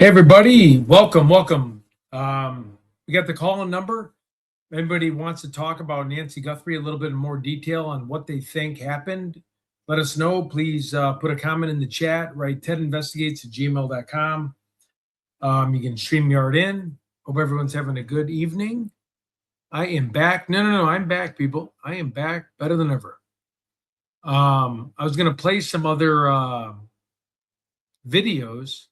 Hey everybody, welcome. We got the call-in number. If anybody wants to talk about Nancy Guthrie a little bit in more detail on what they think happened, let us know. Please put a comment in the chat, write tedinvestigates@gmail.com. You can StreamYard in. Hope everyone's having a good evening. I am back. No, I'm back, people. I am back better than ever. I was going to play some other videos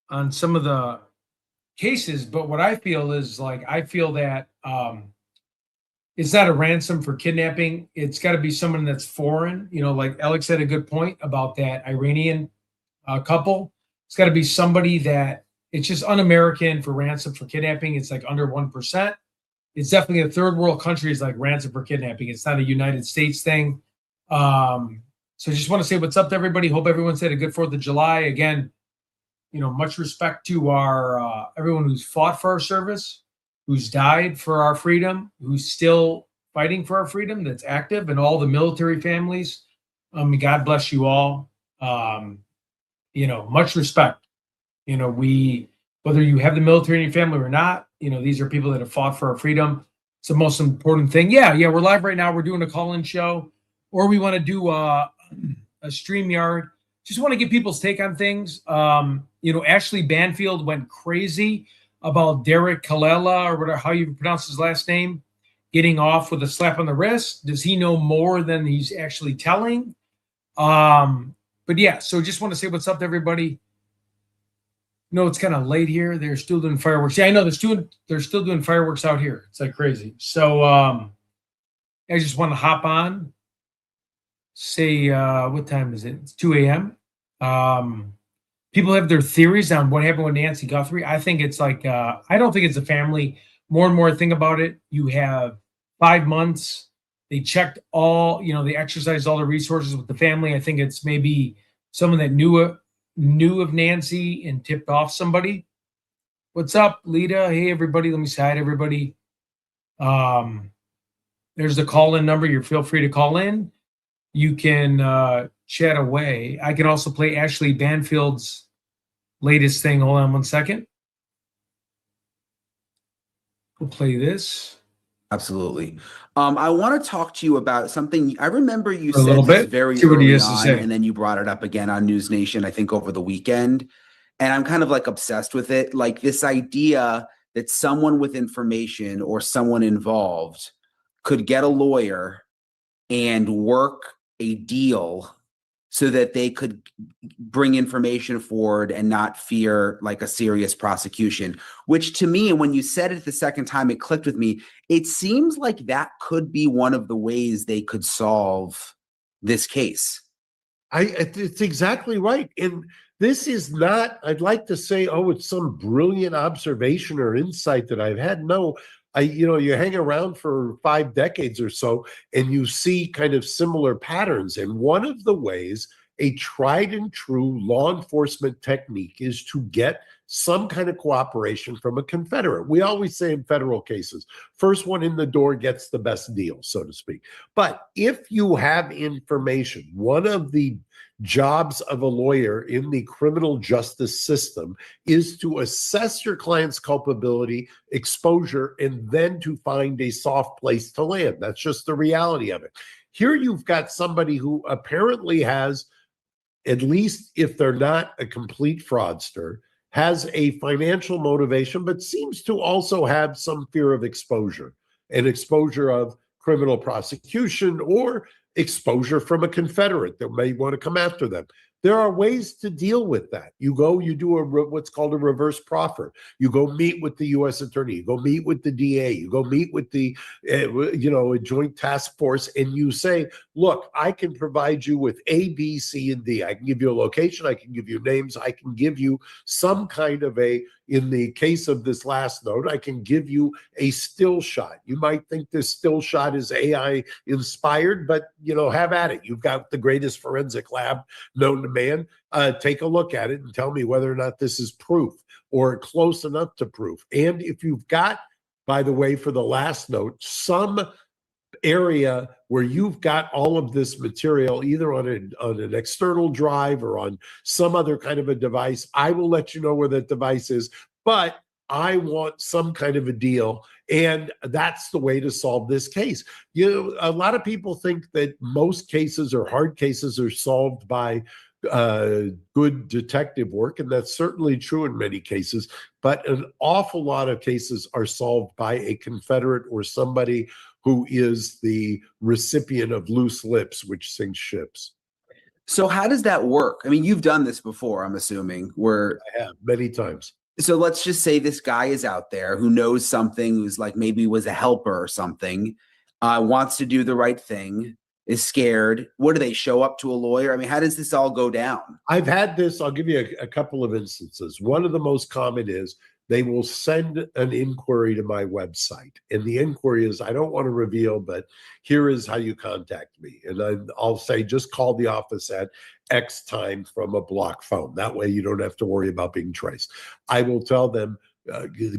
on some of the cases, but what I feel is I feel that it's not a ransom for kidnapping. It's got to be someone that's foreign. Like Alex had a good point about that Iranian couple. It's got to be somebody that it's just un-American for ransom for kidnapping. It's like under 1%. It's definitely a third world country is like ransom for kidnapping. It's not a United States thing. So I just want to say what's up to everybody. Hope everyone's had a good 4th of July. Again, much respect to our everyone who's fought for our service, who's died for our freedom, who's still fighting for our freedom, that's active, and all the military families. God bless you all. Much respect. Whether you have the military in your family or not, these are people that have fought for our freedom. It's the most important thing. Yeah, we're live right now. We're doing a call-in show, or we want to do a StreamYard. Just want to get people's take on things. Ashley Banfield went crazy about Derek Kallela, or whatever, how you pronounce his last name, getting off with a slap on the wrist. Does he know more than he's actually telling? But yeah, so just want to say what's up to everybody. It's kind of late here. They're still doing fireworks. Yeah, I know they're still doing fireworks out here. It's like crazy. So I just want to hop on. Say, what time is it? It's 2 a.m. People have their theories on what happened with Nancy Guthrie. I think it's I don't think it's a family. More and more I think about it. You have 5 months. They checked all, they exercised all the resources with the family. I think it's maybe someone that knew of Nancy and tipped off somebody. What's up, Lita? Hey, everybody. Let me say hi to everybody. There's the call-in number. You feel free to call in. You can chat away. I can also play Ashley Banfield's latest thing. Hold on one second. We'll play this. Absolutely. I want to talk to you about something. I remember you For a little said this bit. very See what he early has to on, say. and then you brought it up again on News Nation, I think over the weekend. And I'm kind of obsessed with it. Like this idea that someone with information or someone involved could get a lawyer and work a deal so that they could bring information forward and not fear a serious prosecution, which to me, and when you said it the second time, it clicked with me. It seems like that could be one of the ways they could solve this case. It's exactly right. And this is not, I'd like to say, it's some brilliant observation or insight that I've had. No, you hang around for 5 decades or so and you see kind of similar patterns. And one of the ways a tried and true law enforcement technique is to get some kind of cooperation from a confederate. We always say in federal cases, first one in the door gets the best deal, so to speak. But if you have information, one of the jobs of a lawyer in the criminal justice system is to assess your client's culpability, exposure, and then to find a soft place to land. That's just the reality of it. Here you've got somebody who apparently has, at least if they're not a complete fraudster, has a financial motivation, but seems to also have some fear of exposure, an exposure of criminal prosecution or exposure from a confederate that may want to come after them. There are ways to deal with that. You do what's called a reverse proffer. You go meet with the U.S. attorney. You go meet with the DA. You go meet with the, a joint task force, and you say, look, I can provide you with A, B, C, and D. I can give you a location. I can give you names. I can give you some kind of in the case of this last note, I can give you a still shot. You might think this still shot is AI inspired, but, have at it. You've got the greatest forensic lab known to man. Take a look at it and tell me whether or not this is proof or close enough to proof. And if you've got, by the way, for the last note, some area where you've got all of this material either on an external drive or on some other kind of a device. I will let you know where that device is, but I want some kind of a deal. And that's the way to solve this case. A lot of people think that most cases or hard cases are solved by good detective work, and that's certainly true in many cases, but an awful lot of cases are solved by a confederate or somebody who is the recipient of loose lips, which sinks ships. So how does that work? I mean, you've done this before, I'm assuming, where I have many times. so let's just say this guy is out there who knows something, who's like maybe was a helper or something, wants to do the right thing, is scared. What do they show up to a lawyer? I mean, how does this all go down? I've had this. I'll give you a couple of instances. One of the most common is they will send an inquiry to my website. And the inquiry is, I don't want to reveal, but here is how you contact me. And I'll say, just call the office at X time from a block phone. That way you don't have to worry about being traced. I will tell them,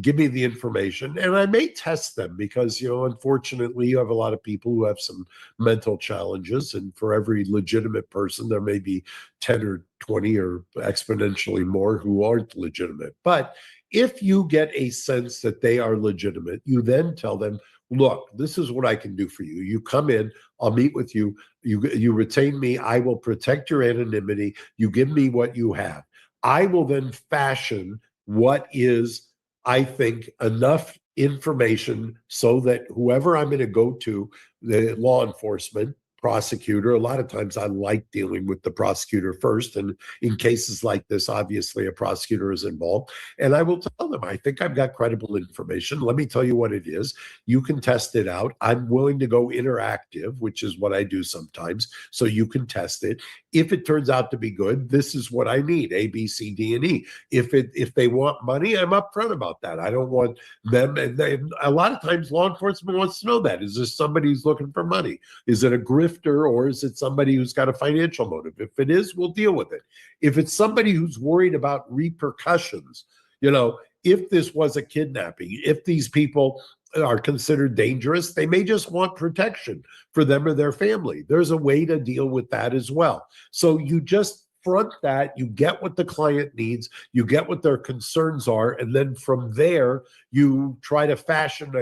give me the information, and I may test them because, unfortunately, you have a lot of people who have some mental challenges, and for every legitimate person, there may be 10 or 20 or exponentially more who aren't legitimate. But if you get a sense that they are legitimate, you then tell them, look, this is what I can do for you. You come in, I'll meet with you. You retain me. I will protect your anonymity. You give me what you have. I will then fashion what is, I think, enough information so that whoever I'm going to go to, the law enforcement, prosecutor, a lot of times I like dealing with the prosecutor first. And in cases like this, obviously a prosecutor is involved. And I will tell them, I think I've got credible information. Let me tell you what it is. You can test it out. I'm willing to go interactive, which is what I do sometimes. So you can test it. If it turns out to be good, this is what I need, A, B, C, D, and E. If they want money, I'm upfront about that. I don't want them. And a lot of times law enforcement wants to know that. Is this somebody who's looking for money? Is it a grifter, or is it somebody who's got a financial motive? If it is, we'll deal with it. If it's somebody who's worried about repercussions, if this was a kidnapping, if these people are considered dangerous, they may just want protection for them or their family. There's a way to deal with that as well. So you just front that, you get what the client needs, you get what their concerns are, and then from there, you try to fashion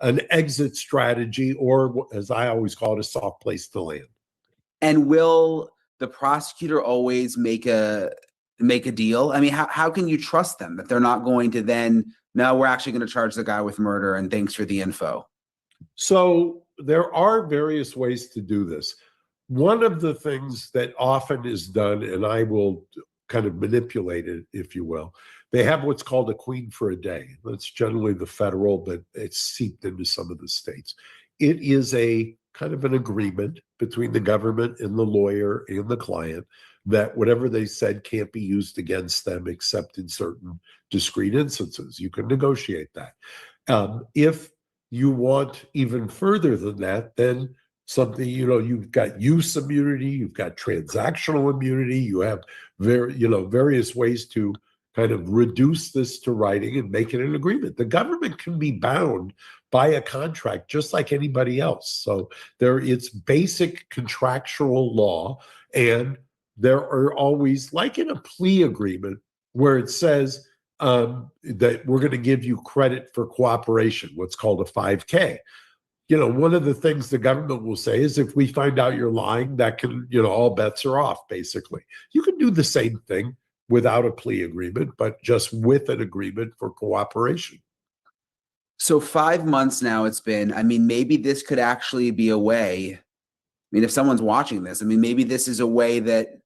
an exit strategy, or as I always call it, a soft place to land. And will the prosecutor always make a deal? I mean, how can you trust them that they're not going to then, no, we're actually going to charge the guy with murder and thanks for the info? So there are various ways to do this. One of the things that often is done, and I will kind of manipulate it, if you will, they have what's called a queen for a day. That's generally the federal, but it's seeped into some of the states. It is a kind of an agreement between the government and the lawyer and the client that whatever they said can't be used against them except in certain discrete instances. You can negotiate that. If you want even further than that, then something, you've got use immunity, you've got transactional immunity, you have various ways to kind of reduce this to writing and make it an agreement. The government can be bound by a contract just like anybody else. So it's basic contractual law, and there are always, like in a plea agreement, where it says that we're going to give you credit for cooperation, what's called a 5K. One of the things the government will say is if we find out you're lying, that can, all bets are off, basically. You can do the same thing without a plea agreement, but just with an agreement for cooperation. So 5 months now it's been. I mean, maybe this could actually be a way. I mean, if someone's watching this, I mean, maybe this is a way that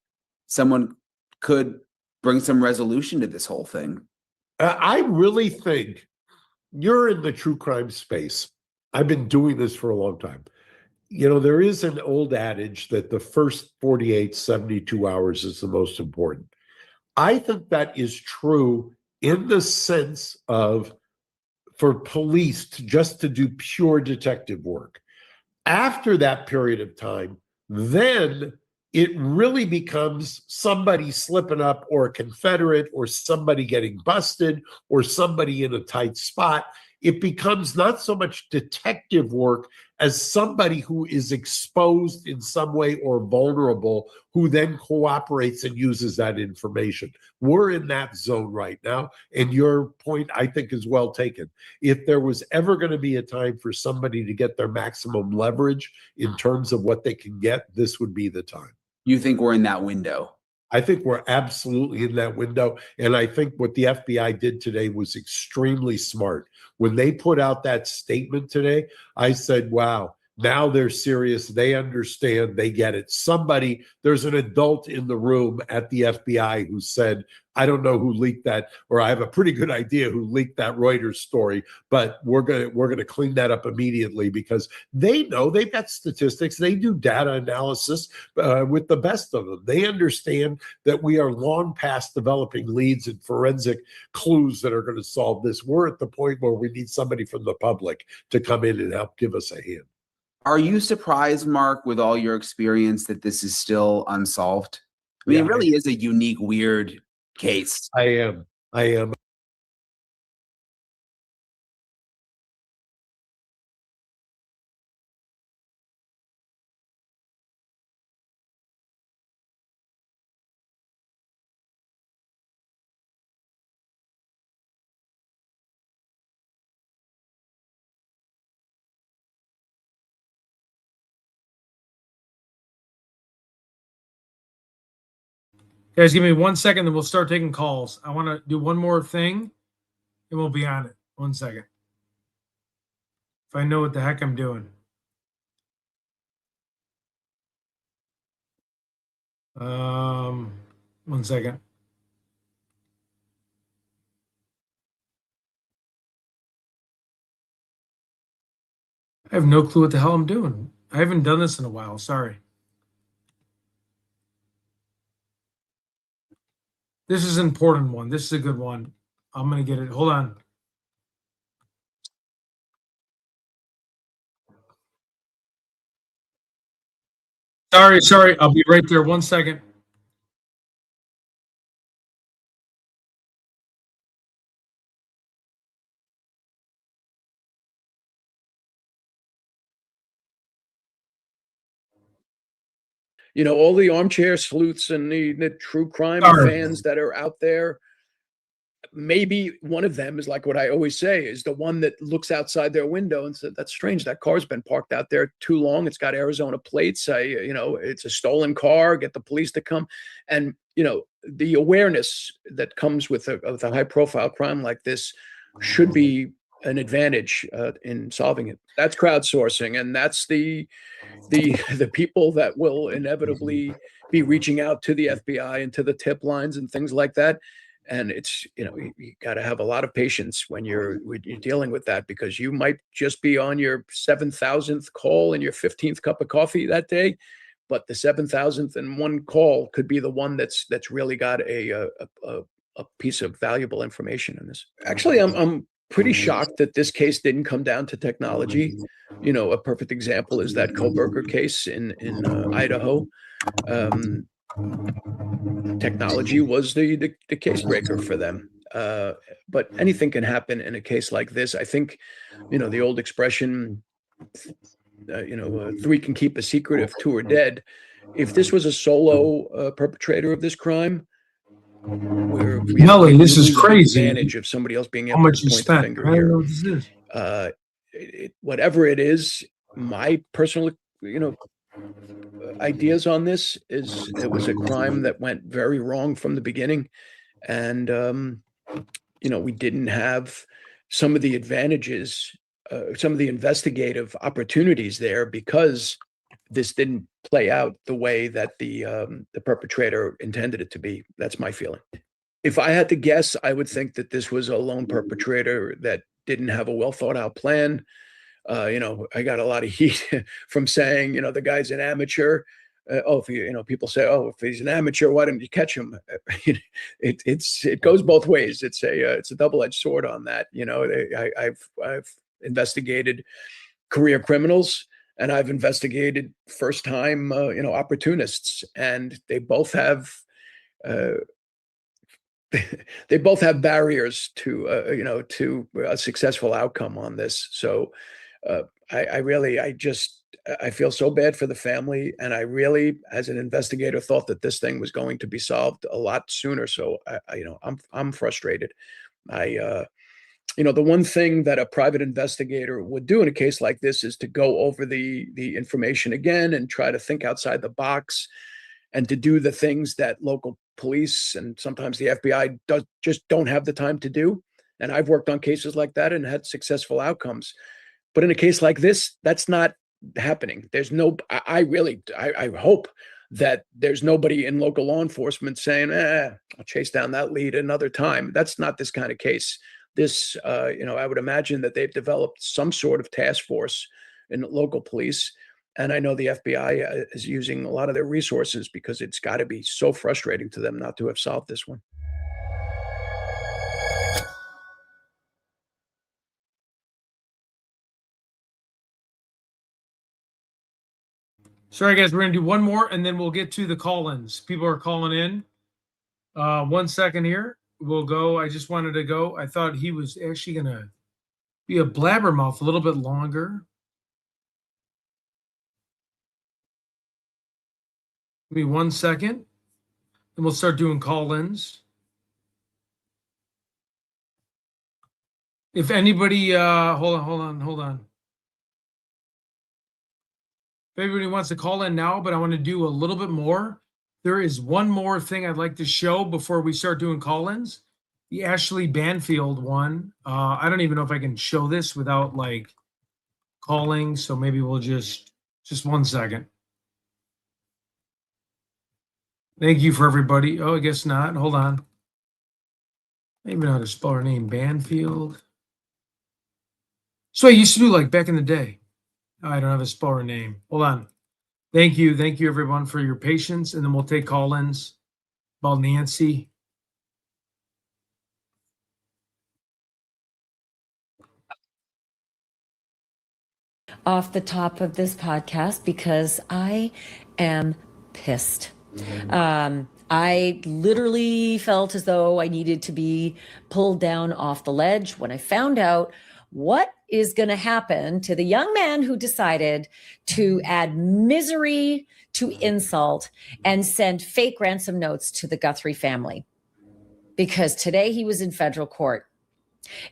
someone could bring some resolution to this whole thing. I really think you're in the true crime space. I've been doing this for a long time. There is an old adage that the first 48, 72 hours is the most important. I think that is true in the sense of for police to do pure detective work. After that period of time, then it really becomes somebody slipping up, or a confederate, or somebody getting busted, or somebody in a tight spot. it becomes not so much detective work as somebody who is exposed in some way or vulnerable, who then cooperates and uses that information. We're in that zone right now. And your point, I think, is well taken. If there was ever going to be a time for somebody to get their maximum leverage in terms of what they can get, this would be the time. You think we're in that window? I think we're absolutely in that window. And I think what the FBI did today was extremely smart. When they put out that statement today, I said, wow, now they're serious. They understand. They get it. There's an adult in the room at the FBI who said, I don't know who leaked that, or I have a pretty good idea who leaked that Reuters story, but we're gonna clean that up immediately, because they know, they've got statistics. They do data analysis with the best of them. They understand that we are long past developing leads and forensic clues that are going to solve this. We're at the point where we need somebody from the public to come in and help give us a hand. Are you surprised, Mark, with all your experience, that this is still unsolved? I mean, Yeah, it really is a unique, weird case. I am. Guys, give me 1 second, then we'll start taking calls. I want to do one more thing, and we'll be on it. 1 second. If I know what the heck I'm doing. 1 second. I have no clue what the hell I'm doing. I haven't done this in a while. Sorry. This is an important one. This is a good one. I'm going to get it. Hold on. Sorry. I'll be right there. 1 second. You know, all the armchair sleuths and the true crime Sorry. fans that are out there, maybe one of them is like what I always say, is the one that looks outside their window and said, that's strange. That car's been parked out there too long. It's got Arizona plates. It's a stolen car. Get the police to come. And, the awareness that comes with a high profile crime like this should be an advantage in solving it. That's crowdsourcing. And that's the people that will inevitably be reaching out to the FBI and to the tip lines and things like that. And it's, you got to have a lot of patience when you're dealing with that, because you might just be on your 7,000th call and your 15th cup of coffee that day, but the 7,000th call could be the one that's really got a piece of valuable information in this. Actually, I'm pretty shocked that this case didn't come down to technology. A perfect example is that Kohlberger case in Idaho. Technology was the case breaker for them. But anything can happen in a case like this. I think, the old expression, three can keep a secret if two are dead. If this was a solo perpetrator of this crime, Nelly, this is crazy. Advantage of somebody else being able How much to you point the spent? finger I don't here. know what this is. Whatever it is, my personal, ideas on this is it was a crime that went very wrong from the beginning, and we didn't have some of the advantages, some of the investigative opportunities there, because this didn't play out the way that the perpetrator intended it to be. That's my feeling. If I had to guess, I would think that this was a lone perpetrator that didn't have a well thought out plan. I got a lot of heat from saying, the guy's an amateur. People say, oh, if he's an amateur, why didn't you catch him? It goes both ways. It's a double-edged sword on that. I've investigated career criminals, and I've investigated first-time, opportunists, and they both have they both have barriers to to a successful outcome on this. So I feel so bad for the family, and I really, as an investigator, thought that this thing was going to be solved a lot sooner. So I'm frustrated. The one thing that a private investigator would do in a case like this is to go over the information again and try to think outside the box, and to do the things that local police and sometimes the FBI just don't have the time to do. And I've worked on cases like that and had successful outcomes. But in a case like this, that's not happening. There's no, I hope that there's nobody in local law enforcement saying, I'll chase down that lead another time. That's not this kind of case. This, I would imagine that they've developed some sort of task force in local police. And I know the FBI is using a lot of their resources, because it's got to be so frustrating to them not to have solved this one. Sorry, guys, we're going to do one more, and then we'll get to the call-ins. People are calling in. 1 second here. We'll go. I just wanted to go. I thought he was actually going to be a blabbermouth a little bit longer. Give me 1 second, and we'll start doing call-ins. If anybody, hold on. If everybody wants to call in now, but I want to do a little bit more. There is one more thing I'd like to show before we start doing call-ins. The Ashley Banfield one. I don't even know if I can show this without like calling. So maybe we'll just 1 second. Thank you for everybody. Oh, I guess not. Hold on. I don't even know how to spell her name. Banfield. So I used to do like back in the day. I don't have a spell her name. Hold on. Thank you, everyone, for your patience, and then we'll take call-ins about Nancy. Off the top of this podcast, because I am pissed. I literally felt as though I needed to be pulled down off the ledge when I found out what is going to happen to the young man who decided to add misery to insult and send fake ransom notes to the Guthrie family. Because today he was in federal court.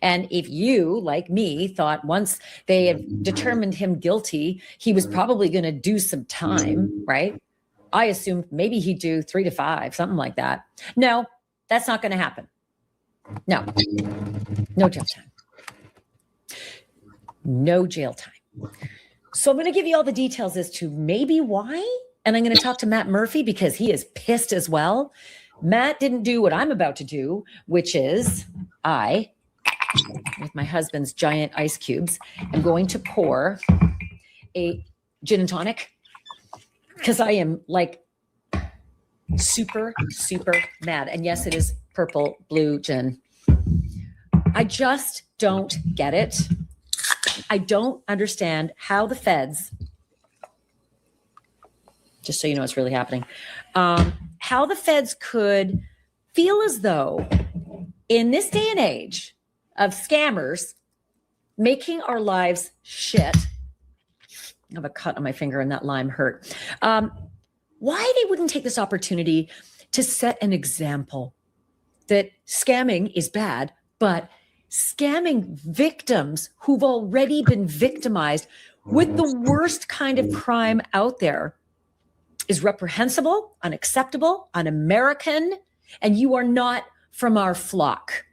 And if you, like me, thought once they had determined him guilty, he was probably going to do some time, right? I assumed maybe he'd do 3 to 5, something like that. No, that's not going to happen. No jail time. No jail time. So I'm going to give you all the details as to maybe why. And I'm going to talk to Matt Murphy because he is pissed as well. Matt didn't do what I'm about to do, which is with my husband's giant ice cubes, I'm going to pour a gin and tonic because I am like super, super mad. And yes, it is purple blue gin. I just don't get it. I don't understand how the feds, just so you know what's really happening, how the feds could feel as though in this day and age of scammers making our lives shit. I have a cut on my finger and that lime hurt. Why they wouldn't take this opportunity to set an example that scamming is bad, but scamming victims who've already been victimized with the worst kind of crime out there is reprehensible, unacceptable, un-American, and you are not from our flock.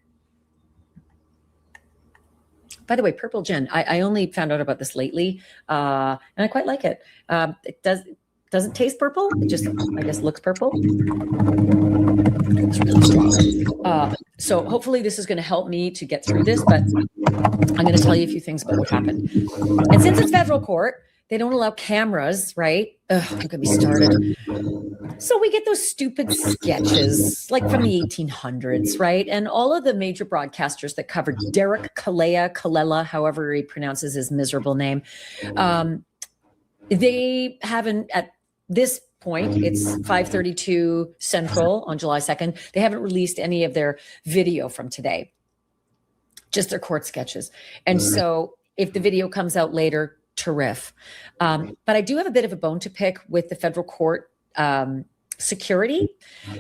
By the way, purple gin, I only found out about this lately, and I quite like it. It doesn't taste purple. It just, I guess, looks purple. It's really strong. So hopefully this is going to help me to get through this, but I'm going to tell you a few things about what happened. And since it's federal court, they don't allow cameras, right? Don't get me started. So we get those stupid sketches like from the 1800s, right? And all of the major broadcasters that covered Derek Kalela, however he pronounces his miserable name, they haven't, at this point, it's 5:32 Central on July 2nd. They haven't released any of their video from today, just their court sketches. And so if the video comes out later, terrific. But I do have a bit of a bone to pick with the federal court security,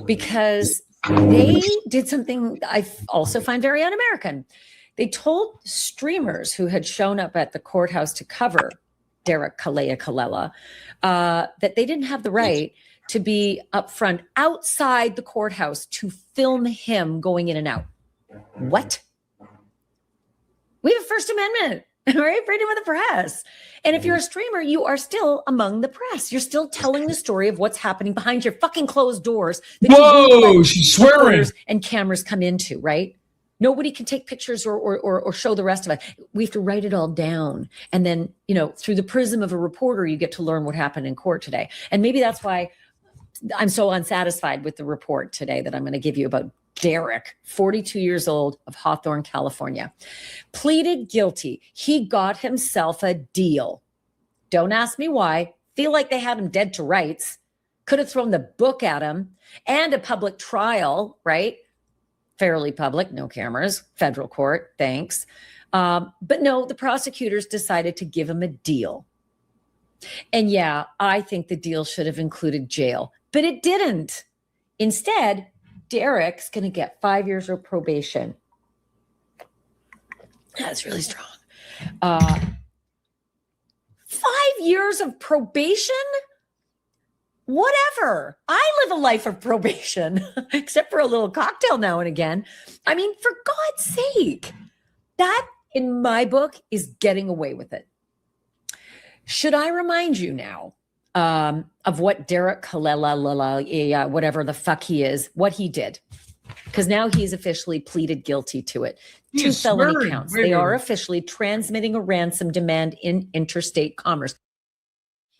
because they did something I also find very un-American. They told streamers who had shown up at the courthouse to cover Derek Kalela that they didn't have the right to be up front outside the courthouse to film him going in and out. What? We have a First Amendment, right? Freedom of the press. And if you're a streamer, you are still among the press. You're still telling the story of what's happening behind your fucking closed doors. That Whoa, she's swearing. And cameras come into, right? Nobody can take pictures or show the rest of it. We have to write it all down. And then, through the prism of a reporter, you get to learn what happened in court today. And maybe that's why I'm so unsatisfied with the report today that I'm going to give you about Derek, 42 years old, of Hawthorne, California. Pleaded guilty. He got himself a deal. Don't ask me why. Feel like they had him dead to rights. Could have thrown the book at him, and a public trial, right? Fairly public, no cameras, federal court, thanks. But no, the prosecutors decided to give him a deal. And yeah, I think the deal should have included jail, but it didn't. Instead, Derek's going to get 5 years of probation. That's really strong. 5 years of probation? Whatever. I live a life of probation, except for a little cocktail now and again. I mean, for God's sake, that in my book is getting away with it. Should I remind you now of what Derek Kalela, whatever the fuck he is, what he did? Because now he's officially pleaded guilty to it. Two felony counts. They are officially transmitting a ransom demand in interstate commerce.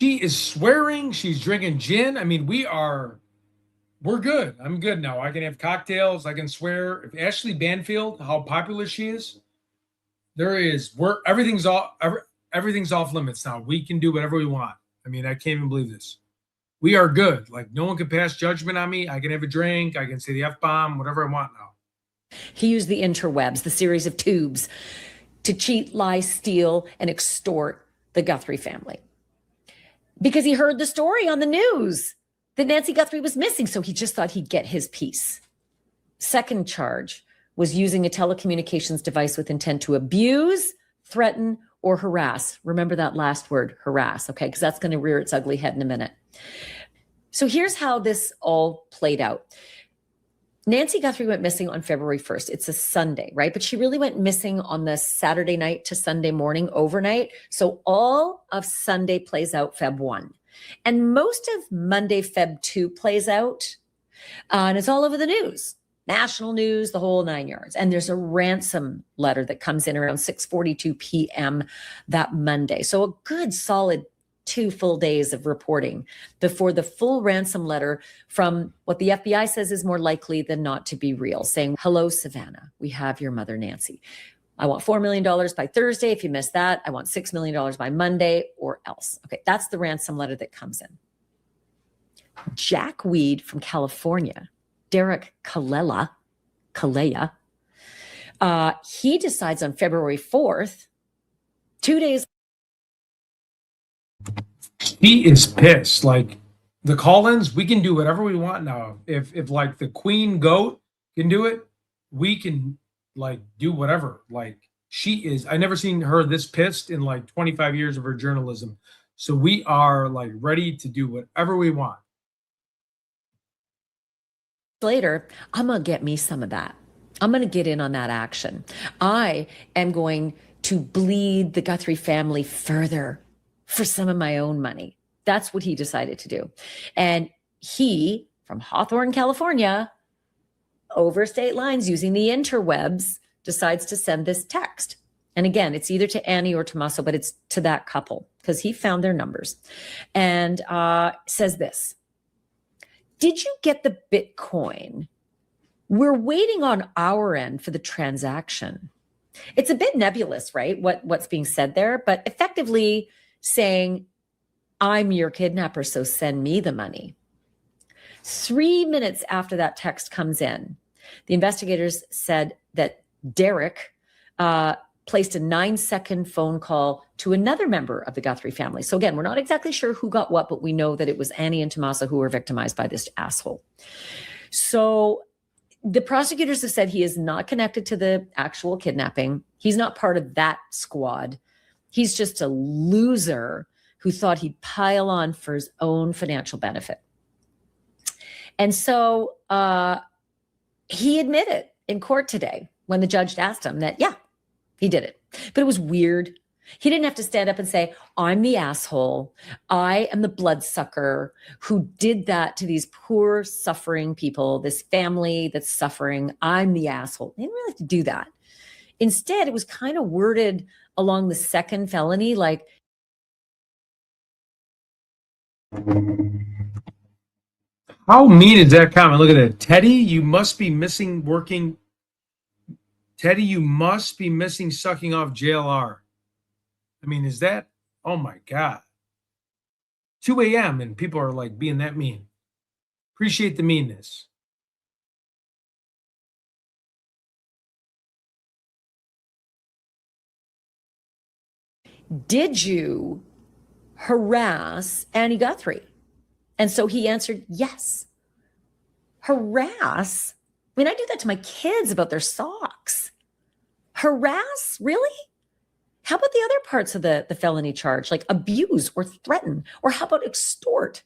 She is swearing. She's drinking gin. I mean, we're good. I'm good now. I can have cocktails. I can swear. If Ashley Banfield, how popular she is, everything's off limits now. We can do whatever we want. I mean, I can't even believe this. We are good. Like, no one can pass judgment on me. I can have a drink. I can say the F-bomb, whatever I want now. He used the interwebs, the series of tubes, to cheat, lie, steal, and extort the Guthrie family. Because he heard the story on the news that Nancy Guthrie was missing, so he just thought he'd get his piece. Second charge was using a telecommunications device with intent to abuse, threaten, or harass. Remember that last word, harass, okay? Because that's going to rear its ugly head in a minute. So here's how this all played out. Nancy Guthrie went missing on February 1st. It's a Sunday, right? But she really went missing on the Saturday night to Sunday morning overnight. So all of Sunday plays out Feb 1. And most of Monday, Feb 2 plays out. And it's all over the news. National news, the whole 9 yards. And there's a ransom letter that comes in around 6:42 p.m. that Monday. So a good solid 2 full days of reporting before the full ransom letter from what the FBI says is more likely than not to be real, saying, hello, Savannah, we have your mother, Nancy. I want $4 million by Thursday. If you miss that, I want $6 million by Monday or else. Okay, that's the ransom letter that comes in. Jack Weed from California, Derek Kalela, he decides on February 4th, 2 days. He is pissed. Like, the call-ins, we can do whatever we want now. If like the queen goat can do it, we can like do whatever. Like, she is. I never seen her this pissed in like 25 years of her journalism. So we are like ready to do whatever we want. Later, I'm going to get me some of that. I'm going to get in on that action. I am going to bleed the Guthrie family further for some of my own money. That's what he decided to do. And he, from Hawthorne, California, over state lines using the interwebs, decides to send this text. And again, it's either to Annie or Tommaso, but it's to that couple because he found their numbers. And says this: did you get the Bitcoin? We're waiting on our end for the transaction. It's a bit nebulous, right? What's being said there, but effectively saying, I'm your kidnapper, so send me the money. 3 minutes after that text comes in, the investigators said that Derek placed a 9-second phone call to another member of the Guthrie family. So again, we're not exactly sure who got what, but we know that it was Annie and Tomasa who were victimized by this asshole. So the prosecutors have said he is not connected to the actual kidnapping. He's not part of that squad. He's just a loser who thought he'd pile on for his own financial benefit. And so he admitted in court today when the judge asked him that, yeah, he did it. But it was weird. He didn't have to stand up and say, I'm the asshole. I am the bloodsucker who did that to these poor, suffering people, this family that's suffering. I'm the asshole. He didn't really have to do that. Instead, it was kind of worded along the second felony, like, how mean is that comment? Look at that. Teddy, you must be missing working. Teddy, you must be missing sucking off JLR. I mean, is that, oh my God. 2 a.m. and people are like being that mean. Appreciate the meanness. did you harass Annie Guthrie? And so he answered, yes. Harass? I mean, I do that to my kids about their socks. Harass? Really? How about the other parts of the felony charge, like abuse or threaten? Or how about extort?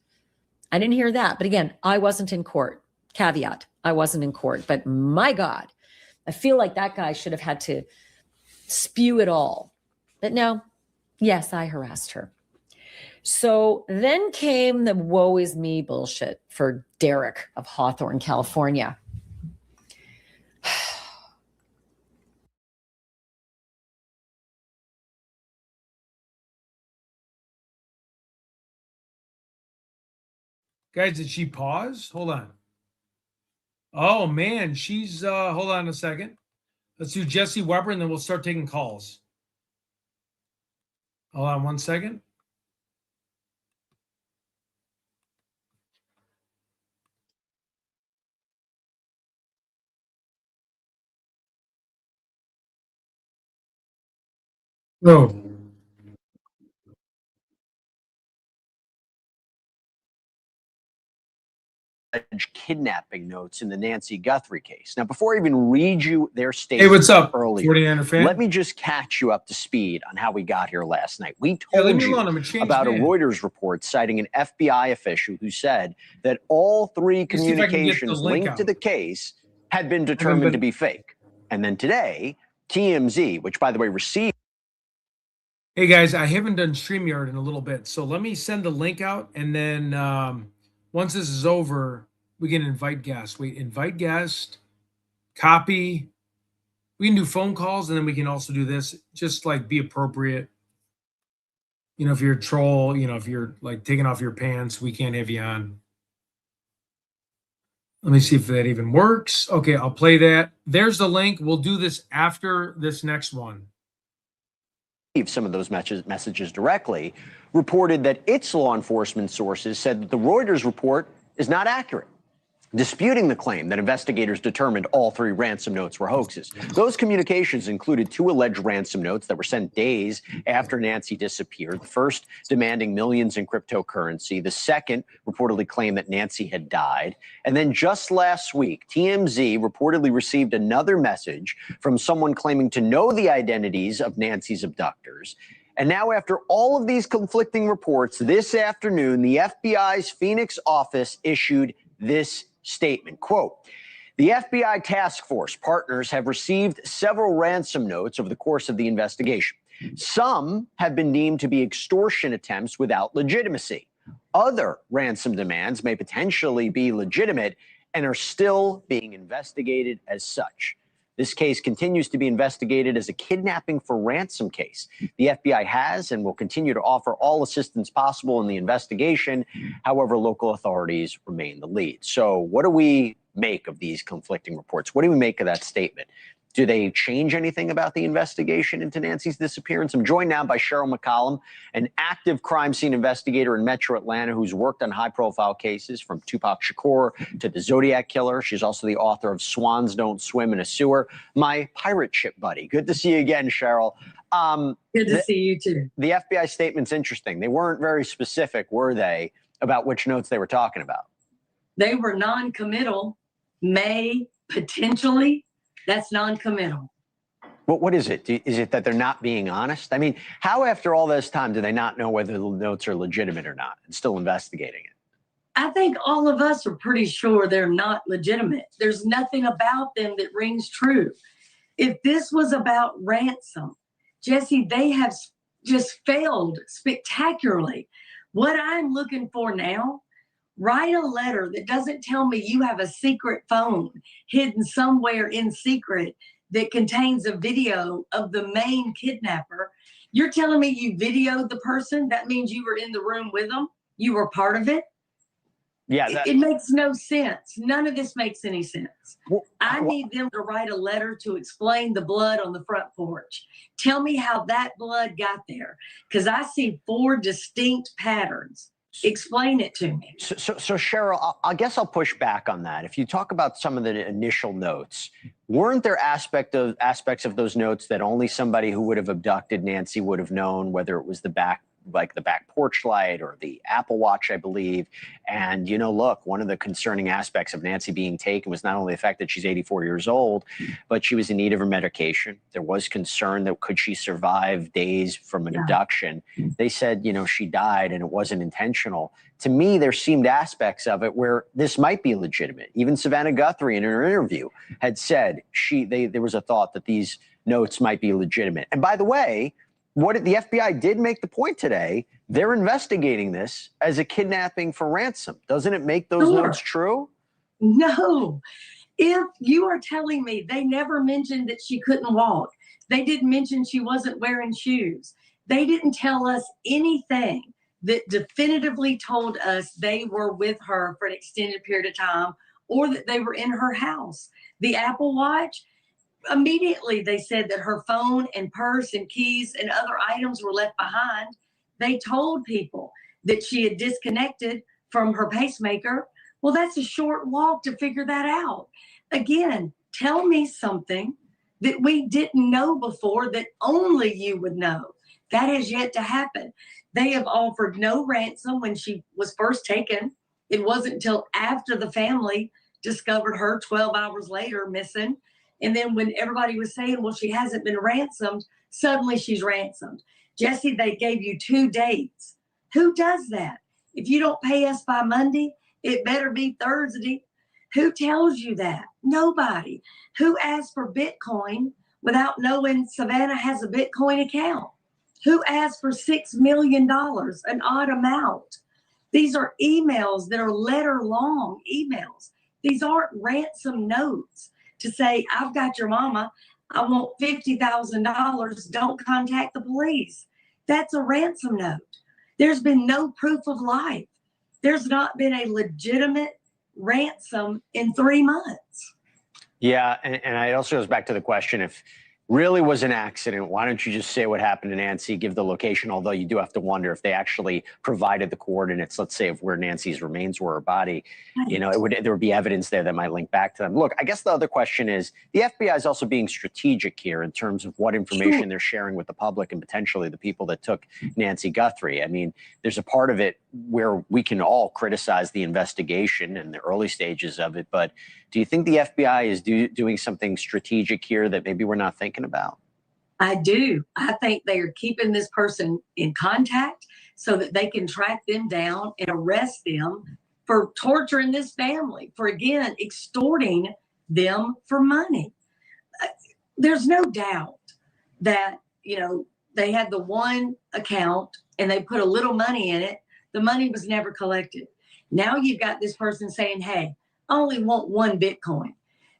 I didn't hear that. But again, I wasn't in court. Caveat, I wasn't in court. But my God, I feel like that guy should have had to spew it all. But no, yes, I harassed her. So then came the woe is me bullshit for Derek of Hawthorne, California. Guys, did she pause? Hold on. Oh man, she's hold on a second. Let's do Jesse Weber and then we'll start taking calls. Hold on 1 second. No. Kidnapping notes in the Nancy Guthrie case. Now, before I even read you their Hey, statement what's up, earlier, 49er fan? let me just catch you up to speed on how we got here last night. We Yeah, leave told me you alone. I'm a changed about man. a Reuters report citing an FBI official who said that all three Let me see if I can get the communications link linked to out. the case had been determined to be fake. And then today, TMZ, which by the way received. Hey guys, I haven't done StreamYard in a little bit, so let me send the link out, and then once this is over, we can invite guests. Wait, invite guest, copy. We can do phone calls, and then we can also do this. Just like be appropriate. You know, if you're a troll, you know, if you're like taking off your pants, we can't have you on. Let me see if that even works. Okay, I'll play that. There's the link. We'll do this after this next one. Some of those messages directly, reported that its law enforcement sources said that the Reuters report is not accurate, disputing the claim that investigators determined all three ransom notes were hoaxes. Those communications included two alleged ransom notes that were sent days after Nancy disappeared. The first demanding millions in cryptocurrency. The second reportedly claimed that Nancy had died. And then just last week, TMZ reportedly received another message from someone claiming to know the identities of Nancy's abductors. And now, after all of these conflicting reports, this afternoon, the FBI's Phoenix office issued this statement, quote, the FBI task force partners have received several ransom notes over the course of the investigation. Some have been deemed to be extortion attempts without legitimacy. Other ransom demands may potentially be legitimate and are still being investigated as such. This case continues to be investigated as a kidnapping for ransom case. The FBI has and will continue to offer all assistance possible in the investigation. However, local authorities remain the lead. So what do we make of these conflicting reports? What do we make of that statement? Do they change anything about the investigation into Nancy's disappearance? I'm joined now by Cheryl McCollum, an active crime scene investigator in Metro Atlanta who's worked on high-profile cases from Tupac Shakur to the Zodiac Killer. She's also the author of Swans Don't Swim in a Sewer, my pirate ship buddy. Good to see you again, Cheryl. Good to see you too. The FBI statement's interesting. They weren't very specific, were they, about which notes they were talking about? They were non-committal, may, potentially. That's non-committal. What is it? Is it that they're not being honest? I mean, how after all this time do they not know whether the notes are legitimate or not and still investigating it? I think all of us are pretty sure they're not legitimate. There's nothing about them that rings true. If this was about ransom, Jesse, they have just failed spectacularly. What I'm looking for now, write a letter that doesn't tell me you have a secret phone hidden somewhere in secret that contains a video of the main kidnapper. You're telling me you videoed the person? That means you were in the room with them? You were part of it? Yeah. It makes no sense. None of this makes any sense. I need them to write a letter to explain the blood on the front porch. Tell me how that blood got there, because I see 4 distinct patterns. Explain it to me. So Cheryl, I guess I'll push back on that. If you talk about some of the initial notes, weren't there aspects of those notes that only somebody who would have abducted Nancy would have known, whether it was the back porch light or the Apple Watch, I believe? And, look, one of the concerning aspects of Nancy being taken was not only the fact that she's 84 years old, but she was in need of her medication. There was concern that could she survive days from an abduction? They said, she died and it wasn't intentional. To me, there seemed aspects of it where this might be legitimate. Even Savannah Guthrie in her interview had said there was a thought that these notes might be legitimate. And by the way, the FBI did make the point today, they're investigating this as a kidnapping for ransom. Doesn't it make those notes true? No. If you are telling me they never mentioned that she couldn't walk, they didn't mention she wasn't wearing shoes, they didn't tell us anything that definitively told us they were with her for an extended period of time or that they were in her house. The Apple Watch, immediately they said that her phone and purse and keys and other items were left behind. They told people that she had disconnected from her pacemaker. Well, that's a short walk to figure that out. Again, tell me something that we didn't know before that only you would know. That has yet to happen. They have offered no ransom when she was first taken. It wasn't until after the family discovered her 12 hours later missing. And then when everybody was saying, well, she hasn't been ransomed, suddenly she's ransomed. Jesse, they gave you 2 dates. Who does that? If you don't pay us by Monday, it better be Thursday. Who tells you that? Nobody. Who asked for Bitcoin without knowing Savannah has a Bitcoin account? Who asked for $6 million, an odd amount? These are emails that are letter-long emails. These aren't ransom notes to say, I've got your mama, I want $50,000, don't contact the police. That's a ransom note. There's been no proof of life. There's not been a legitimate ransom in 3 months. Yeah, and it also goes back to the question, if really was an accident, why don't you just say what happened to Nancy, give the location, although you do have to wonder if they actually provided the coordinates, let's say, of where Nancy's remains were, her body, there would be evidence there that might link back to them. Look, I guess the other question is, the FBI is also being strategic here in terms of what information they're sharing with the public and potentially the people that took Nancy Guthrie. I mean, there's a part of it where we can all criticize the investigation and the early stages of it, but do you think the FBI is doing something strategic here that maybe we're not thinking about? I do. I think they are keeping this person in contact so that they can track them down and arrest them for torturing this family, for, again, extorting them for money. There's no doubt that, they had the one account and they put a little money in it. The money was never collected. Now you've got this person saying, hey, I only want 1 Bitcoin.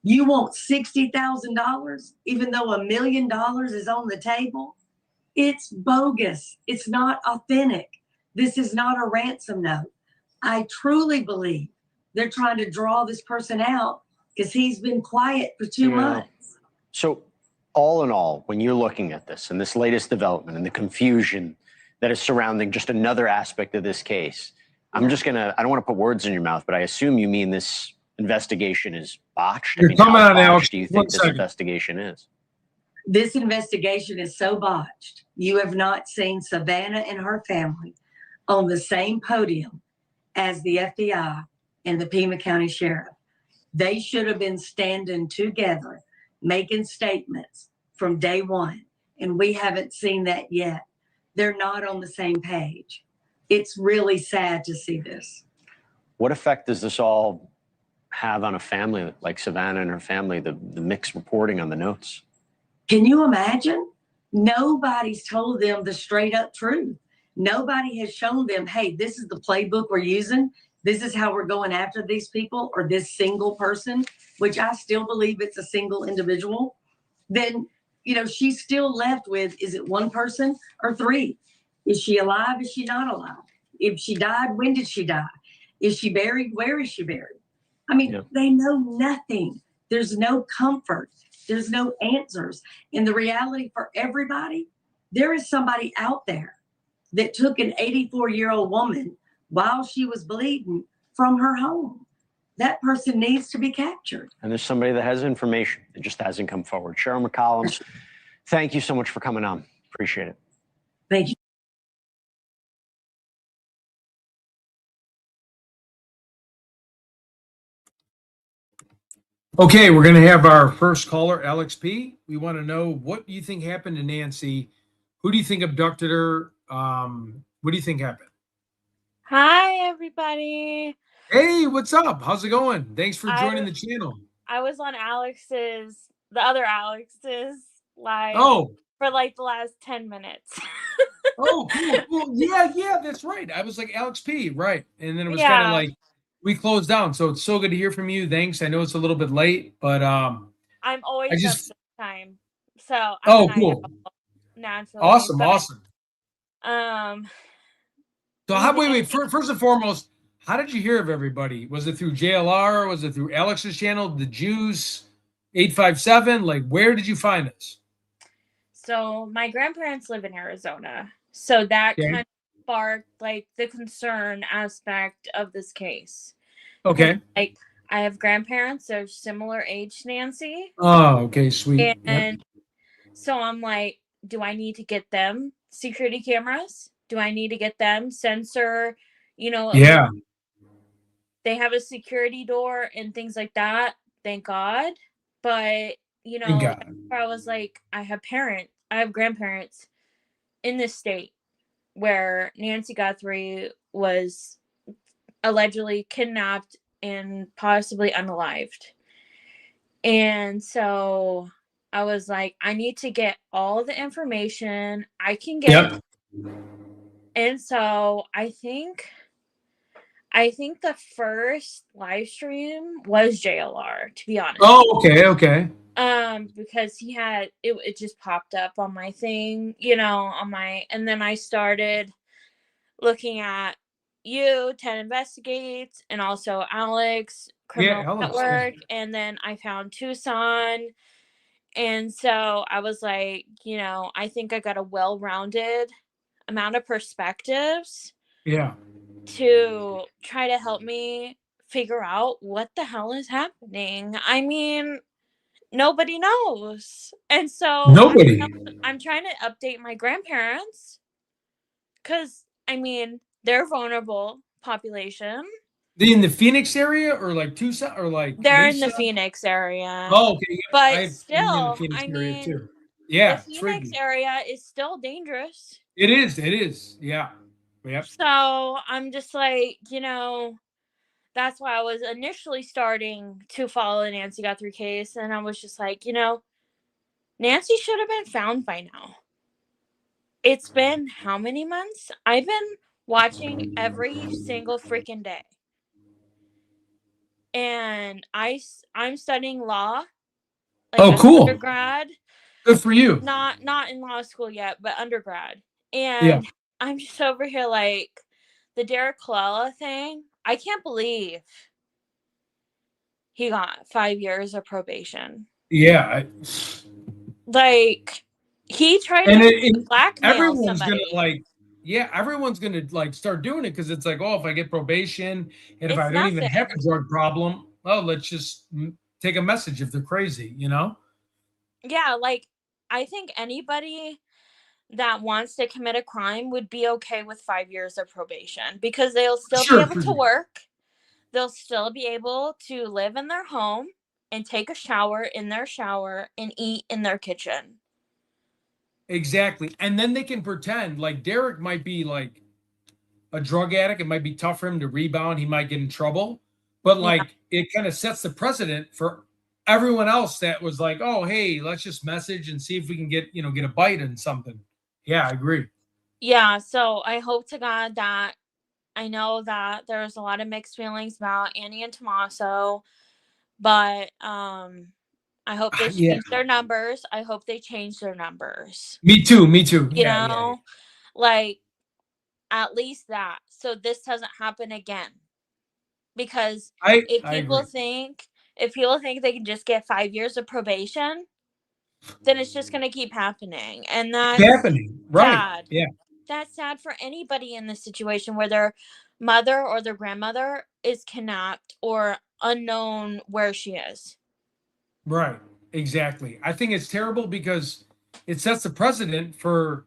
You want $60,000, even though $1 million is on the table? It's bogus. It's not authentic. This is not a ransom note. I truly believe they're trying to draw this person out because he's been quiet for 2 months. So all in all, when you're looking at this and this latest development and the confusion that is surrounding just another aspect of this case, I don't want to put words in your mouth, but I assume you mean this investigation is botched. You're coming how on, Alex. botched do you One think this second. investigation is? This investigation is so botched. You have not seen Savannah and her family on the same podium as the FBI and the Pima County Sheriff. They should have been standing together, making statements from day one, and we haven't seen that yet. They're not on the same page. It's really sad to see this. What effect does this all have on a family like Savannah and her family, the mixed reporting on the notes? Can you imagine? Nobody's told them the straight up truth. Nobody has shown them, hey, this is the playbook we're using. This is how we're going after these people or this single person, which I still believe it's a single individual. Then, she's still left with, is it one person or three? Is she alive? Is she not alive? If she died, when did she die? Is she buried? Where is she buried? I mean, They know nothing. There's no comfort. There's no answers. And the reality for everybody, there is somebody out there that took an 84-year-old woman while she was bleeding from her home. That person needs to be captured. And there's somebody that has information that just hasn't come forward. Cheryl McCollum, thank you so much for coming on. Appreciate it. Thank you. Okay, we're going to have our first caller, Alex P. We want to know, what do you think happened to Nancy? Who do you think abducted her? What do you think happened? Hi, everybody. Hey, what's up? How's it going? Thanks for joining the channel. I was on the other Alex's live for like the last 10 minutes. Oh, cool. Yeah, that's right. I was like, Alex P, right. And then it was kind of like, we closed down. So it's so good to hear from you. Thanks. I know it's a little bit late, but I'm always up this time. So cool. Naturally. Awesome. So wait, first and foremost, how did you hear of everybody? Was it through JLR? Was it through Alex's channel, the Jews 857? Like, where did you find us? So my grandparents live in Arizona. So that kind of sparked like the concern aspect of this case. Okay. Like, I have grandparents, they're similar age to Nancy. Oh, okay, sweet. And so I'm like, do I need to get them security cameras? Do I need to get them sensor? Yeah. They have a security door and things like that. Thank God. But, I was like, I have grandparents in this state where Nancy Guthrie was allegedly kidnapped and possibly unalived. And so I was like, I need to get all the information I can get. And so I think the first live stream was JLR, to be honest. Oh, okay. Because he had it just popped up on my thing, and then I started looking at you, 10 Investigates, and also Alex, Criminal Network, and then I found Tucson. And so I was like, I think I got a well-rounded amount of perspectives to try to help me figure out what the hell is happening. I mean, nobody knows. And so I'm trying to update my grandparents because, they're vulnerable population. In the Phoenix area or like Tucson or like they're Mesa? In the Phoenix area. Oh, okay. But still, the Phoenix area is still dangerous. It is. Yeah. Yep. So I'm just like, that's why I was initially starting to follow the Nancy Guthrie case. And I was just like, Nancy should have been found by now. It's been how many months? I've been watching every single freaking day. And I'm studying law. Like cool. Undergrad. Good for you. Not in law school yet, but undergrad. And I'm just over here like the Derek Colella thing. I can't believe he got 5 years of probation. Yeah. Like, he tried And, to and blackmail everyone's gonna somebody. like, yeah, everyone's gonna like start doing it because it's like, oh, if I get probation and if It's I don't even have nothing. a drug problem, oh, let's just take a message if they're crazy, you know? Yeah, like, I think anybody that wants to commit a crime would be okay with 5 years of probation because they'll still be Sure, able for to sure. work. They'll still be able to live in their home and take a shower in their shower and eat in their kitchen. Exactly. And then they can pretend like Derek might be like a drug addict. It might be tough for him to rebound. He might get in trouble. But Yeah. like it kind of sets the precedent for everyone else that was like, oh, hey, let's just message and see if we can get, get a bite in something. Yeah, I agree. Yeah, so I hope to God that I know that there's a lot of mixed feelings about Annie and Tommaso, but I hope they Yeah. change their numbers. I hope they change their numbers. Me too. Me too. You Yeah, yeah, yeah. know, like, at least that, so this doesn't happen again. Because I if I people agree. think they can just get 5 years of probation, then it's just going to keep happening, and It's that's happening. Right. sad. Yeah. That's sad for anybody in this situation where their mother or their grandmother is kidnapped or unknown where she is. Right. Exactly. I think it's terrible because it sets the precedent for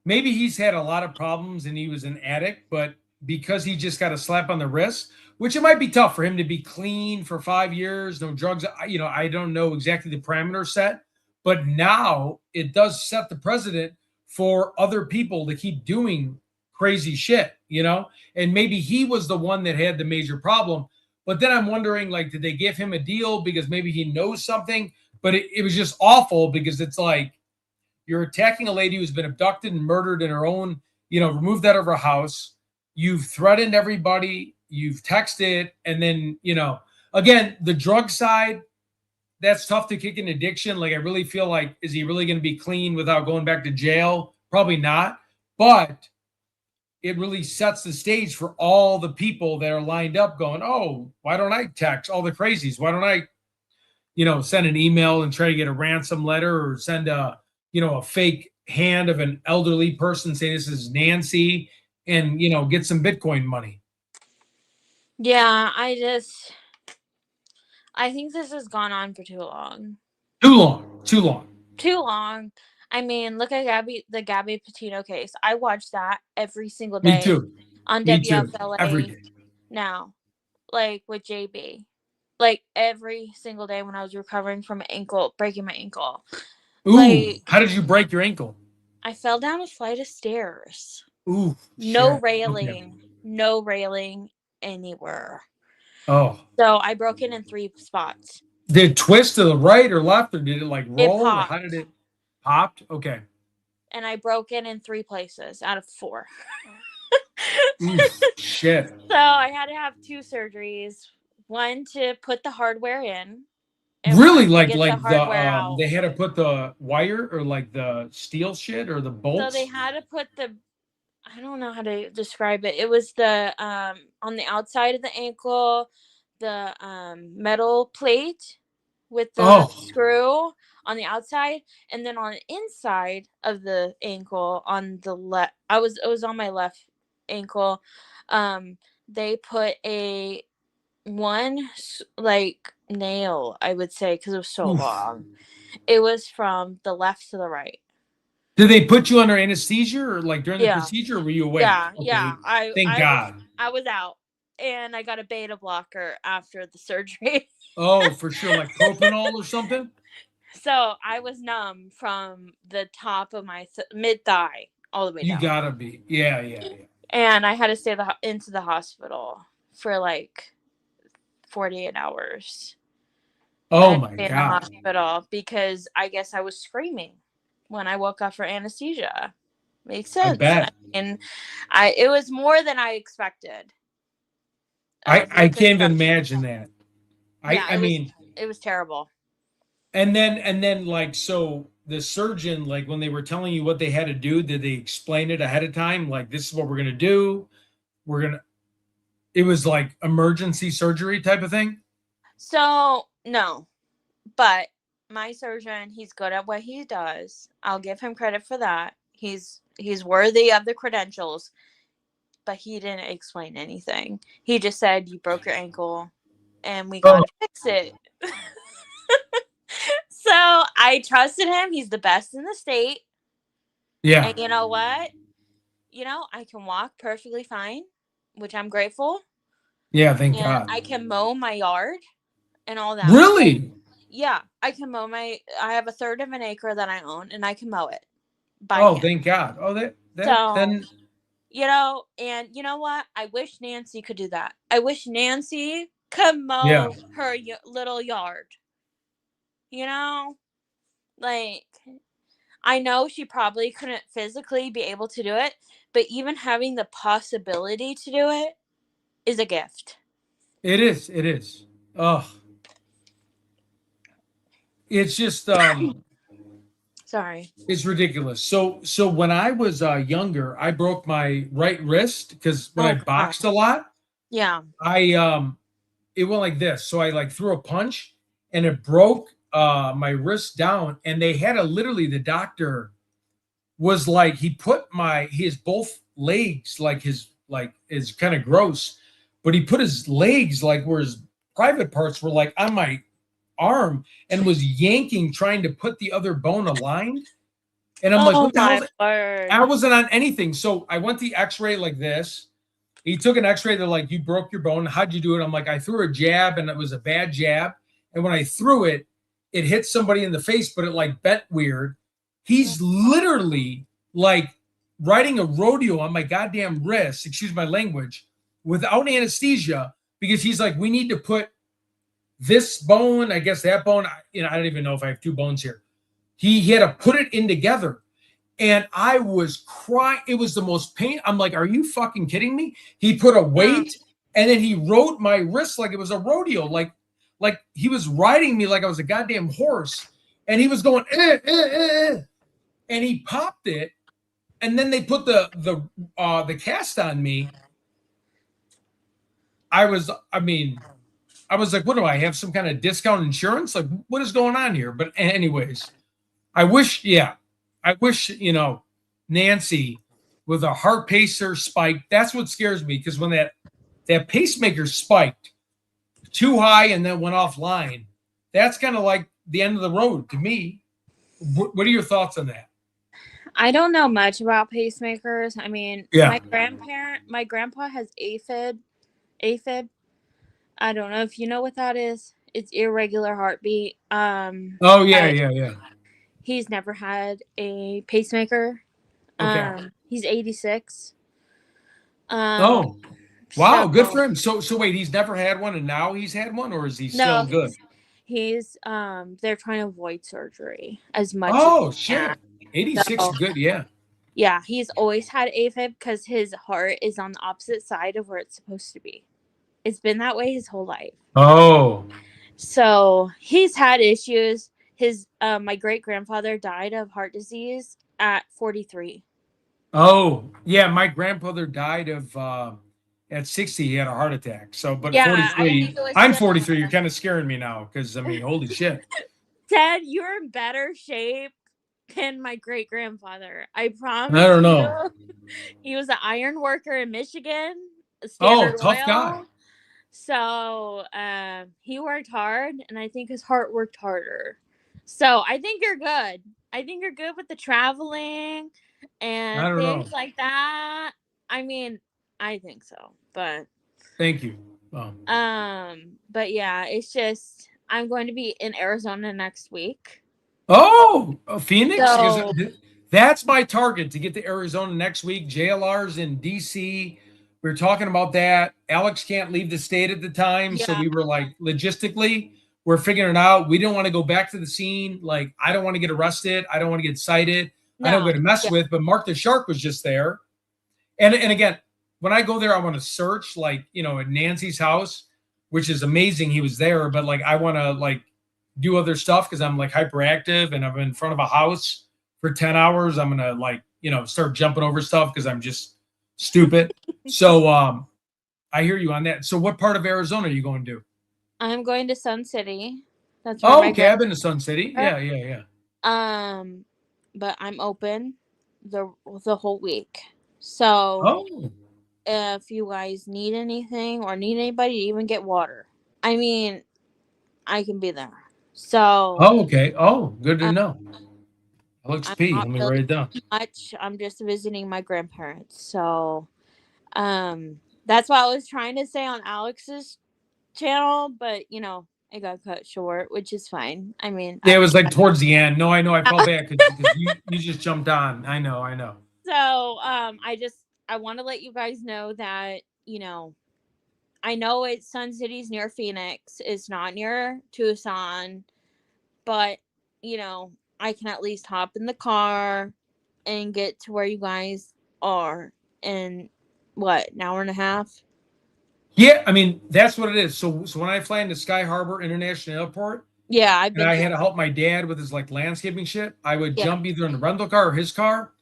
maybe he's had a lot of problems and he was an addict, but because he just got a slap on the wrist, which it might be tough for him to be clean for 5 years, no drugs. I don't know exactly the parameter set, but now it does set the precedent for other people to keep doing crazy shit. And maybe he was the one that had the major problem. But then I'm wondering, like, did they give him a deal because maybe he knows something? But it was just awful because it's like you're attacking a lady who's been abducted and murdered in her own, removed out of her house. You've threatened everybody, you've texted, and then, again, the drug side, that's tough to kick an addiction. Like, I really feel like, is he really going to be clean without going back to jail? Probably not. But it really sets the stage for all the people that are lined up going, oh, why don't I text all the crazies? Why don't I, send an email and try to get a ransom letter or send a fake hand of an elderly person saying this is Nancy and, get some Bitcoin money. Yeah, I think this has gone on for too long. Too long. Too long. Too long. I mean, look at the Gabby Petito case. I watch that every single Me day too. on Me too. WFLA Every day. now, like with JB. Like every single day when I was recovering from breaking my ankle. Ooh, Like, how did you break your ankle? I fell down a flight of stairs. Ooh, No shit. railing. Okay. No railing anywhere. Oh. So I broke it in 3 spots. Did it twist to the right or left, or did it like It roll? popped. How did it popped? Okay. And I broke it in 3 places out of 4. Ooh, shit. So I had to have 2 surgeries. One to put the hardware in. And Really, one to like get like the the hardware out. they had to put the wire or like the steel shit or the So bolts. they had to put I don't know how to describe it. It was the on the outside of the ankle, the metal plate with the screw on the outside, and then on the inside of the ankle on the left. It was on my left ankle. They put a one like nail, I would say, because it was so Oof. long. It was from the left to the right. Did they put you under anesthesia or like during the Yeah. procedure, or were you awake? Yeah, Okay. yeah. Thank God. I was out, and I got a beta blocker after the surgery. Oh, for sure, like propanol or something. So I was numb from the top of my mid thigh all the way You down. gotta be. Yeah. And I had to stay into the hospital for like 48 hours. Oh my in the God. hospital because I guess I was screaming when I woke up for anesthesia. Makes sense. I bet. And it was more than I expected. I can't even imagine that. I mean, it was terrible. And then like, so the surgeon, like when they were telling you what they had to do, did they explain it ahead of time? Like, this is what we're gonna do. It was like emergency surgery type of thing. So no, but my surgeon, he's good at what he does. I'll give him credit for that. He's worthy of the credentials, but he didn't explain anything. He just said, you broke your ankle and we got to fix it. So I trusted him. He's the best in the state. Yeah. And you know what? I can walk perfectly fine, which I'm grateful. Yeah. Thank And God. I can mow my yard and all that. Really? Yeah, I can mow I have a third of an acre that I own, and I can mow it by Oh, hand. thank God. Oh, So, then and you know what? I wish Nancy could do that. I wish Nancy could mow Yeah. her little yard. Like, I know she probably couldn't physically be able to do it, but even having the possibility to do it is a gift. it is. It is. Oh, it's just Sorry. it's ridiculous. So when I was younger, I broke my right wrist because when I God. boxed a lot, Yeah. it went like this. So I like threw a punch and it broke my wrist down, and they had to literally, the doctor was like, he put his both legs, like is kind of gross, but he put his legs like where his private parts were like on my arm and was yanking, trying to put the other bone aligned. And I'm like, what the hell? Word. I wasn't on anything. So I went the x-ray like this. He took an x-ray. They're like, you broke your bone. How'd you do it? I'm like, I threw a jab and it was a bad jab. And when I threw it, it hit somebody in the face, but it like bent weird. He's literally like riding a rodeo on my goddamn wrist, excuse my language, without anesthesia, because he's like, we need to put this bone, I guess that bone, I don't even know if I have two bones here. He had to put it in together. And I was crying. It was the most pain. I'm like, are you fucking kidding me? He put a weight and then he rode my wrist like it was a rodeo. Like he was riding me like I was a goddamn horse. And he was going, and he popped it. And then they put the cast on me. I was like, what do I have? Some kind of discount insurance? Like, what is going on here? But anyways, I wish, Nancy with a heart pacer spike. That's what scares me, because when that pacemaker spiked too high and then went offline, that's kind of like the end of the road to me. What are your thoughts on that? I don't know much about pacemakers. I mean, Yeah. my grandpa has AFib. AFib. I don't know if you know what that is. It's irregular heartbeat. Oh yeah. He's never had a pacemaker. Okay. He's 86. Oh, wow, so- good for him. So wait, he's never had one and now he's had one, or is he still good? He's they're trying to avoid surgery as much. Oh as shit. 86 is good, yeah. Yeah, he's always had AFib because his heart is on the opposite side of where it's supposed to be. It's been that way his whole life. Oh. So he's had issues. His my great grandfather died of heart disease at 43. Oh, yeah, my grandfather died of at 60, he had a heart attack. So, but Yeah, 43, I'm 43. You're kind of scaring me now because, I mean, holy shit. Ted, you're in better shape than my great grandfather. I promise. I don't know. He was an iron worker in Michigan. Oh, tough guy. So he worked hard, and I think his heart worked harder. So I think you're good. I think you're good with the traveling and things like that. I mean, I think so, but thank you. But yeah, it's just I'm going to be in Arizona next week. Oh, Phoenix? So, That's my target, to get to Arizona next week. JLR's in DC. We were talking about that. Alex can't leave the state at the time. So we were like, logistically, we're figuring it out. We don't want to go back to the scene. Like, I don't want to get arrested. I don't want to get cited. I don't want to mess with. But Mark the Shark was just there. And again, when I go there, I want to search, like, at Nancy's house, which is amazing. He was there. But like, I want to like do other stuff because I'm like hyperactive and I'm in front of a house for 10 hours. I'm going to like, start jumping over stuff because I'm just stupid. So I hear you on that. So what part of Arizona are you going to? I'm going to Sun City. That's where Oh, my okay. I've been to Sun City. grandparents Yeah, yeah, yeah. are. But I'm open the whole week. So Oh, if you guys need anything or need anybody to even get water, I mean, I can be there. So oh, okay. Oh, good to uh, know. Alex I'm P. not Let me really write it down. much. I'm just visiting my grandparents. So that's what I was trying to say on Alex's channel, but it got cut short, which is fine. I mean, Yeah, it was like towards the end. No, I know. I felt bad because you just jumped on. I know. I know. so I want to let you guys know that I know it's Sun City's near Phoenix. It's not near Tucson, but I can at least hop in the car and get to where you guys are in what, an hour and a half? Yeah, I mean that's what it is. So when I fly into Sky Harbor International Airport Yeah, I've and been I to. had to help my dad with his like landscaping shit, I would Yeah. jump either in the rental car or his car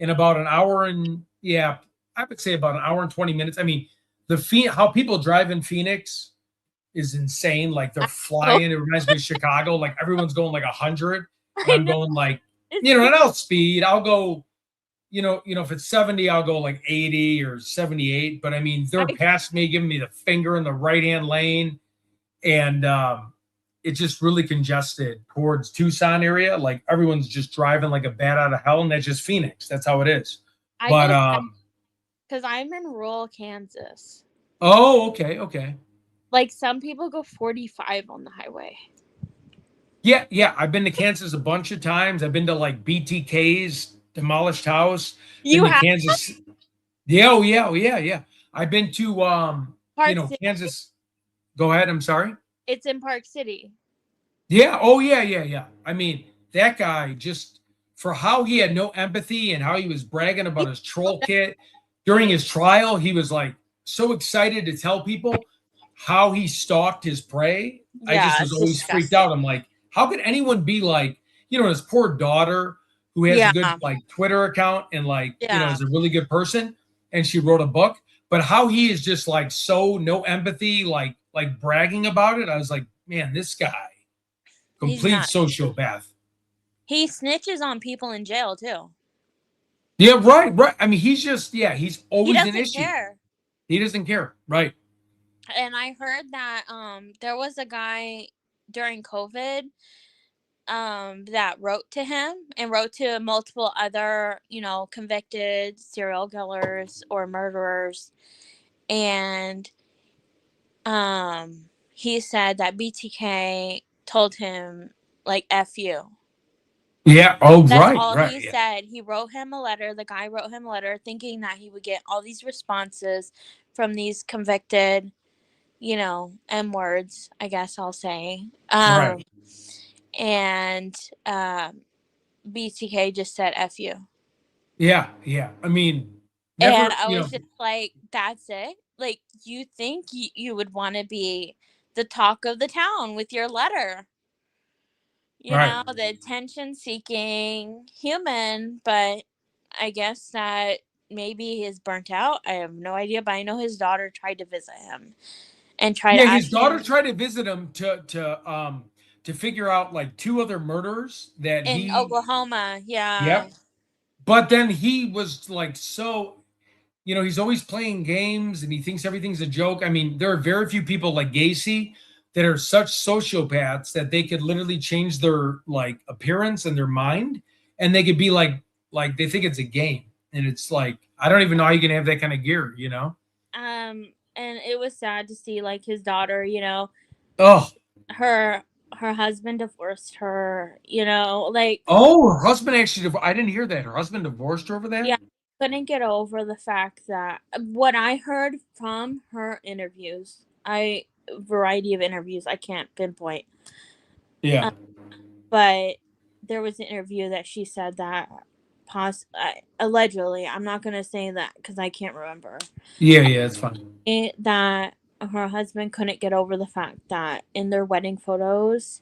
in about an hour and yeah, I would say about an hour and 20 minutes. I mean, how people drive in Phoenix is insane. Like they're Oh, flying. It reminds me of Chicago. Like everyone's going like 100, and I I'm know. going like, It's and I'll speed. I'll go, if it's 70, I'll go like 80 or 78. But I mean, they're I, past me, giving me the finger in the right hand lane, and it's just really congested towards Tucson area. Like everyone's just driving like a bat out of hell, and that's just Phoenix. That's how it is. I But go because I'm in rural Kansas. oh, okay, okay. Like some people go 45 on the highway. Yeah, yeah. I've been to Kansas a bunch of times. I've been to like BTK's demolished house. Been You to have Kansas. Yeah, oh yeah, oh yeah, yeah. I've been to Park City. Kansas. Go ahead, I'm sorry. It's in Park City. Yeah, oh yeah, yeah, yeah. I mean, that guy just for how he had no empathy and how he was bragging about his troll kit during his trial, he was like so excited to tell people how he stalked his prey. I Yeah, just was it's always freaked disgusting. out. I'm like, how could anyone be like, his poor daughter who has a Yeah, good like Twitter account and like, yeah. is a really good person and she wrote a book, but how he is just like so no empathy, like bragging about it. I was like, man, this guy, He's complete not. sociopath. He snitches on people in jail too. Yeah, right, right. I mean, he's just, he's He always an doesn't issue. care. He doesn't care. Right. And I heard that there was a guy during COVID that wrote to him and wrote to multiple other, convicted serial killers or murderers, and he said that BTK told him like F you. Yeah. Oh, That's right, all right. he Yeah. said. He wrote him a letter. The guy wrote him a letter thinking that he would get all these responses from these convicted, M words, I guess I'll say. Right. And BTK just said F you. Yeah. Yeah. I mean, And never, I was just like, that's it? Like, you think you would want to be the talk of the town with your letter? right. The attention seeking human, but I guess that maybe he's burnt out. I have no idea, but I know his daughter tried to visit him and try to Yeah. His ask daughter him tried to visit him to figure out like two other murders that in he, Oklahoma. Yeah. yep. But then he was like, he's always playing games and he thinks everything's a joke. I mean, there are very few people like Gacy that are such sociopaths that they could literally change their like appearance and their mind, and they could be like they think it's a game, and it's like I don't even know how you can have that kind of gear, And it was sad to see like his daughter, Oh, her husband divorced her, like her husband actually. I didn't hear that. Her husband divorced her over that. yeah, couldn't get over the fact that what I heard from her interviews, variety of interviews, I can't pinpoint. Yeah. But there was an interview that she said that allegedly, I'm not going to say that because I can't remember. Yeah, it's fine. That her husband couldn't get over the fact that in their wedding photos,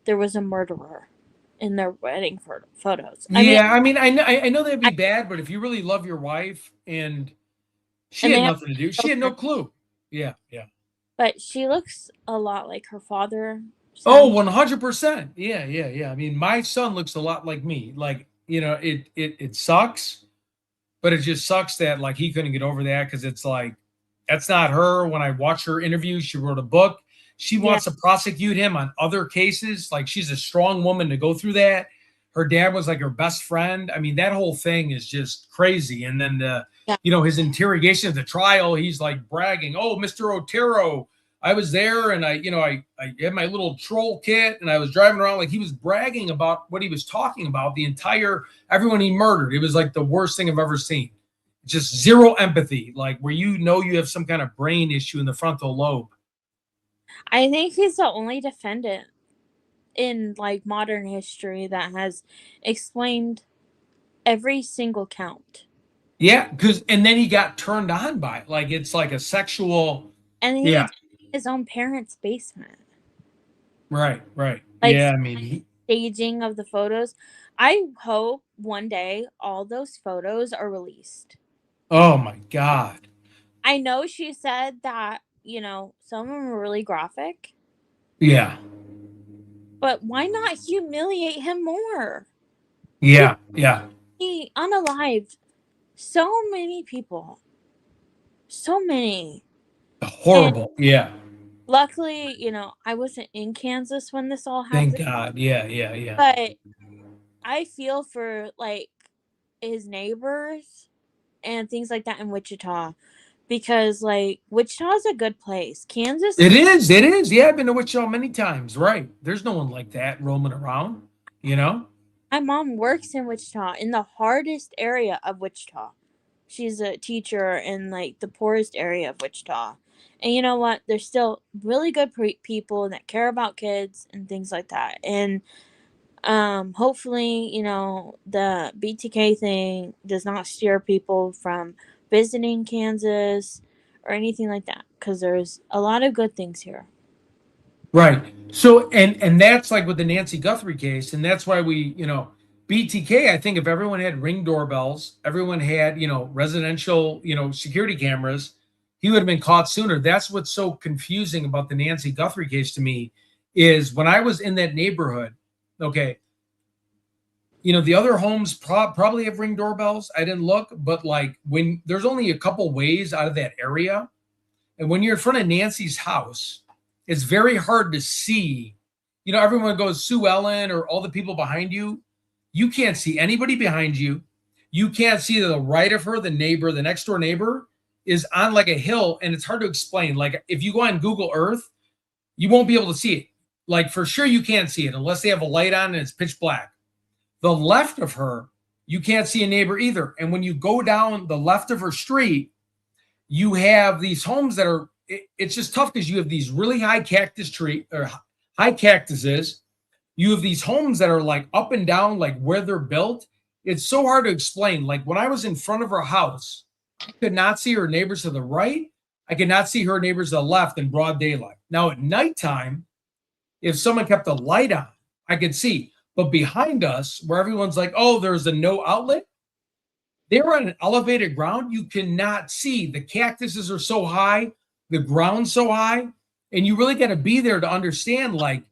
there was a murderer in their wedding photos. I mean, I know that'd be bad, but if you really love your wife and she had nothing to do, she had no clue. Yeah. But she looks a lot like her father Oh, 100%. Yeah. I mean, my son looks a lot like me. Like, it sucks, but it just sucks that like he couldn't get over that because it's like that's not her. When I watch her interview, she wrote a book. She Yeah. wants to prosecute him on other cases. Like she's a strong woman to go through that. Her dad was like her best friend. I mean, that whole thing is just crazy. And then his interrogation at the trial, he's like bragging, "Oh, Mr. Otero, I was there and I had my little troll kit and I was driving around." Like he was bragging about what he was talking about, everyone he murdered. It was like the worst thing I've ever seen. Just zero empathy, like where you have some kind of brain issue in the frontal lobe. I think he's the only defendant in like modern history that has explained every single count. Yeah, and then he got turned on by it. Like it's like a sexual. And he did his own parents' basement. Right. Like, yeah, I mean, staging of the photos. I hope one day all those photos are released. Oh my God. I know she said that, some of them were really graphic. Yeah. But why not humiliate him more? Yeah. He unalived so many people. So many. Horrible. Yeah. Luckily, I wasn't in Kansas when this all happened. Thank God. Yeah. But I feel for like his neighbors and things like that in Wichita. Because like Wichita is a good place. Kansas. It is. Yeah, I've been to Wichita many times. Right. There's no one like that roaming around, My mom works in Wichita, in the hardest area of Wichita. She's a teacher in like the poorest area of Wichita. And you know what? There's still really good people that care about kids and things like that. And hopefully, the BTK thing does not steer people from visiting Kansas or anything like that, because there's a lot of good things here. Right. So, and that's like with the Nancy Guthrie case, and that's why we, BTK, I think if everyone had Ring doorbells, everyone had, residential, security cameras, he would have been caught sooner. That's what's so confusing about the Nancy Guthrie case to me is when I was in that neighborhood, okay, the other homes probably have Ring doorbells. I didn't look, but like when there's only a couple ways out of that area, and when you're in front of Nancy's house, it's very hard to see. Everyone goes Sue Ellen or all the people behind you. You can't see anybody behind you. You can't see to the right of her, the next door neighbor is on like a hill, and it's hard to explain. Like if you go on Google Earth, you won't be able to see it. Like for sure you can't see it unless they have a light on and it's pitch black. The left of her, you can't see a neighbor either. And when you go down the left of her street, you have these homes that are, it's just tough because you have these really high cactuses. You have these homes that are like up and down, like where they're built. It's so hard to explain. Like when I was in front of her house, I could not see her neighbors to the right. I could not see her neighbors to the left in broad daylight. Now at nighttime, if someone kept a light on, I could see. But behind us, where everyone's like, oh, there's a no outlet, they're on an elevated ground. You cannot see. The cactuses are so high, the ground's so high, and you really got to be there to understand, like,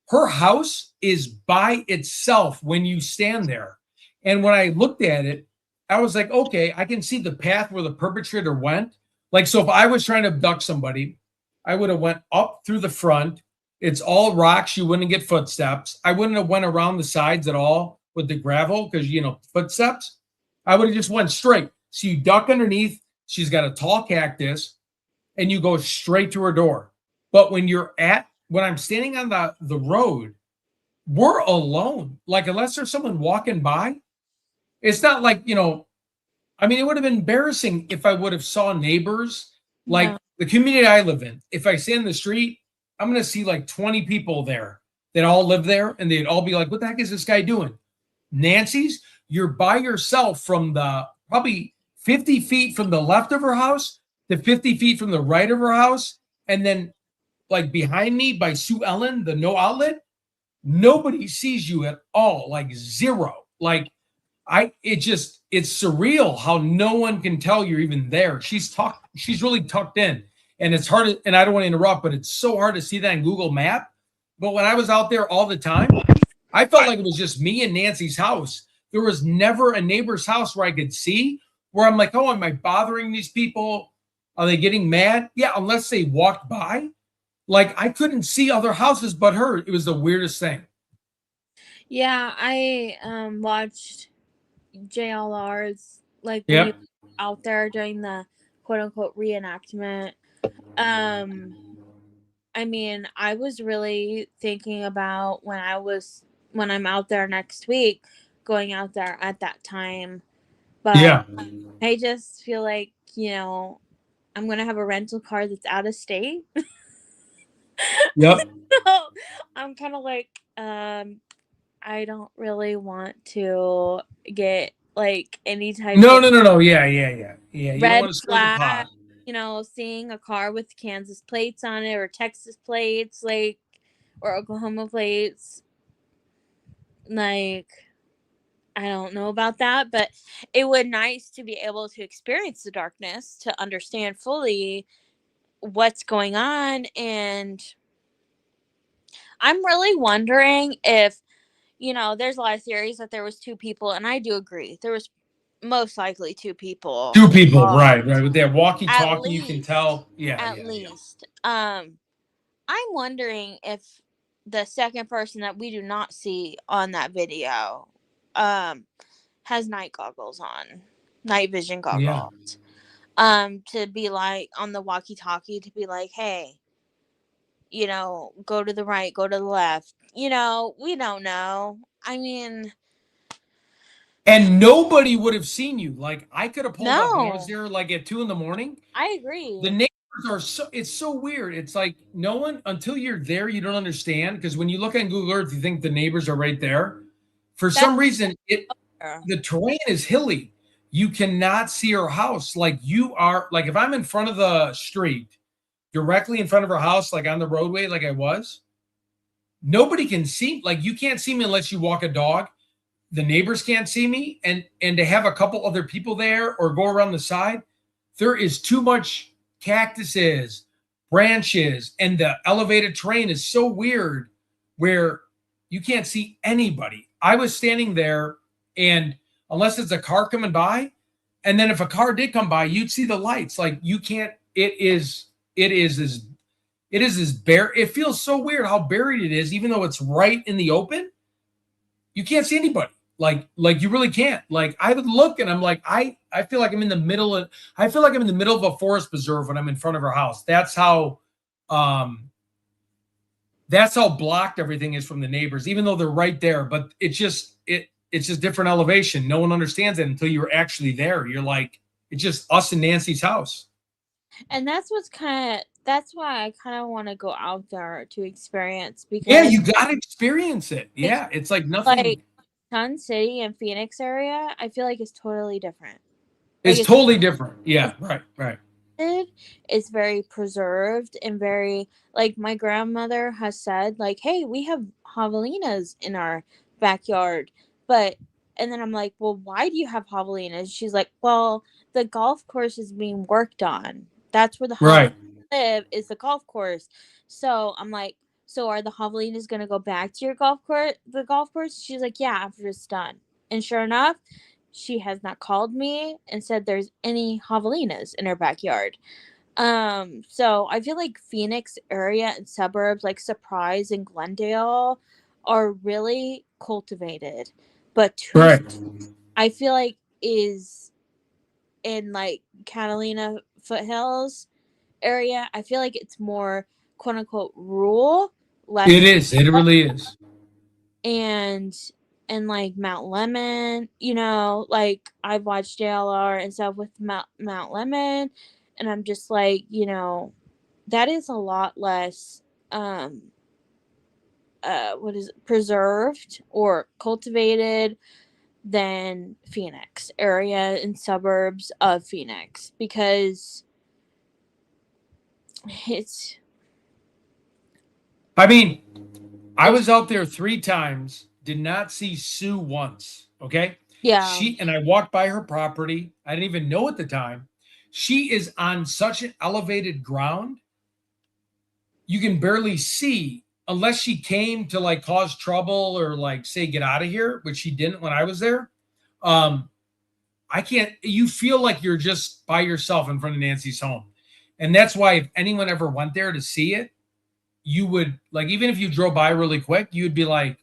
her house is by itself when you stand there. And when I looked at it, I was like, okay, I can see the path where the perpetrator went. Like, so if I was trying to abduct somebody, I would have went up through the front. It's all rocks. You wouldn't get footsteps. I wouldn't have went around the sides at all with the gravel because, footsteps. I would have just went straight. So you duck underneath. She's got a tall cactus and you go straight to her door. But when I'm standing on the road, we're alone. Like, unless there's someone walking by, it's not like, it would have been embarrassing if I would have saw neighbors, like the community I live in. If I stand in the street, I'm going to see like 20 people there that all live there, and they'd all be like, what the heck is this guy doing? Nancy's, you're by yourself from the probably 50 feet from the left of her house to 50 feet from the right of her house. And then like behind me by Sue Ellen, the no outlet, nobody sees you at all, like zero. Like it's surreal how no one can tell you're even there. She's really tucked in, and it's hard and I don't want to interrupt, but it's so hard to see that in Google Map But when I was out there all the time, I felt like it was just me and Nancy's house. There was never a neighbor's house where I could see where I'm like, oh, am I bothering these people? Are they getting mad? Yeah, unless they walked by. Like I couldn't see other houses but her. It was the weirdest thing. Yeah, I watched JLR's like when he Yep. was out there doing the quote unquote reenactment. Um I mean, I was really thinking about when I'm out there next week, going out there at that time. But Yeah. I just feel like, I'm gonna have a rental car that's out of state. Yep. So I'm kind of like, I don't really want to get like any type No, of no, no, no. Yeah. You don't red want to stir the flag, pot. seeing a car with Kansas plates on it or Texas plates, like, or Oklahoma plates. Like, I don't know about that, but it would nice to be able to experience the darkness to understand fully what's going on. And I'm really wondering if, there's a lot of theories that there was two people, and I do agree. There was most likely two people. Two people, right. With that At walkie-talkie, you can least. tell. Yeah. At least. I'm wondering if the second person that we do not see on that video has night goggles on, night vision Yeah. goggles. To be like on the walkie-talkie to be like, hey, go to the right, go to the left. We don't know. I mean, And nobody would have seen you. Like I could have pulled up when I was no, there, like at 2 a.m. I agree. The neighbors are it's so weird. It's like no one until you're there, you don't understand. Because when you look on Google Earth, you think the neighbors are right there. For some reason, the terrain is hilly. You cannot see her house. Like you are like if I'm in front of the street, directly in front of her house, like on the roadway, like I was, nobody can see. Like you can't see me unless you walk a dog. The neighbors can't see me, and to have a couple other people there or go around the side, there is too much cactuses, branches, and the elevated terrain is so weird where you can't see anybody. I was standing there, and unless it's a car coming by, and then if a car did come by, you'd see the lights. Like you can't. It is as bare. It feels so weird how buried it is, even though it's right in the open. You can't see anybody. Like you really can't. Like I would look and I'm like, I feel like I'm in the middle of a forest preserve when I'm in front of her house. That's how blocked everything is from the neighbors, even though they're right there. But it's just different elevation. No one understands it until you're actually there. You're like, it's just us and Nancy's house. And that's why I kind of want to go out there to experience, because you got to experience it. Yeah, it's like nothing. Like Sun City and Phoenix area, I feel like it's totally different. It's totally different. Yeah, right. It's very preserved and very, like, my grandmother has said, like, hey, we have javelinas in our backyard. And then I'm like, well, why do you have javelinas? She's like, well, the golf course is being worked on. That's where the javelinas live, is the golf course. So I'm like, so are the javelinas going to go back to your the golf course? She's like, yeah, after it's done. And sure enough, she has not called me and said there's any javelinas in her backyard. So I feel like Phoenix area and suburbs like Surprise and Glendale are really cultivated. But I feel like is in like Catalina foothills area, I feel like it's more quote unquote rural. It is. It really is. And like Mount Lemon, like I've watched JLR and stuff with Mount Lemon, and I'm just like, that is a lot less preserved or cultivated than Phoenix area and suburbs of Phoenix, because I mean, I was out there 3 times, did not see Sue once. Okay. Yeah. And I walked by her property. I didn't even know at the time. She is on such an elevated ground. You can barely see unless she came to like cause trouble or like say get out of here, which she didn't when I was there. I can't. You feel like you're just by yourself in front of Nancy's home, and that's why if anyone ever went there to see it, you would like even if you drove by really quick, you'd be like,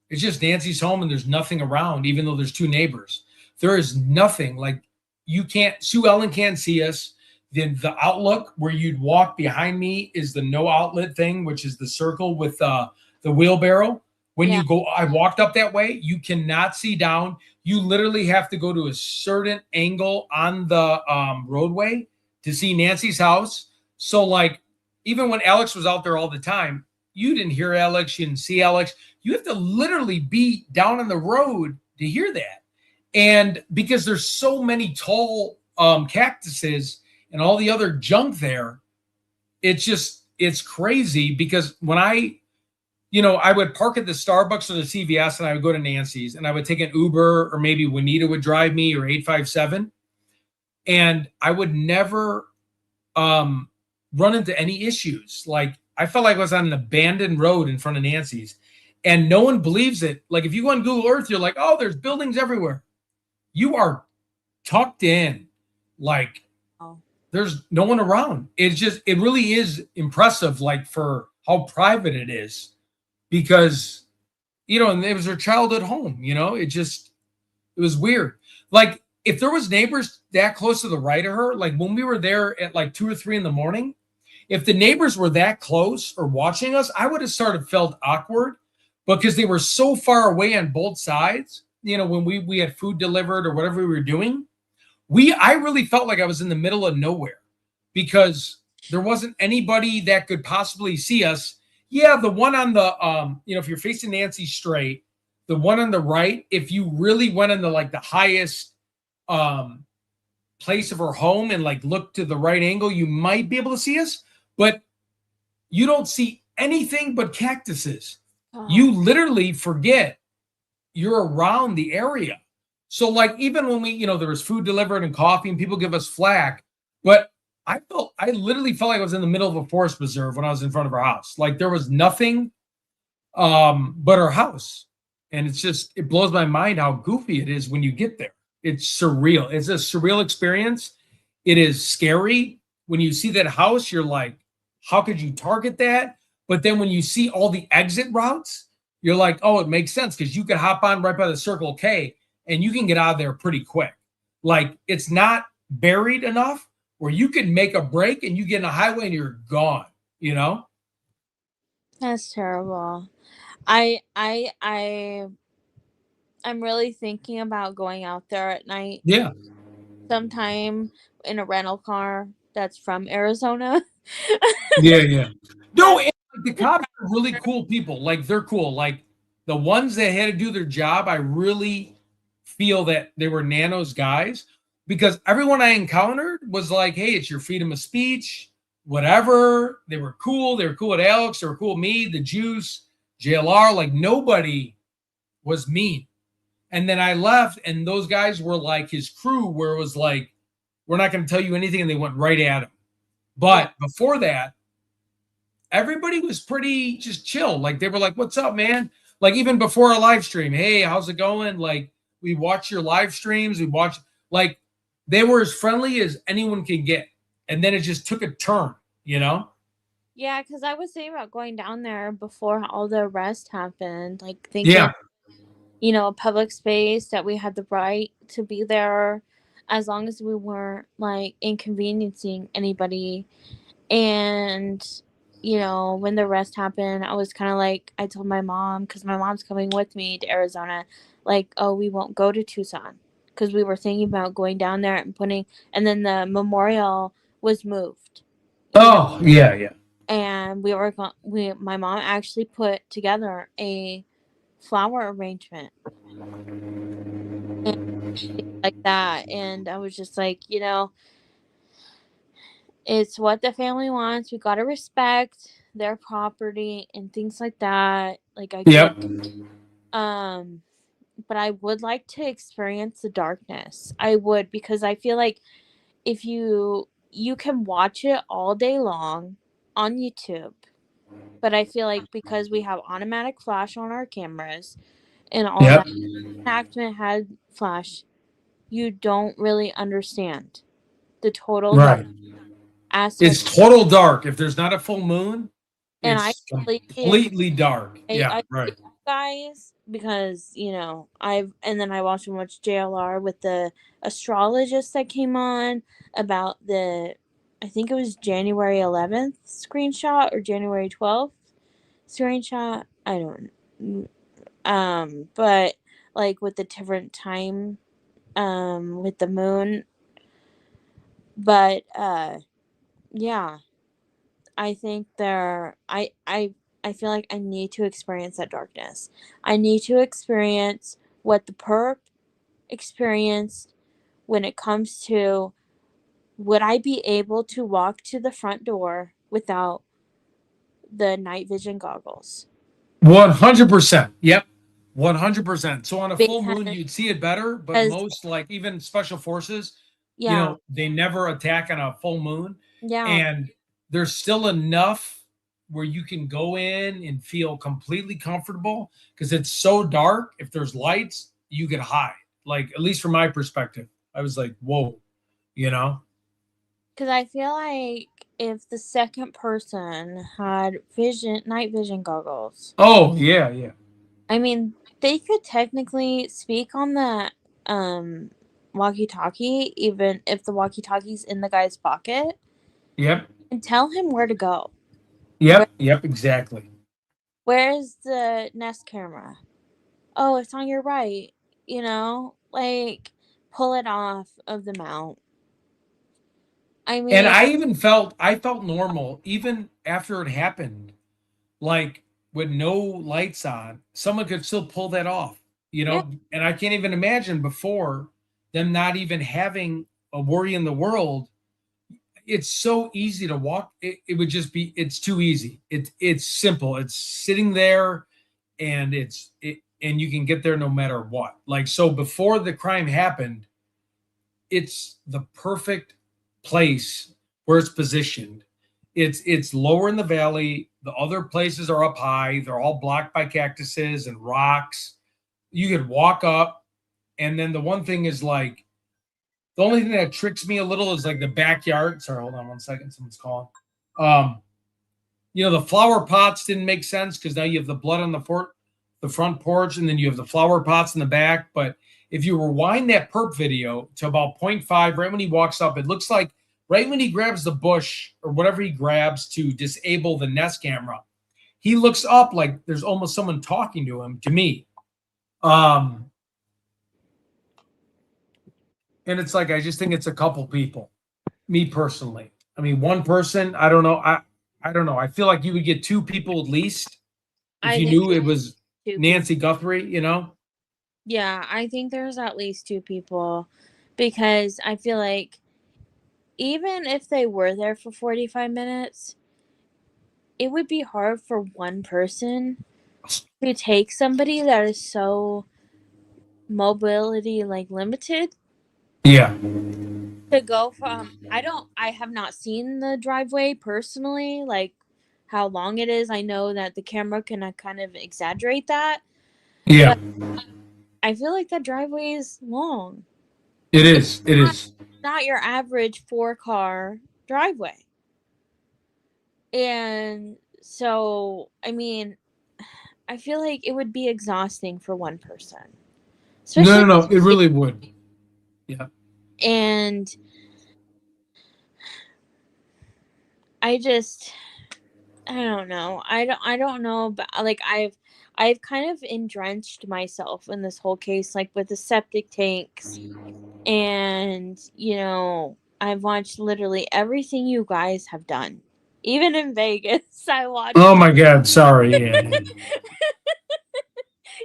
it's just Nancy's home and there's nothing around, even though there's two neighbors. There is nothing. Like you can't. Sue Ellen can't see us. Then the outlook where you'd walk behind me is the no outlet thing, which is the circle with the wheelbarrow. When Yeah. you go, I walked up that way. You cannot see down. You literally have to go to a certain angle on the roadway to see Nancy's house. So, like, even when Alex was out there all the time, you didn't hear Alex. You didn't see Alex. You have to literally be down on the road to hear that. And because there's so many tall cactuses and all the other junk there, it's crazy because when I would park at the Starbucks or the CVS and I would go to Nancy's and I would take an Uber or maybe Juanita would drive me or 857. And I would never run into any issues. Like I felt like I was on an abandoned road in front of Nancy's and no one believes it. Like if you go on Google Earth, you're like, oh, there's buildings everywhere. You are tucked in. Like there's no one around. It really is impressive, like for how private it is. Because, and it was her childhood home, it was weird. Like if there was neighbors that close to the right of her, like when we were there at like 2 or 3 in the morning, if the neighbors were that close or watching us, I would have felt awkward because they were so far away on both sides. When we had food delivered or whatever we were doing, I really felt like I was in the middle of nowhere because there wasn't anybody that could possibly see us. Yeah, the one on the if you're facing Nancy straight, the one on the right, if you really went in the highest place of her home and like looked to the right angle, you might be able to see us, but you don't see anything but cactuses. You literally forget you're around the area. So like even when we, there was food delivered and coffee and people give us flack, but I literally felt like I was in the middle of a forest preserve when I was in front of her house. Like there was nothing but her house. And it blows my mind how goofy it is when you get there. It's surreal. It's a surreal experience. It is scary. When you see that house, you're like, how could you target that? But then when you see all the exit routes, you're like, oh, it makes sense because you could hop on right by the Circle K and you can get out of there pretty quick. Like it's not buried enough where you can make a break and you get in a highway and you're gone, That's terrible. I'm really thinking about going out there at night. Yeah. Sometime in a rental car that's from Arizona. Yeah. No, the cops are really cool people. Like they're cool. Like the ones that had to do their job, I really feel that they were Nano's guys because everyone I encountered was like, hey, it's your freedom of speech, whatever. They were cool. They were cool with Alex. They were cool with me, the Juice, JLR. Like nobody was mean. And then I left and those guys were like his crew where it was like, we're not going to tell you anything. And they went right at him. But before that, everybody was pretty just chill. Like they were like, what's up, man? Like even before our live stream, hey, how's it going? Like we watch your live streams. We watch, like they were as friendly as anyone could get. And then it just took a turn, Yeah, because I was thinking about going down there before all the arrest happened. Like thinking, a public space that we had the right to be there as long as we weren't like inconveniencing anybody. And when the arrest happened, I was kind of like, I told my mom, because my mom's coming with me to Arizona, like, oh, we won't go to Tucson because we were thinking about going down there and then the memorial was moved. Oh, yeah. And my mom actually put together a flower arrangement and things like that. And I was just like, it's what the family wants. We got to respect their property and things like that. Like I get, but I would like to experience the darkness. I would, because I feel like if you can watch it all day long on YouTube but I feel like because we have automatic flash on our cameras and all Yep. that enactment had flash, you don't really understand the total dark Right. aspect. It's total dark. If there's not a full moon, And I it's completely agree. completely dark. Yeah, I right. guys, because and then I watched so much JLR with the astrologist that came on about I think it was January 11th screenshot or January 12th screenshot. I don't but like with the different time with the moon, but yeah, I think I feel like I need to experience that darkness. I need to experience what the perp experienced when it comes to, would I be able to walk to the front door without the night vision goggles? 100%. Yep. 100%. So on a full moon, Because you'd see it better, but most, like even special forces, yeah, they never attack on a full moon. yeah, And there's still enough where you can go in and feel completely comfortable because it's so dark. If there's lights, you could hide. Like, at least from my perspective, I was like, whoa, you know? because I feel like if the second person had night vision goggles, Oh, yeah, yeah. I mean, they could technically speak on the walkie-talkie, even if the walkie-talkie's in the guy's pocket, Yep. and tell him where to go. Yep, exactly. Where's the Nest camera? Oh, it's on your right. Like pull it off of the mount. I And mean, I felt normal even after it happened. Like with no lights on, someone could still pull that off, yeah, And I can't even imagine before them not even having a worry in the world. It's so easy to walk. It would just be, it's too easy. It's simple. It's sitting there and and you can get there no matter what. Like, so before the crime happened, it's the perfect place where it's positioned. It's lower in the valley. The other places are up high. They're all blocked by cactuses and rocks. You could walk up, and then the one thing is like the only thing that tricks me a little is like the backyard. Sorry, hold on one second. Someone's calling. Um, the flower pots didn't make sense because now you have the blood on the front porch, and then you have the flower pots in the back. But if you rewind that perp video to about 0.5, right when he walks up, it looks like right when he grabs the bush or whatever he grabs to disable the Nest camera, he looks up like there's almost someone talking to him, to me. And it's like, I just think it's a couple people, me personally. I mean, one person, I don't know. I don't know. I feel like you would get two people at least if I you think knew it was two Nancy Guthrie, Yeah, I think there's at least two people, because I feel like even if they were there for 45 minutes, it would be hard for one person to take somebody that is so mobility limited Yeah. to go from, I have not seen the driveway personally, like how long it is. I know that the camera can kind of exaggerate that, Yeah. but I feel like that driveway is long. It is. It is. Not your average 4-car driveway. And so, I mean, I feel like it would be exhausting for one person. Especially, No. It really would. Yeah. and I don't know. I don't know, but like I've kind of entrenched myself in this whole case, like with the septic tanks, and I've watched literally everything you guys have done. Even in Vegas, I watched. Oh my God. Sorry. Yeah.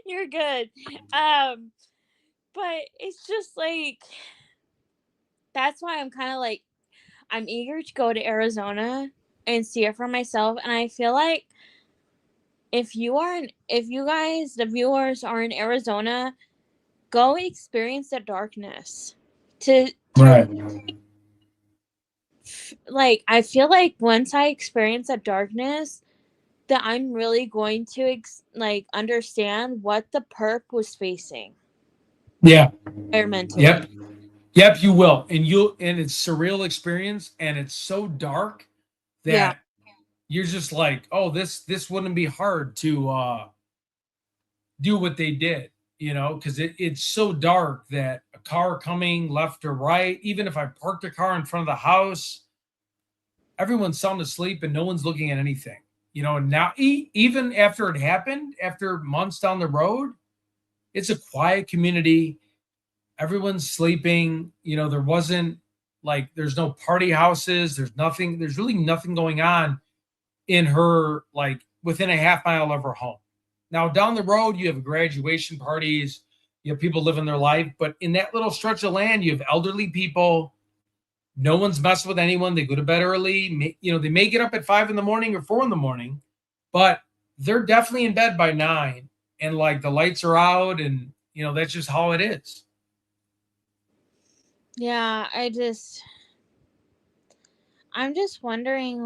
You're good. But it's just like, that's why I'm kind of like, I'm eager to go to Arizona and see it for myself. And I feel like if you guys, the viewers, are in Arizona, go experience the darkness. To Right. like, I feel like once I experience that darkness, that I'm really going to understand what the perp was facing Yeah. environmentally. Yep, you will. And it's surreal experience, and it's so dark Yeah. that you're just like, oh, this wouldn't be hard to do what they did, because it's so dark that a car coming left or right, even if I parked a car in front of the house, everyone's sound asleep and no one's looking at anything. Now even after it happened, after months down the road, it's a quiet community. Everyone's sleeping. There wasn't there's no party houses. There's really nothing going on in her, within a half mile of her home. Now down the road, you have graduation parties, you have people living their life, but in that little stretch of land, you have elderly people. No one's messing with anyone. They go to bed early. They may get up at 5 in the morning or 4 in the morning, but they're definitely in bed by 9, and the lights are out, and that's just how it is. Yeah, I'm just wondering,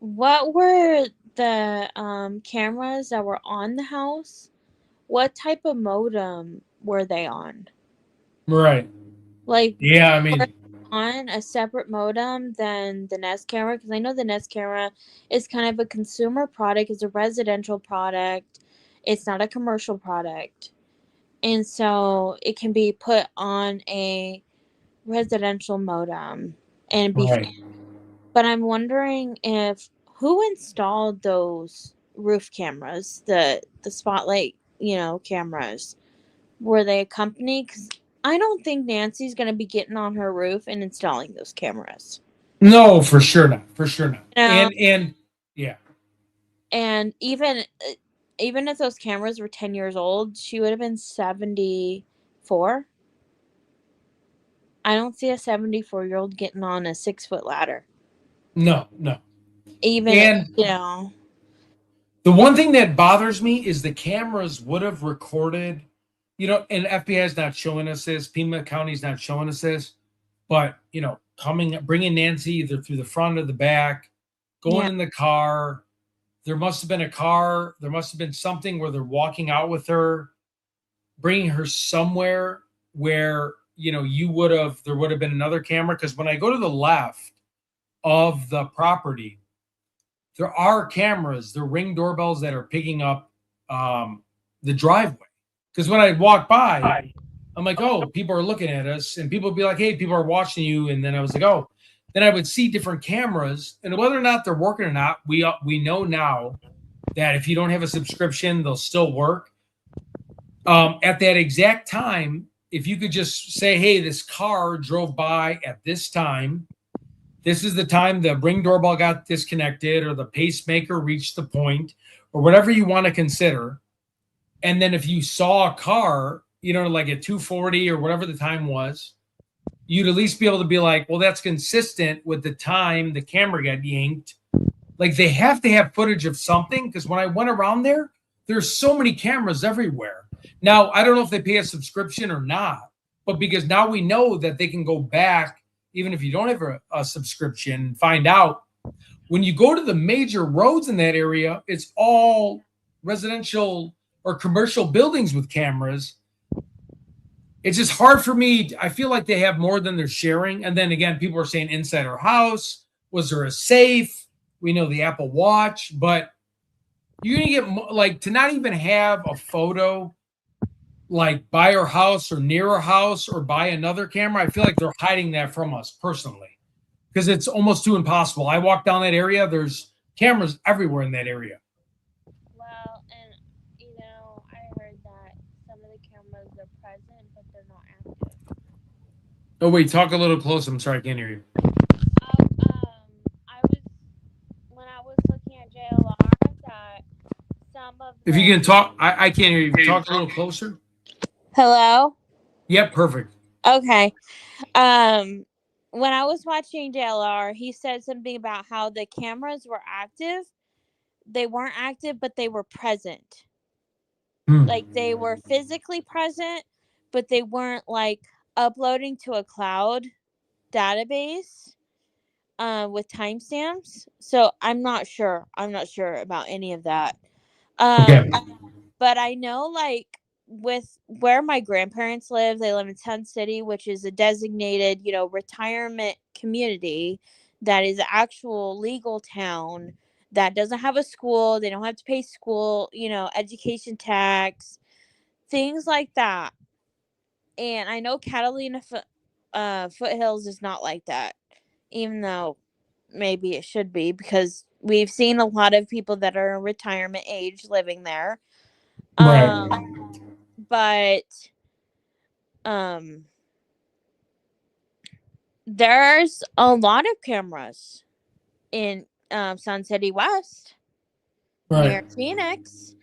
what were the cameras that were on the house? What type of modem were they on? Right. Yeah, I mean, on a separate modem than the Nest camera, because I know the Nest camera is kind of a consumer product, it's a residential product, it's not a commercial product, and so it can be put on a residential modem and be right. but I'm wondering if who installed those roof cameras, the spotlight, cameras. Were they a company? Because I don't think Nancy's going to be getting on her roof and installing those cameras. No, for sure not. For sure not. You know? And yeah. And even if those cameras were 10 years old, she would have been 74. I don't see a 74-year-old getting on a 6-foot ladder. No. Even And if, the one thing that bothers me is the cameras would have recorded, and FBI is not showing us this, Pima County's not showing us this, but, bringing Nancy either through the front or the back, going in the car. There must have been a car. There must have been something where they're walking out with her, bringing her somewhere where, there would have been another camera. Because when I go to the left of the property, there are cameras, the Ring doorbells that are picking up the driveway. Because when I walk by, I'm like, oh, people are looking at us, and people would be like, hey, people are watching you. And then I was like, oh, then I would see different cameras, and whether or not they're working or not, we know now that if you don't have a subscription, they'll still work. At that exact time, if you could just say, hey, this car drove by at this time. This is the time the Ring doorbell got disconnected, or the pacemaker reached the point, or whatever you want to consider. And then if you saw a car, at 2:40 or whatever the time was, you'd at least be able to be like, well, that's consistent with the time the camera got yanked. They have to have footage of something, because when I went around there, there's so many cameras everywhere. Now, I don't know if they pay a subscription or not, but because now we know that they can go back, even if you don't have a subscription, and find out. When you go to the major roads in that area, it's all residential or commercial buildings with cameras. It's just hard for me. I feel like they have more than they're sharing. And then again, people are saying inside her house. Was there a safe? We know the Apple Watch, but you're going to get to not even have a photo by her house or near her house or by another camera. I feel like they're hiding that from us personally, because it's almost too impossible. I walk down that area. There's cameras everywhere in that area. well, and I heard that some of the cameras are present, but they're not active. Oh wait, talk a little closer. I'm sorry, I can't hear you. When I was looking at JLR, that some of if you can talk, I can't hear you. Talk a little closer. Hello? Yep, perfect. Okay. When I was watching JLR, he said something about how the cameras were active. They weren't active, but they were present. They were physically present, but they weren't uploading to a cloud database. with timestamps. So I'm not sure. I'm not sure about any of that. Okay. But I know, like, with where my grandparents live, they live in Sun City, which is a designated, retirement community that is an actual legal town that doesn't have a school. They don't have to pay school, education tax, things like that. And I know Catalina Foothills is not like that, even though maybe it should be, because we've seen a lot of people that are in retirement age living there. Right. But there's a lot of cameras in Sun City West near Right. Phoenix.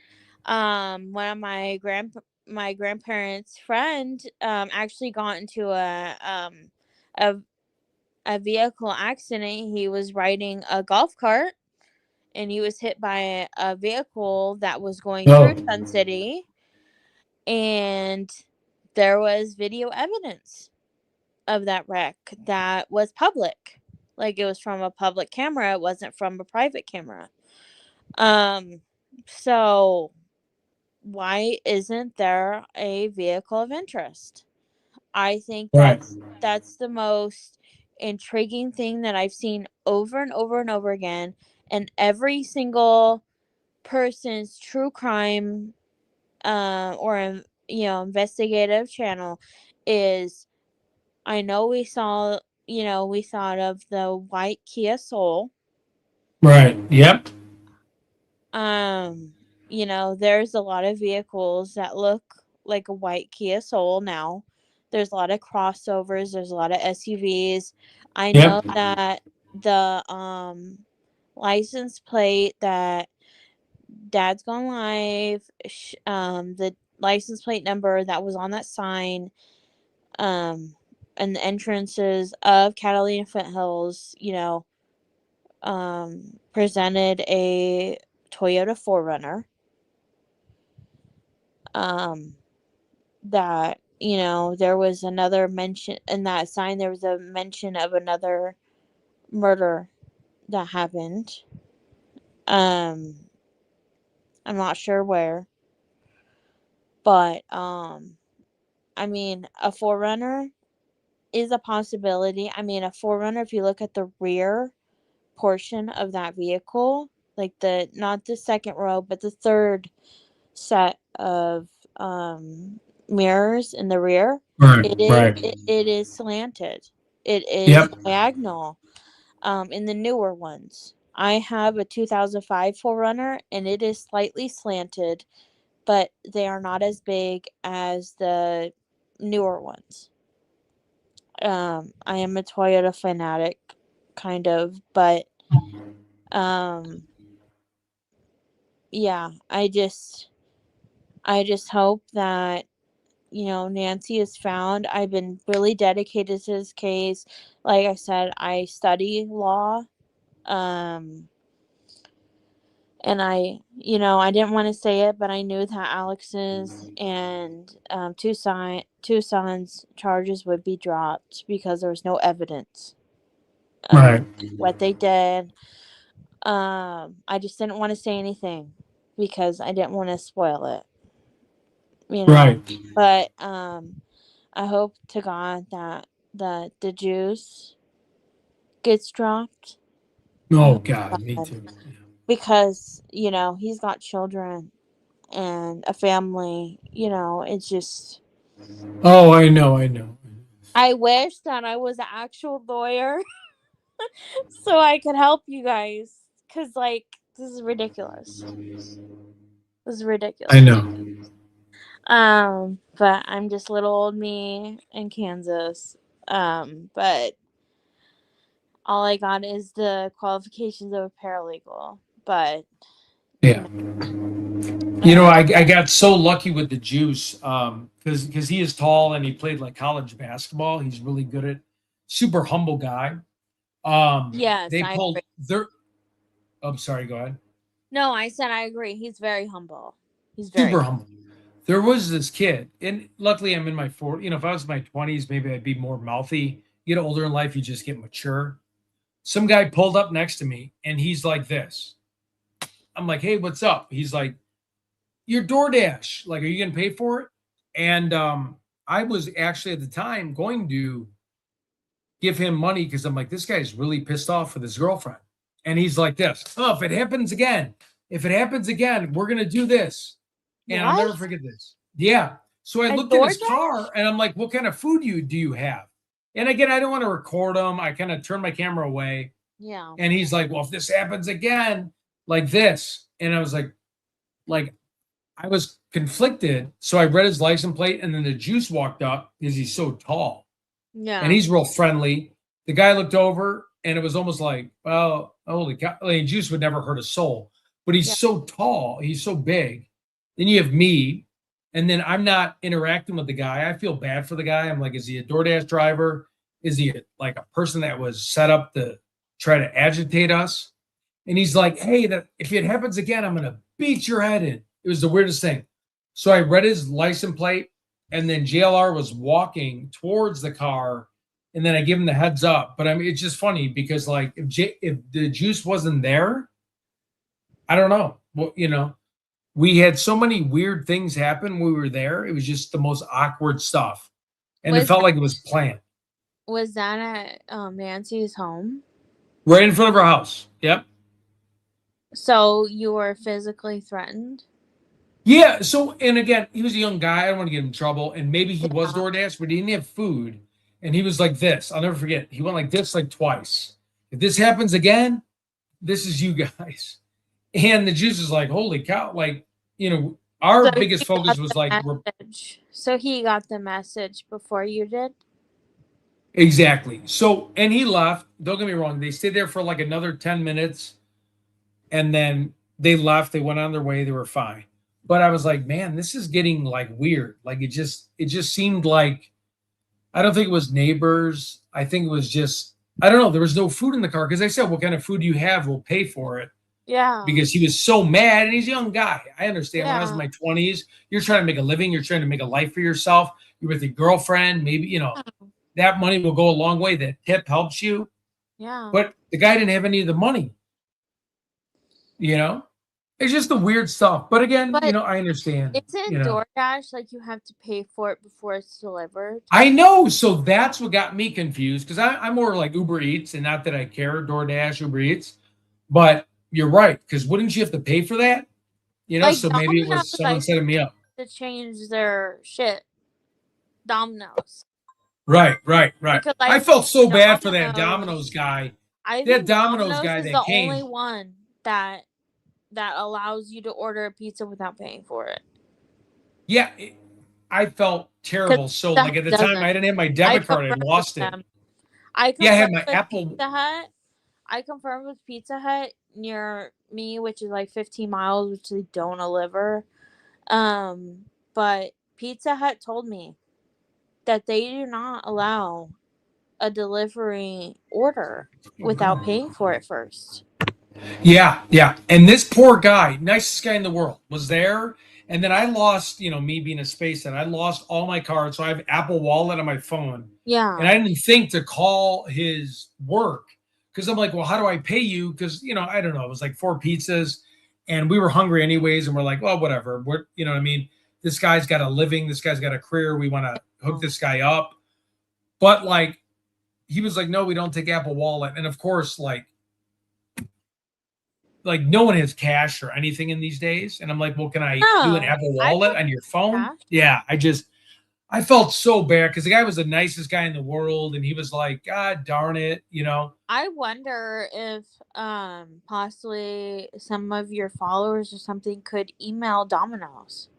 One of my grandparents' friend actually got into a a vehicle accident. He was riding a golf cart and he was hit by a vehicle that was going through Oh. Sun City, and there was video evidence of that wreck that was public. Like, it was from a public camera, it wasn't from a private camera. So why isn't there a vehicle of interest? I think Right. that's the most intriguing thing that I've seen over and over and over again. And every single person's true crime or investigative channel is, I know we thought of the white Kia Soul. Right. Yep. There's a lot of vehicles that look like a white Kia Soul now. There's a lot of crossovers, there's a lot of SUVs. I know Yep. that the license plate that Dad's Gone Live, the license plate number that was on that sign, and the entrances of Catalina Foothills, presented a Toyota 4Runner. That, there was another mention in that sign, there was a mention of another murder that happened. I'm not sure where, but I mean, a 4Runner is a possibility. I mean, a 4Runner, if you look at the rear portion of that vehicle, like not the second row, but the third set of mirrors in the rear, Right. it is Right. it is slanted. It is Yep. diagonal. In the newer ones, I have a 2005 4Runner and it is slightly slanted, but they are not as big as the newer ones. I am a Toyota fanatic, kind of, but yeah, I just hope that Nancy is found. I've been really dedicated to this case. Like I said, I study law. And I didn't want to say it, but I knew that Alex's and Tucson's charges would be dropped because there was no evidence of Right. what they did. I just didn't want to say anything because I didn't want to spoil it, Right. But I hope to God that the juice gets dropped. I Oh hope to God, me God, too. because he's got children and a family. It's just, Oh, I know. I know. I wish that I was an actual lawyer so I could help you guys, because, like, this is ridiculous. This is I ridiculous. know. But I'm just little old me in Kansas. But all I got is the qualifications of a paralegal. But Yeah. I got so lucky with the juice because he is tall and he played like college basketball. He's really good at super humble guy. yes, They I pulled agree. their. I'm sorry. Go ahead. No, I said I agree. He's very humble. He's very Super humble. There was this kid, and luckily I'm in my 40s. If I was in my 20s, maybe I'd be more mouthy. You get older in life, you just get mature. some guy pulled up next to me and he's like this. I'm like, hey, what's up? He's like, your DoorDash. Like, are you going to pay for it? And I was actually at the time going to give him money because I'm like, this guy's really pissed off with his girlfriend. And he's like this. Oh, if it happens again, we're going to do this. And I'll never forget this. Yeah. So I looked at his car and I'm like, what kind of food do you have? And again, I don't want to record him. I kind of turned my camera away. Yeah. And he's like, well, if this happens again, like this. And I was like, I was conflicted. So I read his license plate and then the juice walked up because he's so tall. Yeah. And he's real friendly. The guy looked over and it was almost like, well, holy cow. I mean, juice would never hurt a soul, but he's so tall. He's so big. Then you have me. And then I'm not interacting with the guy. I feel bad for the guy. I'm like, is he a DoorDash driver? Is he like a person that was set up to try to agitate us? And he's like, hey, if it happens again, I'm going to beat your head in. It was the weirdest thing. So I read his license plate, and then JLR was walking towards the car, and then I give him the heads up. But I mean, it's just funny because like if the juice wasn't there, I don't know. Well, you know, we had so many weird things happen when we were there. It was just the most awkward stuff, and it felt like it was planned. Was that at Nancy's home? Right in front of our house. Yep. So you were physically threatened? Yeah. So, and again, he was a young guy. I don't want to get him in trouble. And maybe he was DoorDash, but he didn't have food. And he was like this. I'll never forget. He went like this like twice. If this happens again, this is you guys. And the juice is like, holy cow. Like, you know, our biggest focus was like. So he got the message before you did? Exactly. So, and he left. Don't get me wrong. They stayed there for like another 10 minutes. And then they left. They went on their way. They were fine. But I was like, man, this is getting like weird. Like it just seemed like, I don't think it was neighbors. I think it was just, I don't know. There was no food in the car. Because I said, what kind of food do you have? We'll pay for it. Yeah. Because he was so mad and he's a young guy. I understand. Yeah. When I was in my 20s, you're trying to make a living. You're trying to make a life for yourself. You're with your girlfriend. Maybe, you know, that money will go a long way. That tip helps you. Yeah. But the guy didn't have any of the money. You know? It's just the weird stuff. But again, you know, I understand. Isn't DoorDash like you have to pay for it before it's delivered? I know. So that's what got me confused because I'm more like Uber Eats, and not that I care, DoorDash, Uber Eats. But you're right, because wouldn't you have to pay for that? You know, like so maybe it was someone setting me up. To change their shit. Domino's. Right. Because, I felt so bad for that Domino's guy. That Domino's guy that came. The only one that allows you to order a pizza without paying for it. Yeah, I felt terrible. So like at the time I didn't have my debit card. I lost it. I had my Apple. Pizza Hut. I confirmed with Pizza Hut near me, which is like 15 miles, which they don't deliver. But Pizza Hut told me that they do not allow a delivery order without paying for it first. Yeah. And this poor guy, nicest guy in the world, was there. And then I lost, you know, me being a space and I lost all my cards. So I have Apple Wallet on my phone. Yeah. And I didn't think to call his work because I'm like, well, how do I pay you? Because, you know, I don't know. It was like 4 pizzas and we were hungry anyways. And we're like, well, whatever. We're, you know what I mean? This guy's got a living. This guy's got a career. We want to hook this guy up. But like, he was like, no, we don't take Apple Wallet. And of course, like no one has cash or anything in these days. And I'm like, well, can I do an Apple Wallet on your phone? Cash. Yeah. I felt so bad because the guy was the nicest guy in the world. And he was like, God darn it. You know, I wonder if possibly some of your followers or something could email Domino's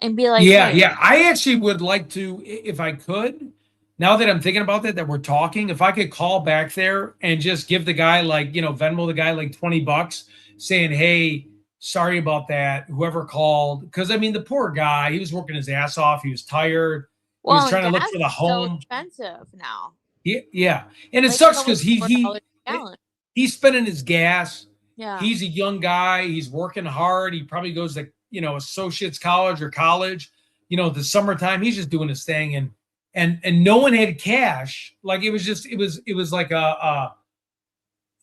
and be like, yeah, hey. yeah. I actually would like to, if I could, now that I'm thinking about that we're talking, if I could call back there and just give the guy like, you know, Venmo the guy like $20 saying, hey, sorry about that. Whoever called. Because I mean, the poor guy, he was working his ass off. He was tired. He was trying to look for the home. So expensive now. Yeah. And it sucks because he's spending his gas. Yeah. He's a young guy. He's working hard. He probably goes to, you know, associate's college or college, you know, the summertime, he's just doing his thing. And no one had cash. Like it was like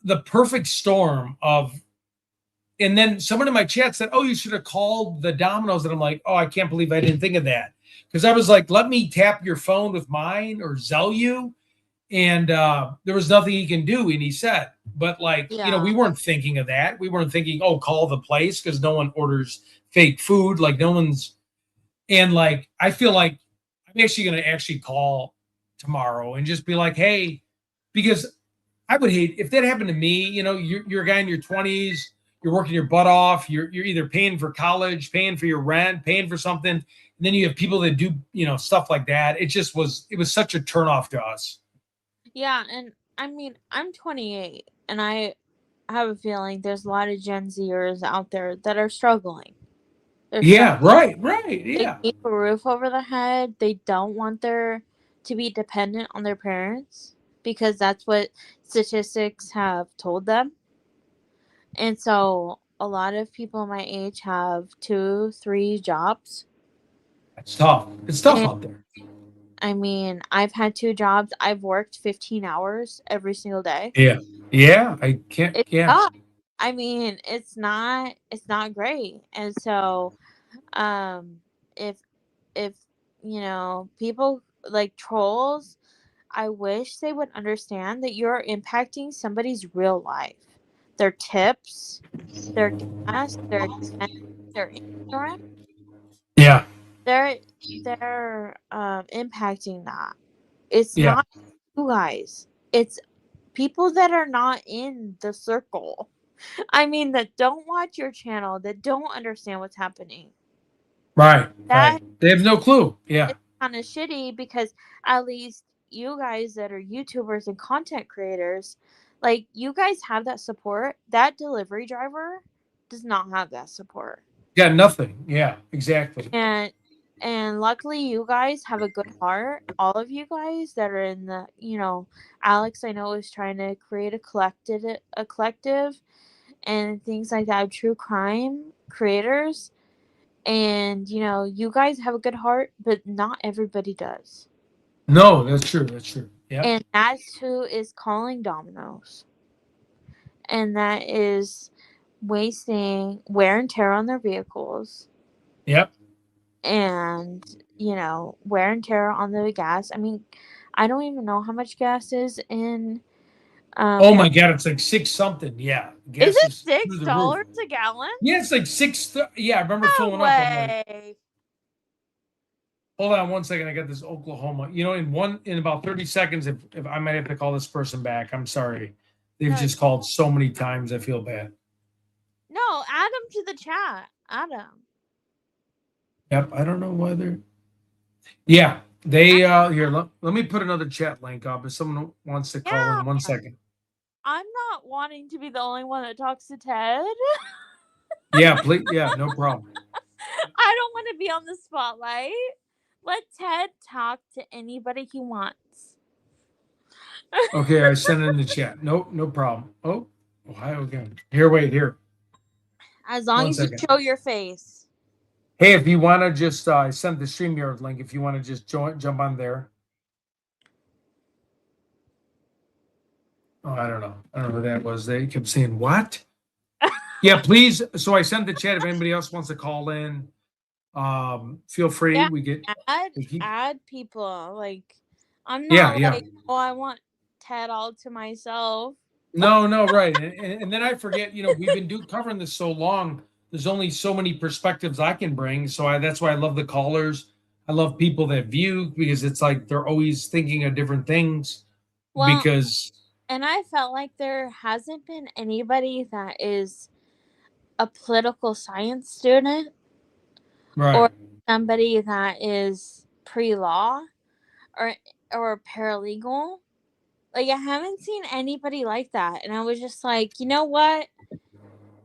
the perfect storm of, and then someone in my chat said, "Oh, you should have called the Domino's," and I'm like, "Oh, I can't believe I didn't think of that," because I was like, "Let me tap your phone with mine or Zelle you," and there was nothing he can do, and he said, but like, we weren't thinking of that. We weren't thinking, "Oh, call the place," because no one orders fake food. Like no one's, and like I feel like I'm actually going to actually call tomorrow and just be like, "Hey," because I would hate if that happened to me. You're a guy in your 20s, you're working your butt off, you're either paying for college, paying for your rent, paying for something, and then you have people that do, stuff like that. It was such a turnoff to us. Yeah, and I mean, I'm 28, and I have a feeling there's a lot of Gen Zers out there that are struggling. They're Yeah, struggling. right, They yeah. need a roof over their head. They don't want to be dependent on their parents because that's what statistics have told them. And so a lot of people my age have 2, 3 jobs. It's tough. It's tough And out there. I mean, I've had 2 jobs. I've worked 15 hours every single day. Yeah, I can't. It's Yeah, tough. I mean, it's not great. And so if people like trolls, I wish they would understand that you're impacting somebody's real life. Their tips, their gas, their expense, their insurance, yeah, they're impacting that. It's yeah. not you guys. It's people that are not in the circle. I mean, that don't watch your channel, that don't understand what's happening. Right. That They have no clue. Yeah. it's kind of shitty because at least you guys that are YouTubers and content creators, like you guys have that support. That delivery driver does not have that support. Got nothing. Yeah, exactly. And luckily you guys have a good heart. All of you guys that are in the, Alex I know is trying to create a collective and things like that of true crime creators. And you guys have a good heart, but not everybody does. No, that's true. That's true. Yeah. And that's who is calling Domino's. And that is wasting wear and tear on their vehicles. Yep. And, wear and tear on the gas. I mean, I don't even know how much gas is in. Oh my God, it's like 6 something. Yeah. Gas Is it through the $6 roof. a gallon? Yeah, it's like 6. Yeah, I remember No filling up. I'm like, way. hold on one second. I got this Oklahoma. In about 30 seconds, if I might have to call this person back. I'm sorry. They've No. just called so many times. I feel bad. No, add them to the chat. Add them. Yep. I don't know whether. Yeah. They here. Let me put another chat link up if someone wants to call in 1 second. I'm not wanting to be the only one that talks to Ted. Yeah, please. Yeah, no problem. I don't want to be on the spotlight. Let Ted talk to anybody he wants. Okay, I sent it in the chat. No problem. Oh, Ohio again. Here, wait, here. As long 1 as second. you show your face. Hey, if you want to just, I sent the StreamYard link. If you want to just jump on there. Oh, I don't know. I don't know who that was. They kept saying, what? Yeah, please. So I sent the chat. If anybody else wants to call in, feel free. Yeah, We get add people. Like, I'm not yeah. like, oh, I want Ted all to myself. No, right. And then I forget, we've been covering this so long. There's only so many perspectives I can bring. So that's why I love the callers. I love people that view because it's like they're always thinking of different things. Well, because and I felt like there hasn't been anybody that is a political science student right. or somebody that is pre-law or paralegal. Like, I haven't seen anybody like that. And I was just like, you know what?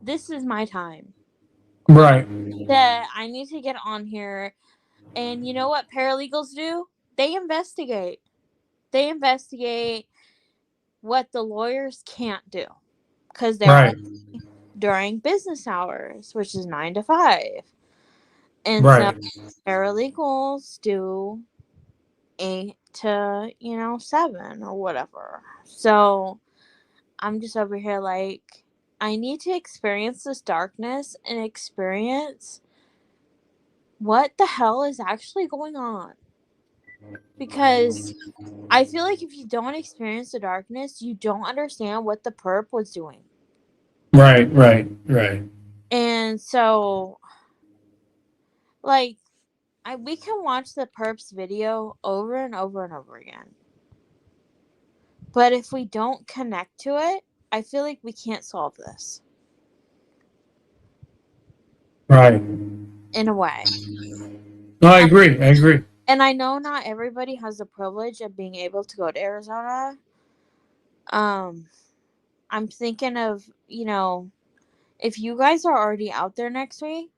This is my time. Right. That I need to get on here. And you know what paralegals do? They investigate. They investigate what the lawyers can't do. Because they're during business hours, which is 9 to 5. And so paralegals do 8 to 7 or whatever. So I'm just over here like, I need to experience this darkness and experience what the hell is actually going on. Because I feel like if you don't experience the darkness, you don't understand what the perp was doing. Right. And so, like, we can watch the perp's video over and over and over again. But if we don't connect to it, I feel like we can't solve this. Right. In a way. No, I agree. And I know not everybody has the privilege of being able to go to Arizona. I'm thinking of, if you guys are already out there next week,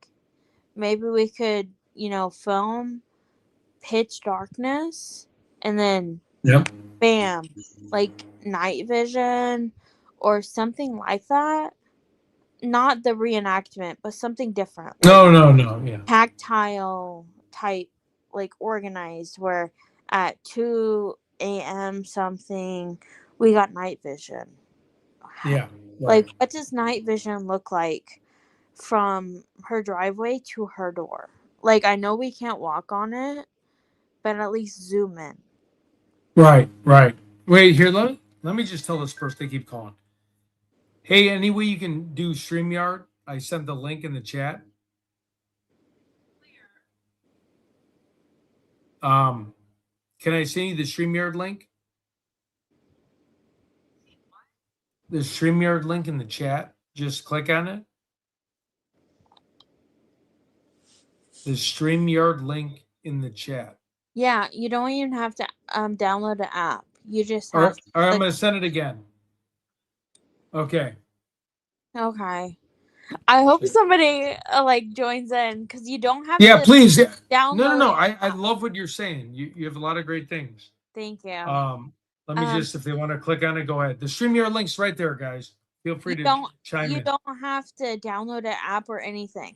maybe we could, film pitch darkness and then Yep. bam, like night vision or something like that. Not the reenactment, but something different. Like No. Yeah. tactile type, like organized, where at 2 a.m. something, we got night vision. Yeah. Like, what does night vision look like from her driveway to her door? Like, I know we can't walk on it, but at least zoom in. Right. Wait, here, let me just tell this person, they keep calling. Hey, any way you can do StreamYard? I sent the link in the chat. Can I send you the StreamYard link? The StreamYard link in the chat. Just click on it. The StreamYard link in the chat. Yeah, you don't even have to download the app. You just All have right, all right, I'm going to send it again. Okay. Okay. I hope somebody joins in, because you don't have Yeah, to please. download No. it. I love what you're saying. You have a lot of great things. Thank you. Let me just, if they want to click on it, go ahead. The StreamYard link's right there, guys. Feel free to chime in. You don't have to download an app or anything.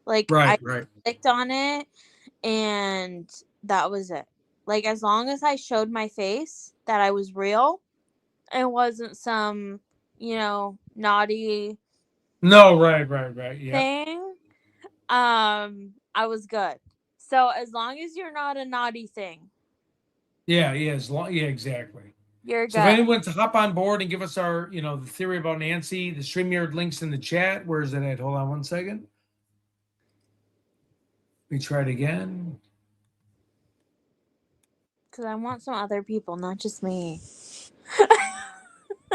Like, Right. I clicked on it and that was it. Like, as long as I showed my face that I was real, it wasn't some, naughty No, right. Yeah. thing, I was good. So as long as you're not a naughty thing, Yeah, exactly. you're So if good. anyone wants to hop on board and give us our, the theory about Nancy, the StreamYard links in the chat. Where is it at? Hold on one second. We try it again. Because I want some other people, not just me.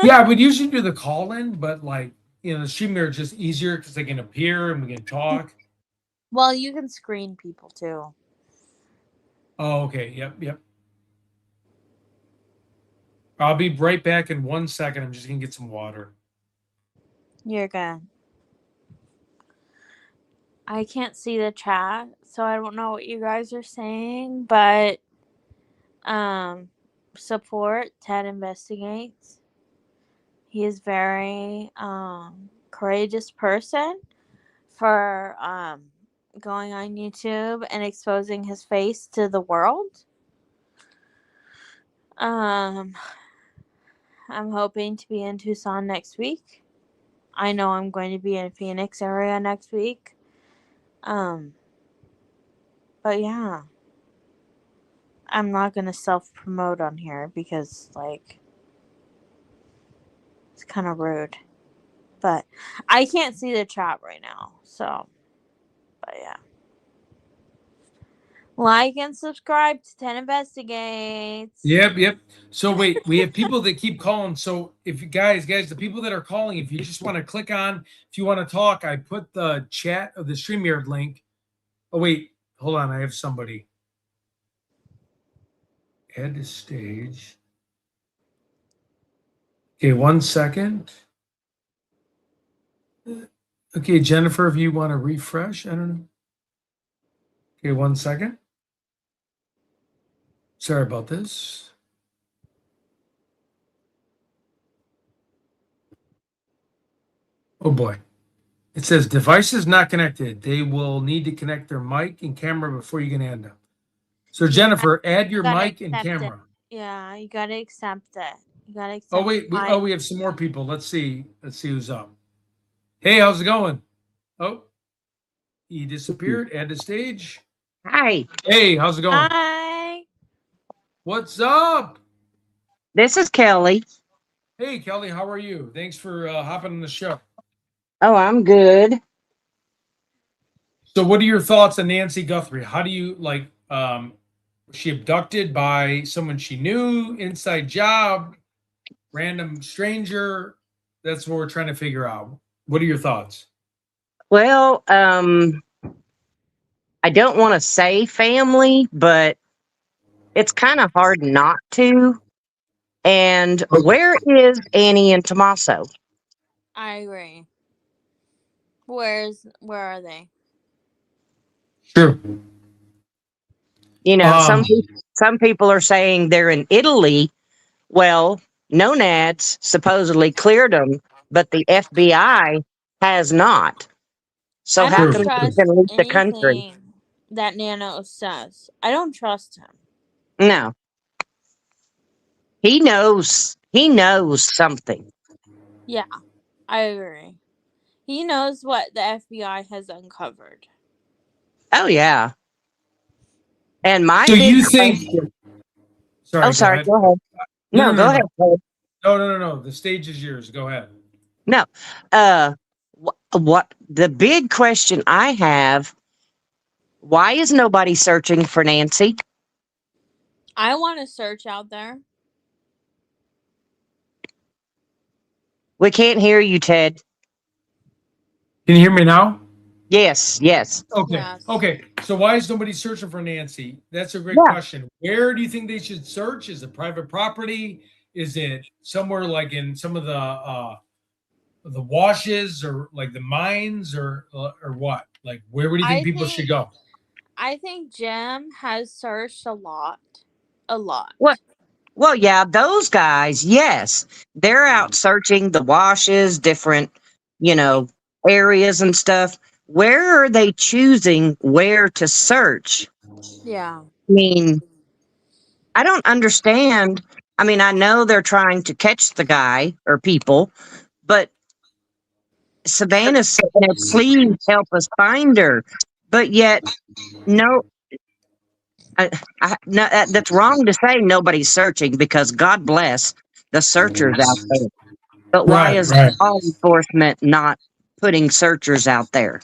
Yeah, I would usually do the call in, but the StreamYard is just easier because they can appear and we can talk. Well, you can screen people too. Oh, okay. Yep. I'll be right back in 1 second. I'm just going to get some water. You're good. I can't see the chat, so I don't know what you guys are saying, but support Ted Investigates. He is very courageous person for going on YouTube and exposing his face to the world. I'm hoping to be in Tucson next week. I know I'm going to be in Phoenix area next week. But yeah, I'm not going to self-promote on here because, it's kind of rude. But I can't see the chat right now, so, but yeah. Like and subscribe to 10 Investigates. Yep. So wait, we have people that keep calling. So if you guys, the people that are calling, if you just want to click on, if you want to talk, I put the chat of the StreamYard link. Oh wait, hold on. I have somebody. Add to stage. Okay, 1 second. Okay, Jennifer, if you want to refresh, I don't know. Okay, 1 second. Sorry about this. Oh boy. It says devices not connected. They will need to connect their mic and camera before you can add them. So Jennifer, add your mic and camera. Yeah, you gotta accept it. You gotta accept. Oh wait, we have some more people. Let's see who's up. Hey, how's it going? Oh, he disappeared. Add to stage. Hi, Hey, how's it going? Hi. What's up? this is Kelly. Hey, Kelly, how are you? Thanks for hopping on the show. Oh, I'm good. So, what are your thoughts on Nancy Guthrie? How do you like? Was she abducted by someone she knew? Inside job? Random stranger? That's what we're trying to figure out. What are your thoughts? Well, I don't want to say family, but it's kind of hard not to. And where is Annie and Tommaso? I agree. Where are they? Sure. You know, Um, some people are saying they're in Italy. Well, Nonads supposedly cleared them, but the FBI has not. So I how don't True. come they trust can leave the country? anything that Nano says. I don't trust him. No, he knows. He knows something. Yeah, I agree. He knows what the FBI has uncovered. Oh yeah. And my so big you think? question. Sorry. Oh, Go sorry. ahead. Go ahead. No, go ahead. Kelly. No. The stage is yours. Go ahead. No. What the big question I have? Why is nobody searching for Nancy? I want to search out there. We can't hear you, Ted. Can you hear me now? Yes. Yes. Okay. Yes. Okay. So why is nobody searching for Nancy? That's a great Yeah. question. Where do you think they should search? Is it private property? Is it somewhere like in some of the washes or like the mines or what? Like where do you think people should go? I think Jim has searched a lot. A lot. What? Well, yeah, those guys, yes, they're out searching the washes, different, you know, areas and stuff. Where are they choosing where to search? Yeah. I mean, I don't understand. I mean, I know they're trying to catch the guy or people, but Savannah's saying, there, please help us find her. But yet, no, no, that's wrong to say nobody's searching because God bless the searchers out there. But why is law enforcement not putting searchers out there?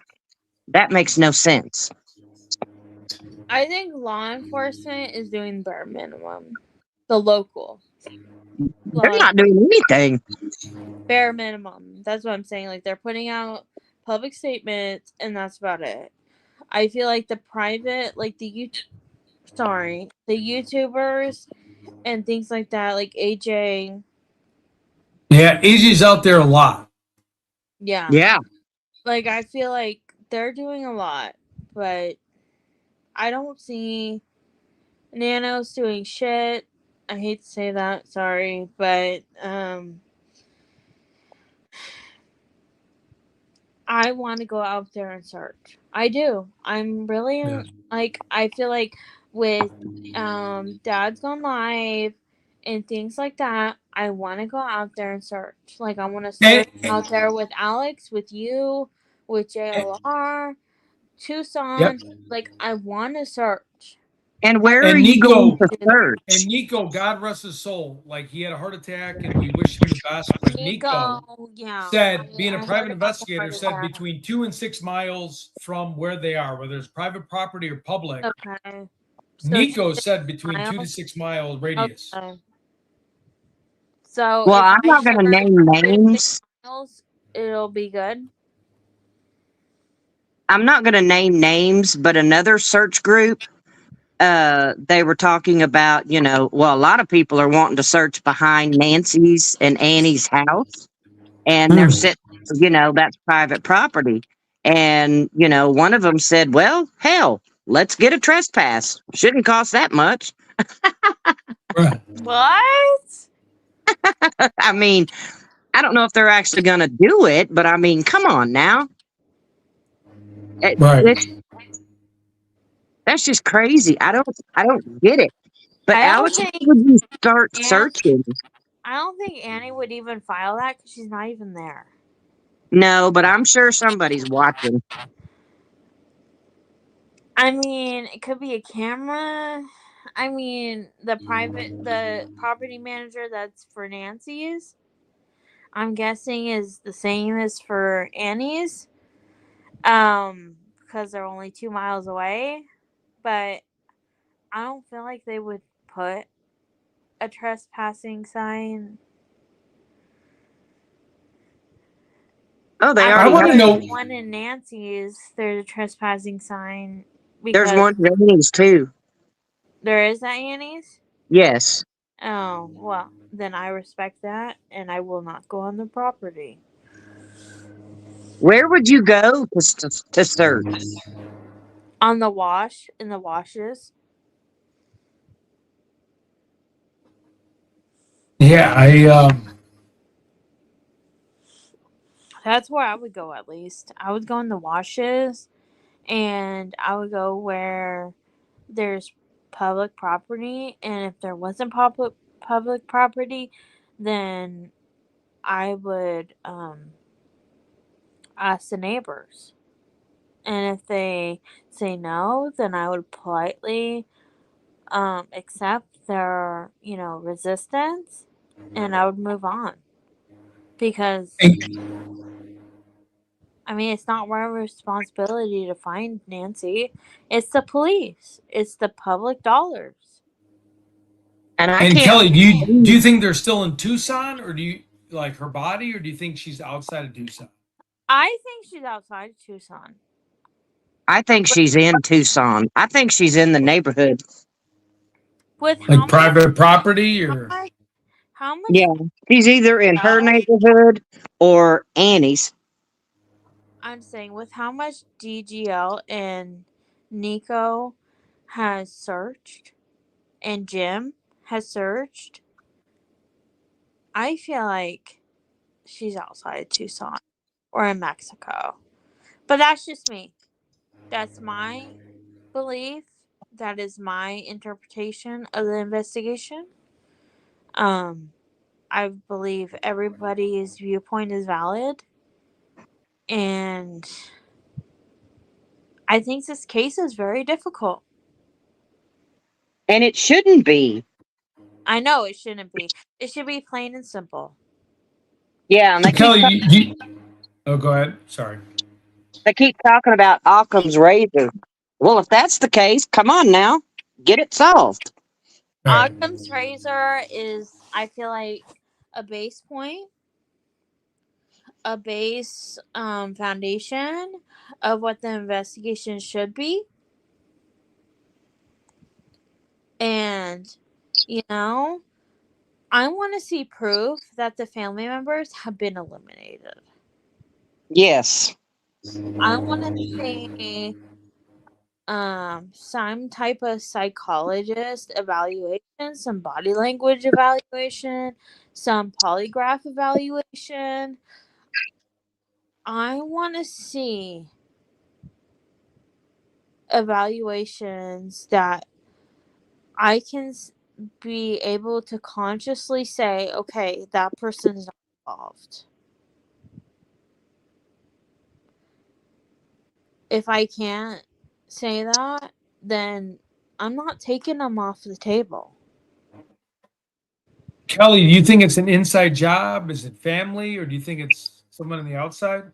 That makes no sense. I think law enforcement is doing bare minimum. The local. They're not doing anything. Bare minimum. That's what I'm saying. Like they're putting out public statements and that's about it. I feel like the private, like the YouTubers and things like that, like AJ. Yeah, AJ's out there a lot. Yeah. Yeah. Like I feel like they're doing a lot, but I don't see Nano's doing shit. I hate to say that, sorry, but I want to go out there and search. I do. I'm really like I feel like with Dad's Gone Live and things like that, I want to go out there and search. Like I want to search out there with Alex, with you, with JLR, Tucson. Yep. Like I want to search. And where And are you going Nico, to search? and Nico, God rest his soul, like he had a heart attack and we wish him the best. But Nico yeah, said, being I a heard private about the investigator, heart said attack. between 2 and 6 miles from where they are, whether it's private property or public. Okay. So Nico said between 2 to miles? 6 mile radius. Okay. So Well, if I'm I not going to search name 6 names. miles, it'll be good. I'm not going to name names, but another search group, they were talking about, you know, well, a lot of people are wanting to search behind Nancy's and Annie's house. And they're sitting, you know, that's private property. And, you know, one of them said, well, hell, let's get a trespass. Shouldn't cost that much. What? I mean, I don't know if they're actually going to do it, but I mean, come on now. That's just crazy. I don't get it. But I don't Alex, think why would you start Aunt- searching? I don't think Annie would even file that because she's not even there. No, but I'm sure somebody's watching. I mean, it could be a camera. I mean, the property manager that's for Nancy's, I'm guessing is the same as for Annie's. Because they're only 2 miles away. But I don't feel like they would put a trespassing sign. Oh, they I already wanna have. know- one in Nancy's. There's a trespassing sign There's because one in Annie's too. there is at Annie's. Yes. Oh well, then I respect that, and I will not go on the property. Where would you go to search? On the wash, in the washes. Yeah, That's where I would go at least. I would go in the washes, and I would go where there's public property, and if there wasn't public property, then I would ask the neighbors. And if they say no, then I would politely accept their, resistance, and I would move on. Because I mean, it's not our responsibility to find Nancy. It's the police. It's the public dollars. And I and can't. Kelly, do you think they're still in Tucson, or do you like her body, or do you think she's outside of Tucson? I think she's outside of Tucson. I think she's in Tucson. I think she's in the neighborhood. With Like private property, or how much? Yeah, she's either in her neighborhood or Annie's. I'm saying with how much DGL and Nico has searched, and Jim has searched, I feel like she's outside of Tucson or in Mexico. But that's just me. That's my belief. That is my interpretation of the investigation. I believe everybody's viewpoint is valid. And I think this case is very difficult. And it shouldn't be. I know it shouldn't be. It should be plain and simple. Yeah, and so Kelly, oh, go ahead. Sorry. they keep talking about Occam's razor. Well, if that's the case, come on now, get it solved. All right. Occam's razor is, I feel like, a base point, a base foundation of what the investigation should be. And, I want to see proof that the family members have been eliminated. Yes. I want to see some type of psychologist evaluation, some body language evaluation, some polygraph evaluation. I want to see evaluations that I can be able to consciously say, okay, that person's not involved. If I can't say that, then I'm not taking them off the table. Kelly, do you think it's an inside job? Is it family, or do you think it's someone on the outside?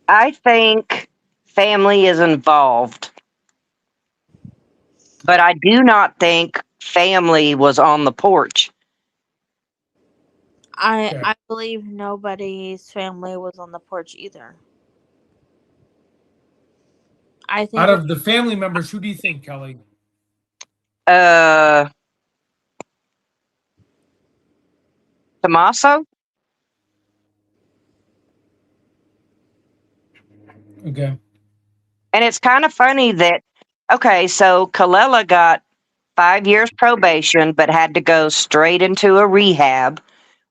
I think family is involved. But I do not think family was on the porch. I believe nobody's family was on the porch either. I think Out of the family members, who do you think, Kelly? Tommaso? Okay. And it's kind of funny that, okay, so Kalela got 5 years probation, but had to go straight into a rehab,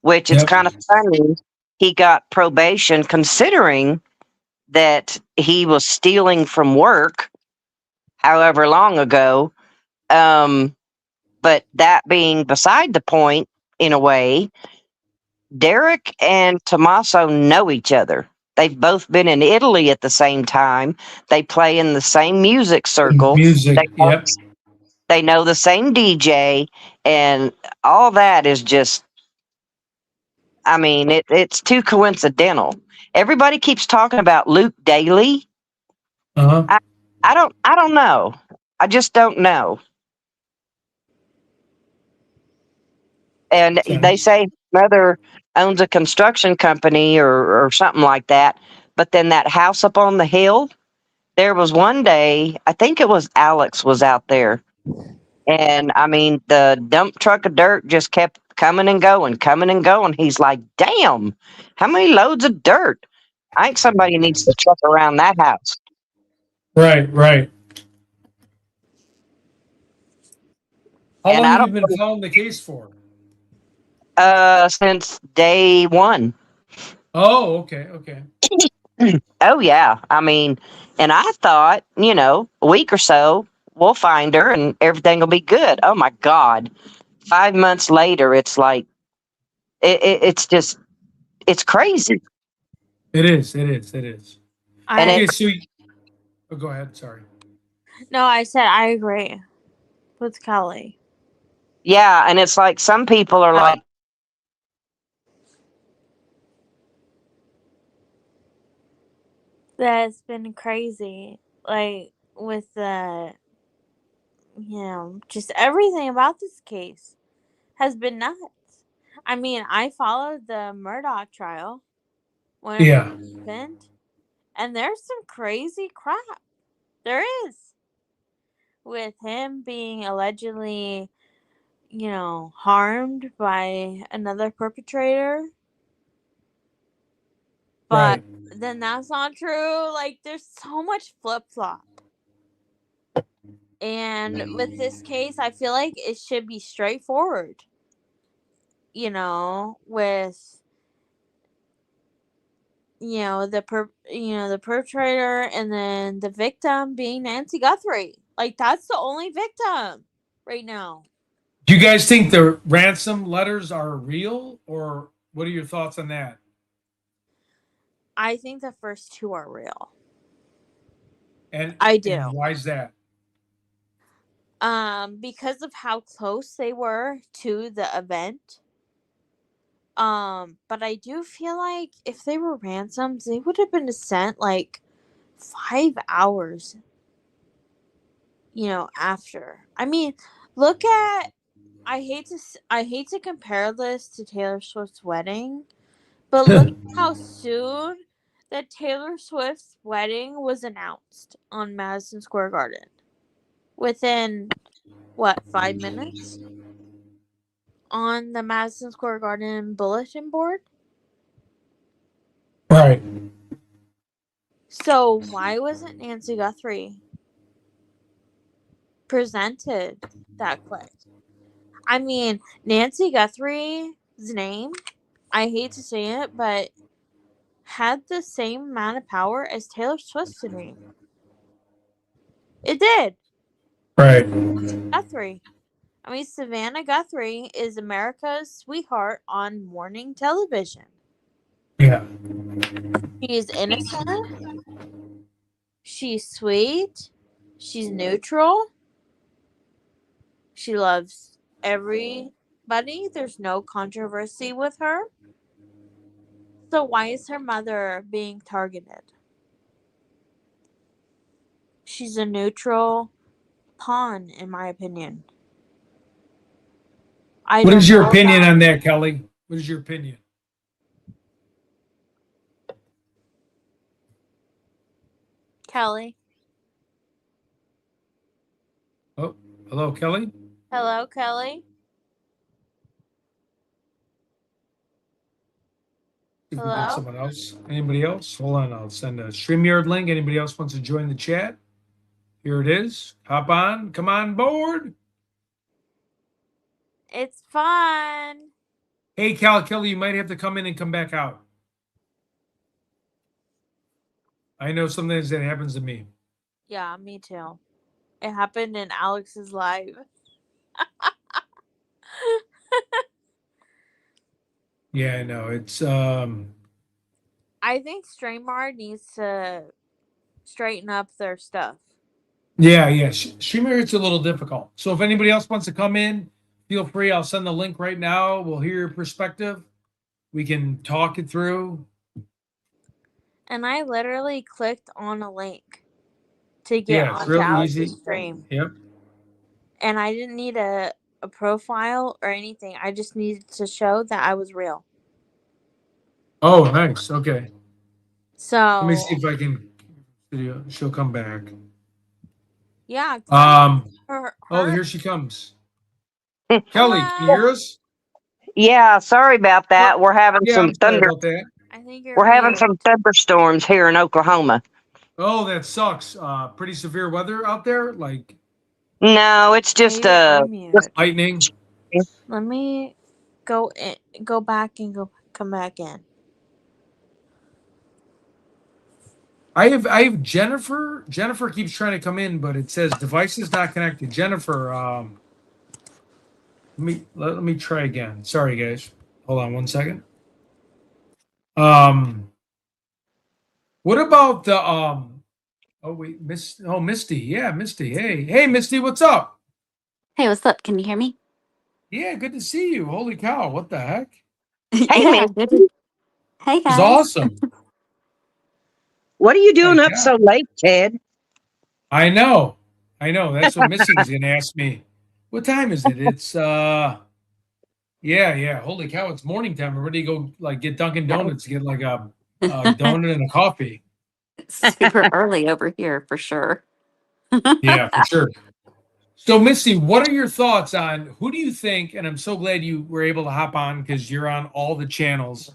which it's kind of funny. He got probation considering that he was stealing from work however long ago. But that being beside the point, in a way. Derek and Tommaso know each other. They've both been in Italy at the same time. They play in the same music circle. Music. Yep. They know the same DJ, and all that is just, I mean, it's too coincidental. Everybody keeps talking about Luke Daly. Uh huh. I don't know. I just don't know. And they say his mother owns a construction company or something like that. But then that house up on the hill, there was one day, I think it was Alex was out there. And I mean, the dump truck of dirt just kept coming and going, coming and going. He's like, damn, how many loads of dirt? I think somebody needs to truck around that house. Right. Right. How And long I have you don't been following the case for? since day one. Oh, okay. Okay. Oh yeah. I mean, and I thought, a week or so we'll find her and everything will be good. Oh my God. 5 months later, it's like it's just it's crazy. It is. It is. It is. And I Okay. it So, oh, go ahead. Sorry. no, I said I agree with Kelly. yeah, and it's like some people are like, That's been crazy. Like with the just everything about this case has been nuts. I mean, I followed the Murdoch trial when it Yeah. happened, and there's some crazy crap. There is. With him being allegedly, harmed by another perpetrator. But Right. then that's not true. Like, there's so much flip flop. And with this case, I feel like it should be straightforward. With the perpetrator and then the victim being Nancy Guthrie. Like, that's the only victim right now. Do you guys think the ransom letters are real, or what are your thoughts on that? I think the first two are real. And I do. And why is that? Because of how close they were to the event. But I do feel like if they were ransomed, they would have been sent like 5 hours, after. I mean, look at I hate to compare this to Taylor Swift's wedding, but look at how soon that Taylor Swift's wedding was announced on Madison Square Garden. Within what, 5 minutes? On the Madison Square Garden bulletin board. Right. So why wasn't Nancy Guthrie presented that quick? I mean, Nancy Guthrie's name, I hate to say it, but had the same amount of power as Taylor Swift's name. It did. Right. Guthrie. I mean, Savannah Guthrie is America's sweetheart on morning television. Yeah. She's innocent. She's sweet. She's neutral. She loves everybody. There's no controversy with her. So why is her mother being targeted? She's a neutral pawn, in my opinion. What is your opinion on that, Kelly? What is your opinion? Kelly? Oh, hello, Kelly. Hello, Kelly? If we get Hello? someone else. Anybody else? Hold on. I'll send a StreamYard link. Anybody else wants to join the chat? Here it is. Hop on. Come on board. It's fun. Hey, Kelly, you might have to come in and come back out. I know sometimes that happens to me. Yeah, me too. It happened in Alex's live. Yeah, I know. It's I think Streamyard needs to straighten up their stuff. yeah. Streamer, a little difficult. So if anybody else wants to come in, feel free. I'll send the link right now. We'll hear your perspective. We can talk it through. And I literally clicked on a link to get Yeah, it's onto real Alex's easy. stream. Yep. And I didn't need a profile or anything. I just needed to show that I was real. Oh, nice. Okay. Let me see So if I can. She'll come back. yeah, her, Oh, here she comes. Kelly, can you hello. hear us? Yeah, sorry about that. We're having Yeah, some I'm sorry thunder. about that. I think you're We're having mute. some thunderstorms here in Oklahoma. Oh, that sucks. Pretty severe weather out there, like No, it's just Maybe I'm mute. lightning. Let me go back and come back in. I have Jennifer. Jennifer keeps trying to come in, but it says devices not connected. Jennifer, let me try again. Sorry, guys. Hold on one second. What about the Oh wait, Misty. Yeah, Misty. Hey, Misty. What's up? Hey, what's up? Can you hear me? Yeah, good to see you. Holy cow! What the heck? Hey, Yeah, man, good. Hey, This is guys. awesome. what are you doing Holy up cow! so late, Ted? I know. That's what Missy was gonna ask me. What time is it? It's yeah. Holy cow, it's morning time. I'm ready to go like get Dunkin' Donuts, get like a donut and a coffee. It's super early over here for sure. Yeah, for sure. So Missy, what are your thoughts on who do you think, and I'm so glad you were able to hop on because you're on all the channels.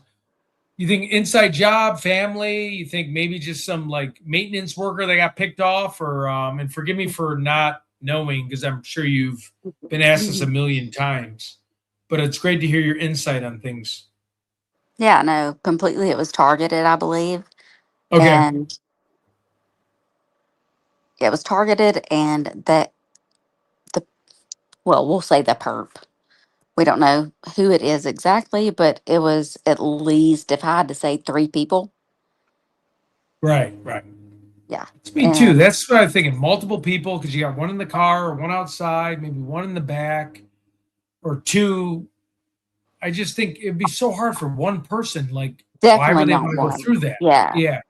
You think inside job, family, you think maybe just some like maintenance worker that got picked off, or and forgive me for not knowing because I'm sure you've been asked this a million times, but it's great to hear your insight on things. Yeah, no, completely. It was targeted, I believe. Okay. And it was targeted, and well, we'll say the perp. We don't know who it is exactly, but it was at least, if I had to say, three people. Right. Yeah. It's me too. And That's what I'm thinking. Multiple people because you got one in the car or one outside, maybe one in the back or two. I just think it'd be so hard for one person. Like, why definitely would they not want to go one. through that? Yeah. Yeah,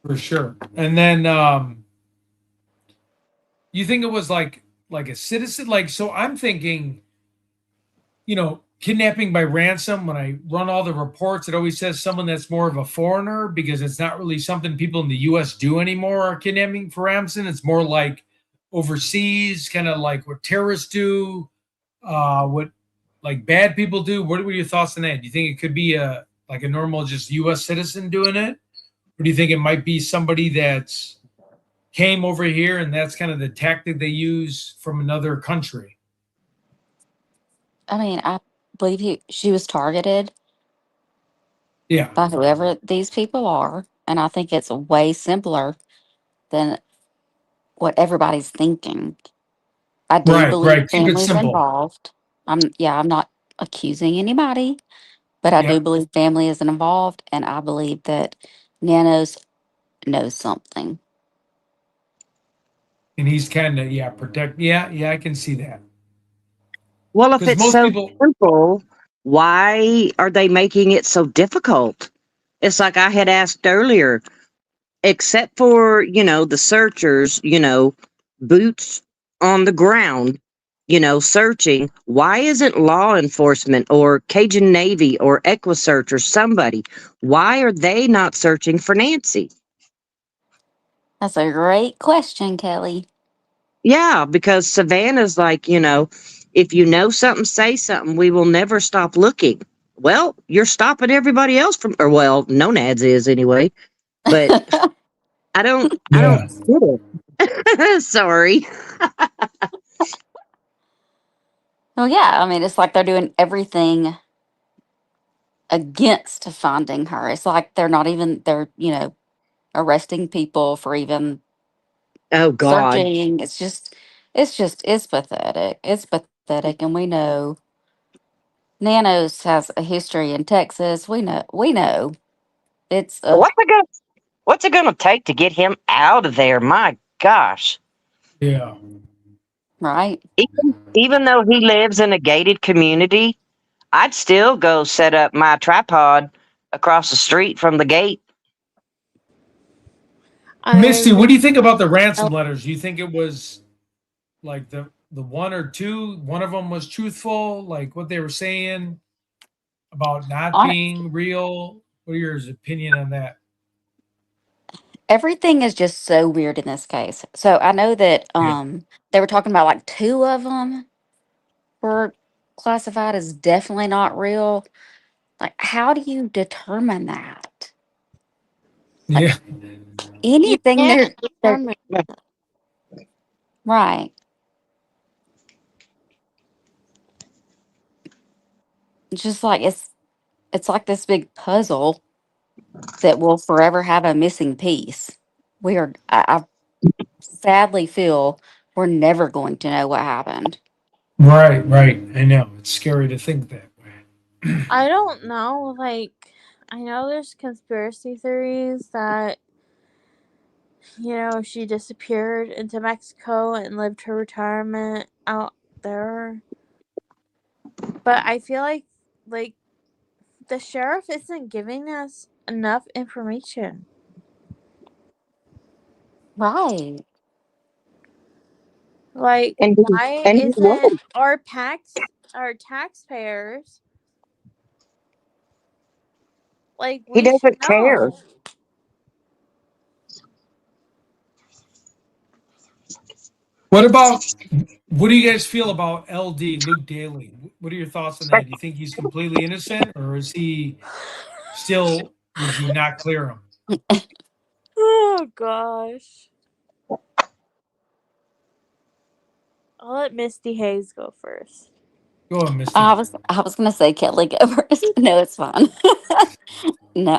for sure. And then you think it was like a citizen? Like, so I'm thinking, kidnapping by ransom. When I run all the reports, it always says someone that's more of a foreigner because it's not really something people in the U.S. do anymore. Are kidnapping for ransom? It's more like overseas, kind of like what terrorists do, what like bad people do. What were your thoughts on that? Do you think it could be a like a normal just U.S. citizen doing it, or do you think it might be somebody that's came over here and that's kind of the tactic they use from another country? I mean, I believe she was targeted Yeah, by whoever these people are. And I think it's way simpler than what everybody's thinking. I do believe right. Keep it families are simple. involved. I'm not accusing anybody, but I do Yep. believe family is involved, and I believe that Nanos knows something. And he's kind of protect. Yeah, I can see that Well, if because it's most so people. simple, why are they making it so difficult? It's like I had asked earlier, except for, the searchers, boots on the ground, searching, why isn't law enforcement or Cajun Navy or EquiSearch or somebody, why are they not searching for Nancy? That's a great question, Kelly. Yeah, because Savannah's like, if you know something, say something. We will never stop looking. Well, you're stopping everybody else from, or well, Nonads is anyway. But I don't Yeah, get it. Sorry. Well, yeah, I mean, it's like they're doing everything against finding her. It's like arresting people for even Oh God. searching. It's just it's pathetic. It's pathetic, and we know Nanos has a history in Texas. We know it's a What's it gonna take to get him out of there? My gosh. Yeah. right. Even though he lives in a gated community, I'd still go set up my tripod across the street from the gate. Misty, I what do you think about the ransom letters? Do you think it was like the one or two? One of them was truthful, like what they were saying about not On being real. What are your opinion on that? everything is just so weird in this case. So I know that Yeah. they were talking about like two of them were classified as definitely not real. Like, how do you determine that? Like Yeah. you anything can't they're determine. right. It's just like it's like this big puzzle that will forever have a missing piece. I sadly feel we're never going to know what happened. Right, right. I know. It's scary to think that way. I don't know. Like, I know there's conspiracy theories that, she disappeared into Mexico and lived her retirement out there. But I feel like, the sheriff isn't giving us enough information. Right. Like, And why and he isn't won't. our taxpayers, like, He we should doesn't care. know. What do you guys feel about LD Luke Daly? What are your thoughts on that? Do you think he's completely innocent, or is he still? Would you not clear him? Oh gosh. I'll let Misty Hayes go first. Go ahead, I Misty. was I was gonna say Kelly go first. No, it's fine. No,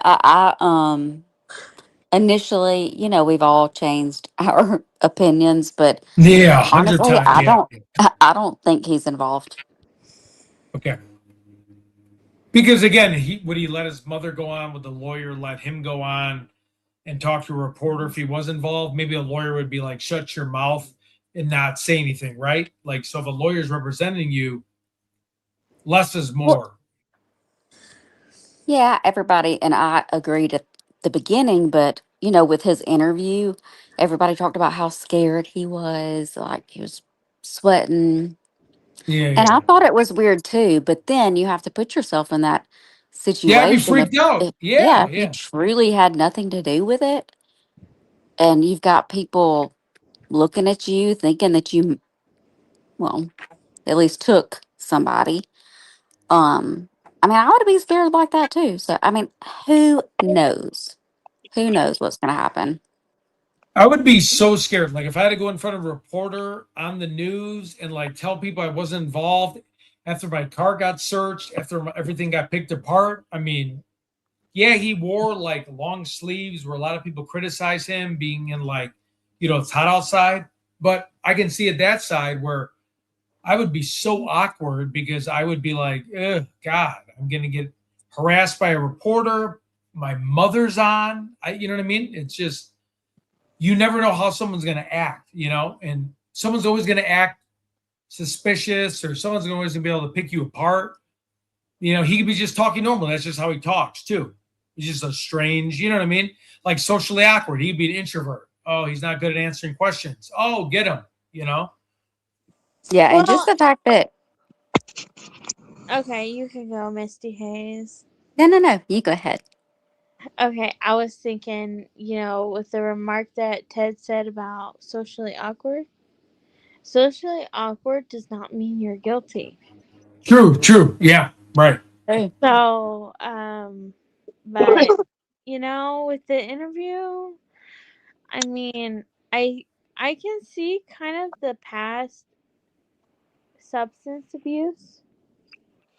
initially, we've all changed our opinions, but Yeah, 100 honestly, times. Yeah. I don't think he's involved. Okay. Because again, would he let his mother go on? Would the lawyer let him go on and talk to a reporter if he was involved? Maybe a lawyer would be like, "Shut your mouth and not say anything," right? Like, so if a lawyer's representing you, less is Well, more. yeah, everybody and I agreed at the beginning, but with his interview, everybody talked about how scared he was, like he was sweating. Yeah, And I yeah. thought it was weird too, but then you have to put yourself in that Yeah, I'd be situation. freaked out. Yeah, Yeah, if you yeah. truly had nothing to do with it, and you've got people looking at you thinking that you, well, at least took somebody. Um, I mean, I would be scared like that too. So, I mean, who knows? Who knows what's going to happen? I would be so scared. Like if I had to go in front of a reporter on the news and like tell people I wasn't involved after my car got searched, after everything got picked apart. I mean, yeah, he wore like long sleeves where a lot of people criticize him being in like, it's hot outside. But I can see at that side where I would be so awkward because I would be like, "Ugh, God, I'm gonna get harassed by a reporter. My mother's on. You know what I mean? It's just you never know how someone's gonna act, and someone's always gonna act suspicious, or someone's always gonna be able to pick you apart. He could be just talking normal. That's just how he talks too. He's just a strange, you know what I mean? Like socially awkward. He'd be an introvert. Oh, he's not good at answering questions. Oh, get him, you know? Yeah, and just Well, the fact that okay, you can go, Misty Hayes. no, you go ahead. Okay, I was thinking, with the remark that Ted said about socially awkward. Socially awkward does not mean you're guilty. True, true. Yeah, right. Hey. So, but with the interview, I mean, I can see kind of the past substance abuse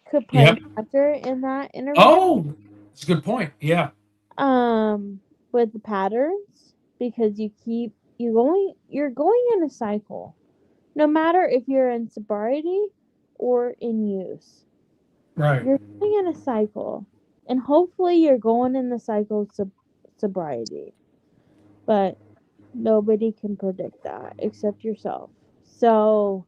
could play a Yep. factor in that interview. Oh, that's a good point. Yeah. With the patterns, because you're going in a cycle. no matter if you're in sobriety or in use. Right. You're going in a cycle, and hopefully you're going in the cycle of sobriety. But nobody can predict that except yourself. So,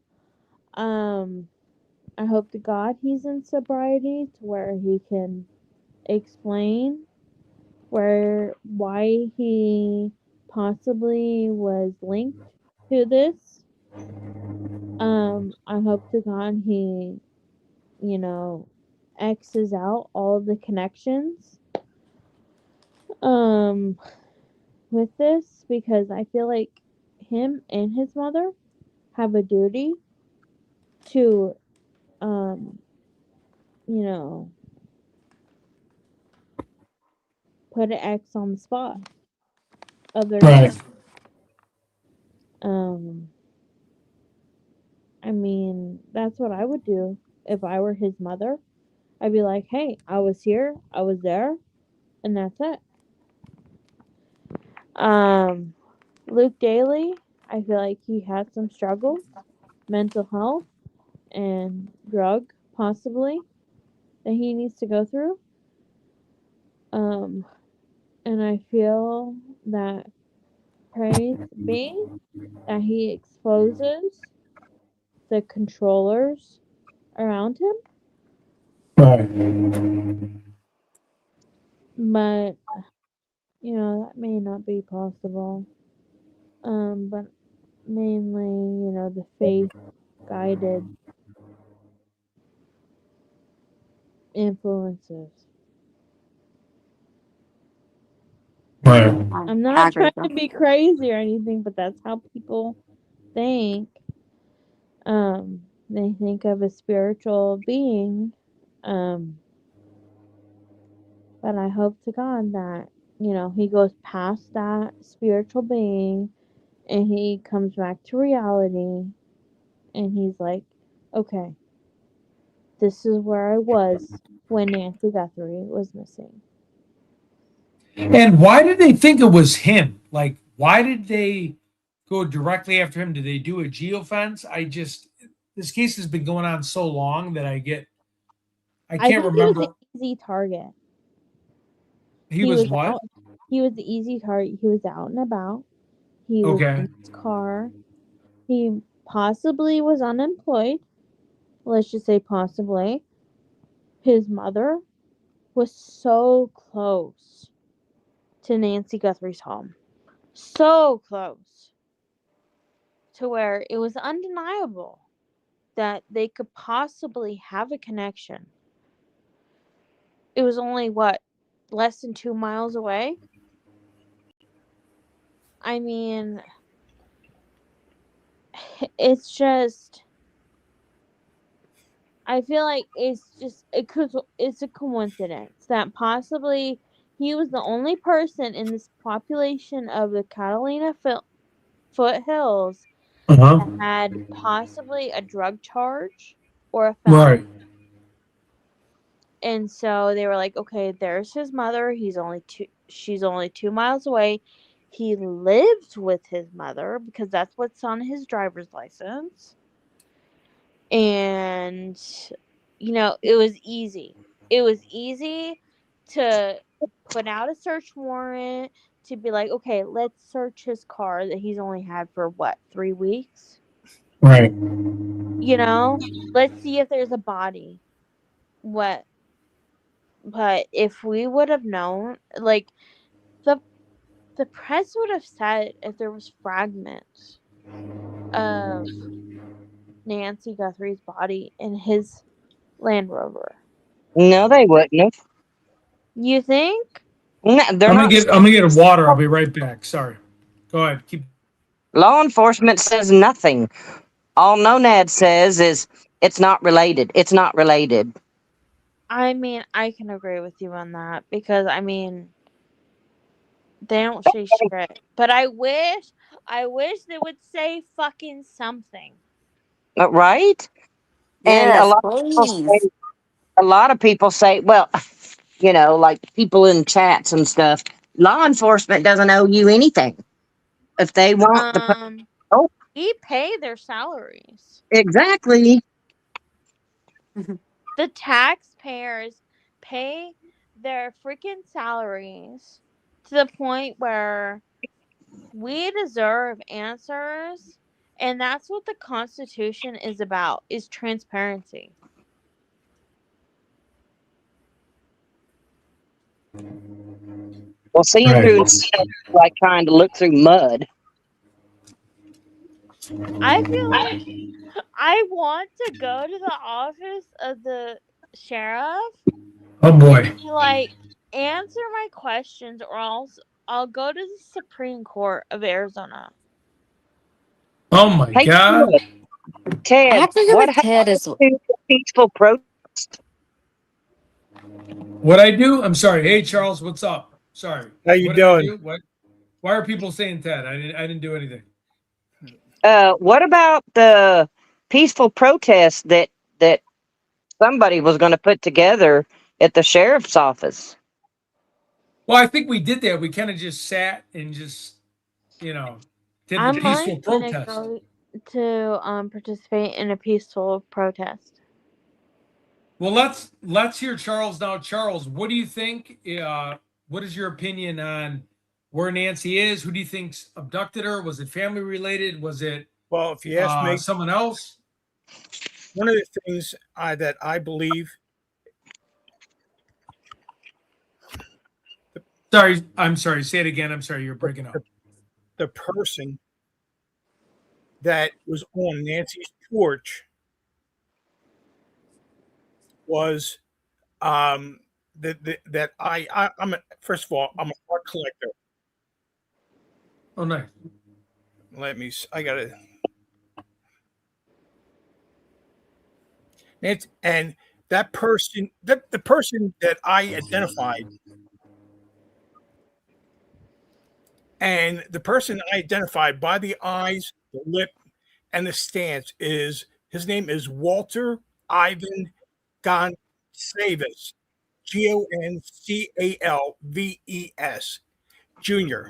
I hope to God he's in sobriety to where he can explain why he possibly was linked to this. I hope to God he, you know, X's out all of the connections with this, because I feel like him and his mother have a duty to you know, put an X on the spot of their Right. name. Um, I mean, that's what I would do if I were his mother. I'd be like, hey, I was here, I was there, and that's it. Luke Daly, I feel like he had some struggle, mental health, and drug, possibly, that he needs to go through. And I feel that, praise be, that he exposes the controllers around him. Right. But that may not be possible. But mainly, the faith guided influences. Right. I'm I not agree trying with to you. be crazy or anything, but that's how people think. They think of a spiritual being. But I hope to God that, he goes past that spiritual being and he comes back to reality and he's like, okay, this is where I was when Nancy Guthrie was missing. And why did they think it was him? Like, why did they go directly after him? Did they do a geofence? This case has been going on so long that I I can't think he was an remember. easy target. He He was was what? out. He was the easy target. He was out and about. He was Okay. in his car. He possibly was unemployed. Let's just say possibly. His mother was so close to Nancy Guthrie's home. So close to where it was undeniable that they could possibly have a connection. It was only less than 2 miles away? I mean, it's just, I feel like it's a coincidence that possibly he was the only person in this population of the Catalina foothills Uh-huh. that had possibly a drug charge or a felony. Right. And so they were like, okay, there's his mother. She's only 2 miles away. He lives with his mother because that's what's on his driver's license. And it was easy. It was easy to put out a search warrant to be like, okay, let's search his car that he's only had for 3 weeks. Right. Let's see if there's a body. But if we would have known, like, the press would have said if there was fragments of Nancy Guthrie's body in his Land Rover. No, they wouldn't have. You think? No, they're not. I'm gonna get a water. I'll be right back. Sorry. Go ahead. Keep. Law enforcement says nothing. All NONAD says is it's not related. It's not related. I mean, I can agree with you on that because they don't say shit. But I wish they would say fucking something. Right? And Yes, please. a lot of people say, well, like people in chats and stuff, law enforcement doesn't owe you anything. If they want the Um, oh, We pay their salaries. Exactly. The taxpayers pay their freaking salaries to the point where we deserve answers, and that's what the Constitution is about, is transparency. Well, seeing through like trying to look through mud. I feel like I want to go to the office of the sheriff Oh boy. to like answer my questions, or else I'll go to the Supreme Court of Arizona. Oh my Hey, God. Ted, I have to go what with happened Ted as to the peaceful protest? What I do? I'm sorry. Hey Charles, what's up? Sorry. How you What did I doing? do? What? Why are people saying Ted? I didn't do anything. What about the peaceful protest that somebody was going to put together at the sheriff's office? Well, I think we did that. We kind of just sat and just, did I the peaceful might gonna protest. go to participate in a peaceful protest. Well, let's hear Charles now. Charles, what do you think? What is your opinion on where Nancy is? Who do you think's abducted her? Was it family related? Was it Well, if you ask me, someone else? one of the things that I believe. Sorry, I'm sorry. Say it again. I'm sorry. You're breaking up. The person that was on Nancy's porch was that I'm first of all, I'm an art collector. Oh, nice. I gotta. And that person, the person that I identified, and the person I identified by the eyes, the lip, and the stance his name is Walter Ivan Gonsalves, Goncalves Jr.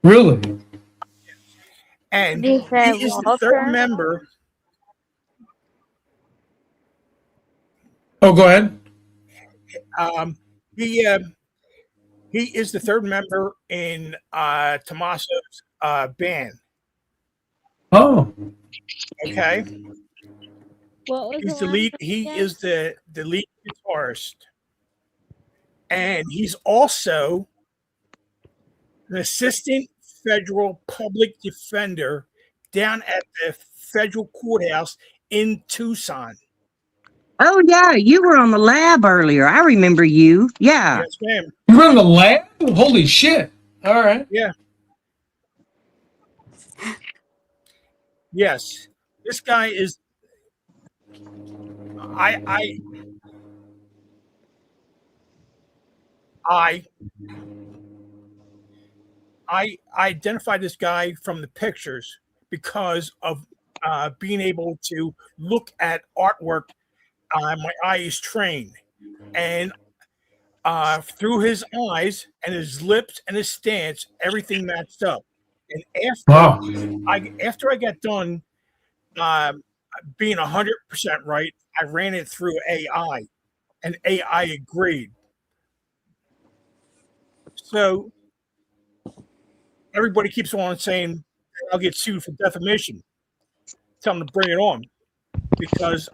Really? And You he said is the third Walter? member. Oh, go ahead. He is the third member in Tommaso's band. Oh, Okay, What was he's the the lead. last name He again? is the lead guitarist, and he's also an assistant federal public defender down at the federal courthouse in Tucson. Oh yeah, you were on the lab earlier. I remember you. Yeah. Yes, ma'am. you run the lab? Holy shit! All right. Yeah. Yes, this guy is. I identified this guy from the pictures because of being able to look at artwork. My eye is trained, and through his eyes and his lips and his stance, everything matched up. And after I got done being 100% right, I ran it through AI, and AI agreed. So everybody keeps on saying I'll get sued for defamation. Tell them to bring it on, because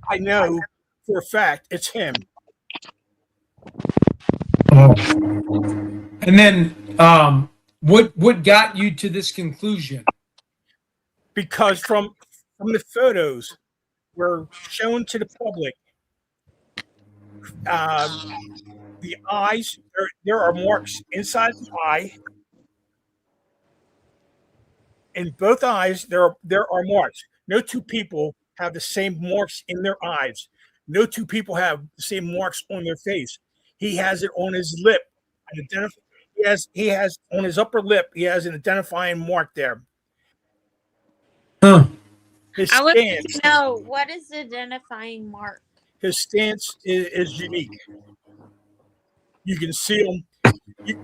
I know for a fact it's him. Oh. And then, what got you to this conclusion? Because from the photos were shown to the public, the eyes, there are marks inside the eye. In both eyes, there are marks. No two people have the same marks in their eyes. No two people have the same marks on their face. He has it on his lip. He has on his upper lip. He has an identifying mark there. Huh. His I would stance. know what is the identifying mark. His stance is unique. You can see him.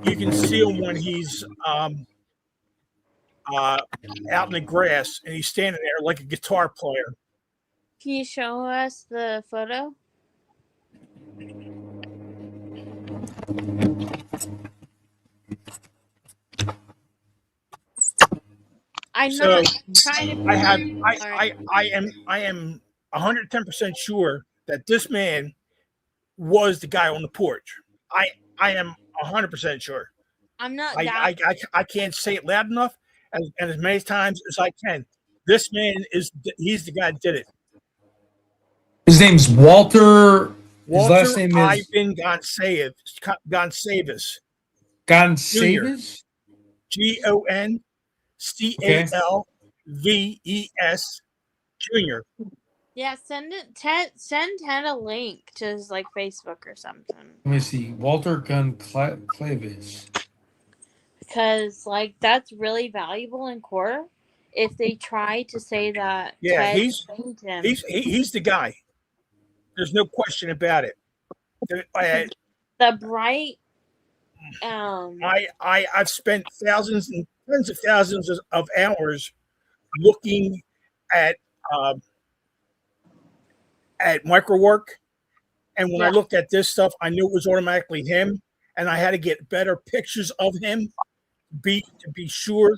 You can see him when he's out in the grass, and he's standing there like a guitar player. Can you show us the photo? I'm So not trying to. I am 110% sure that this man was the guy on the porch. I am 100% sure. I'm not I can't say it loud enough and as many times as I can. This man he's the guy that did it. His name's Walter. His last Walter name is Ivan Gonsalves. Gonsalves. Goncalves Jr. Yeah, send send Ted a link to his like Facebook or something. Let me see. Walter Gonsalves. Because like that's really valuable in court if they try to say that Yeah, Ted trained him. he's the guy. There's no question about it. The bright I've spent thousands and tens of thousands of hours looking at micro work, and when I looked at this stuff, I knew it was automatically him, and I had to get better pictures of him to be sure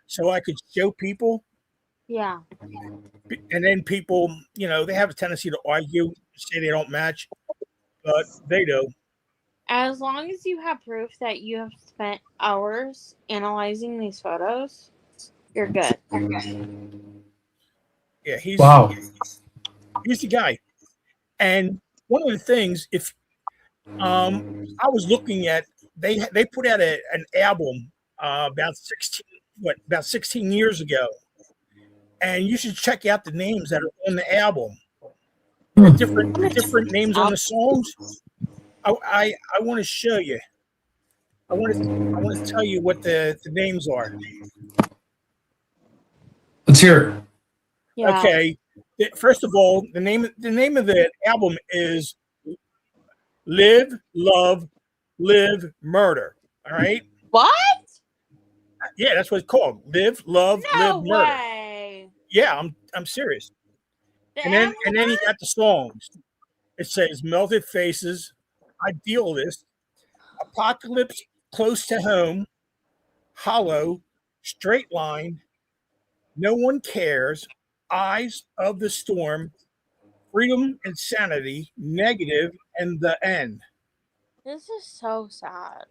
so I could show people. Yeah. And then people, they have a tendency to argue, say they don't match, but they do. As long as you have proof that you have spent hours analyzing these photos, you're good. Yeah, he's the guy. And one of the things, if I was looking at, they put out an album about 16 years ago, and you should check out the names that are on the album. Different names on the songs. I want to show you. I want to tell you what the names are. Let's hear it. Yeah. Okay. First of all, the name of the album is Live, Love, Live, Murder. All right. What? Yeah, that's what it's called. Live, Love, Live, Murder. Way. Yeah, I'm serious. And then you got the songs. It says Melted Faces, Idealist, Apocalypse Close to Home, Hollow, Straight Line, No One Cares, Eyes of the Storm, Freedom and Sanity, Negative, and The End. This is so sad.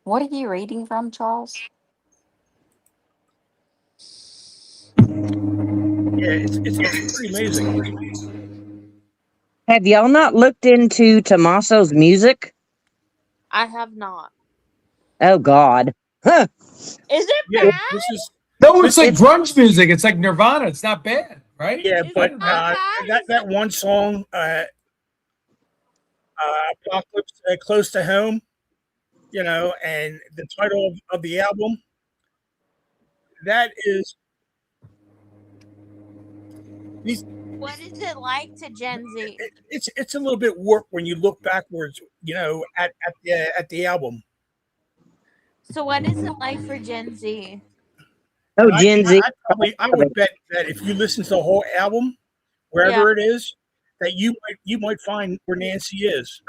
What are you reading from, Charles? Yeah, it's pretty amazing. Have y'all not looked into Tommaso's music? I have not. Oh God. Huh. Is it Yeah, bad? No, it's like grunge music. It's like Nirvana. It's not bad, right? Yeah, Is but it not bad? that one song, Apocalypse Close to Home, and the title of the album, that is What is it like to Gen Z? it's a little bit warped when you look backwards, at the album. So what is it like for Gen Z? Oh, Gen Z. I would bet that if you listen to the whole album, wherever it is, that you might find where Nancy is.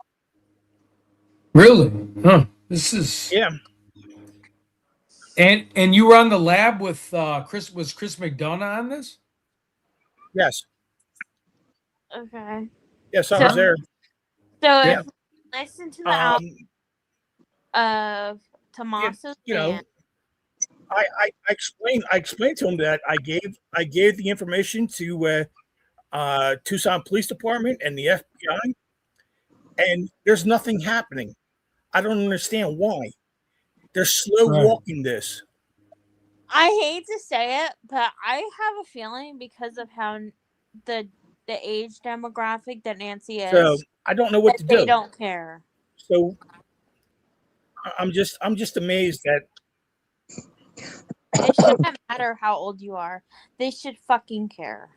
Really? Huh. This is And you were on the lab with Chris. Was Chris McDonough on this? Yes. Okay. Yes, I was there. So if you listen to the album of Tommaso's band, I explained to him that I gave the information to Tucson Police Department and the FBI, and there's nothing happening. I don't understand why. They're slow walking this. I hate to say it, but I have a feeling because of how the age demographic that Nancy is. So I don't know what to do. They don't care. So I'm just amazed that it shouldn't matter how old you are. They should fucking care.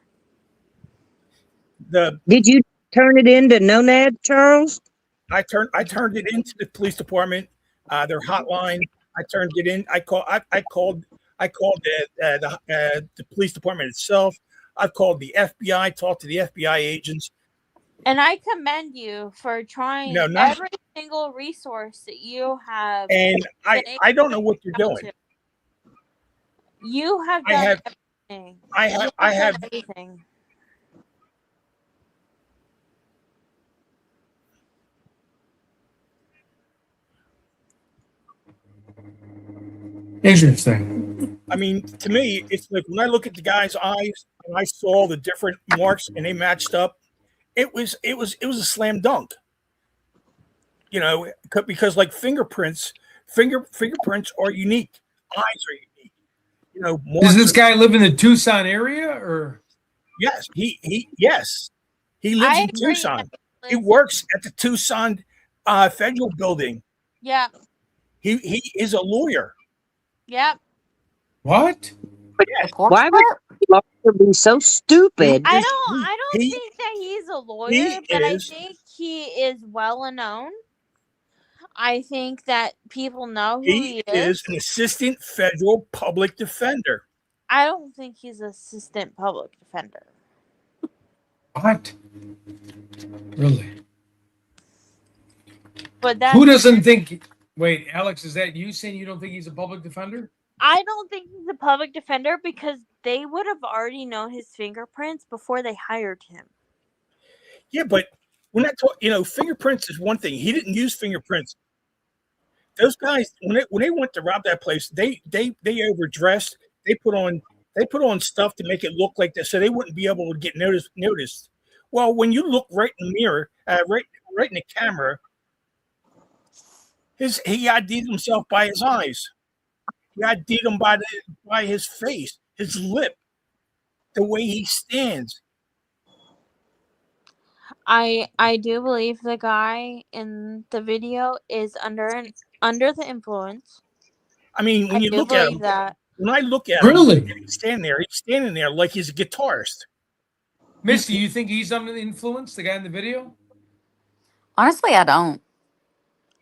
Did you turn it into NONAD, Charles? I turned it into the police department, their hotline, I turned it in. I called the police department itself. I've called the FBI, talked to the FBI agents. And I commend you for trying No, not every single resource that you have. and I don't know what you're doing. You have I done have everything. I have done everything. Interesting. I mean, to me, it's like when I look at the guy's eyes and I saw the different marks and they matched up, it was a slam dunk. You know, because like fingerprints are unique. Eyes are unique. You know, Does this guy live in the Tucson area or? Yes, he lives I in agree. Tucson. He works at the Tucson federal building. Yeah. He is a lawyer. Yep. What? Yes. Why would lawyer be so stupid? I don't think that he's a lawyer, but I is- think he is well known. I think that people know who He is an assistant federal public defender. I don't think he's an assistant public defender. What? Really? But that's Who doesn't think? Wait, Alex, is that you saying you don't think he's a public defender? I don't think he's a public defender because they would have already known his fingerprints before they hired him. Yeah, but we're not talking. You know, fingerprints is one thing. He didn't use fingerprints. Those guys, when they went to rob that place, they overdressed. They put on stuff to make it look like this, so they wouldn't be able to get noticed. Well, when you look right in the mirror, right in the camera, he ID'd himself by his eyes. He ID'd him by his face, his lip, the way he stands. I do believe the guy in the video is under the influence. I mean, when you look at him, when I look at Really? him, he's standing there like he's a guitarist. Misty, you think he's under the influence, the guy in the video? Honestly, I don't.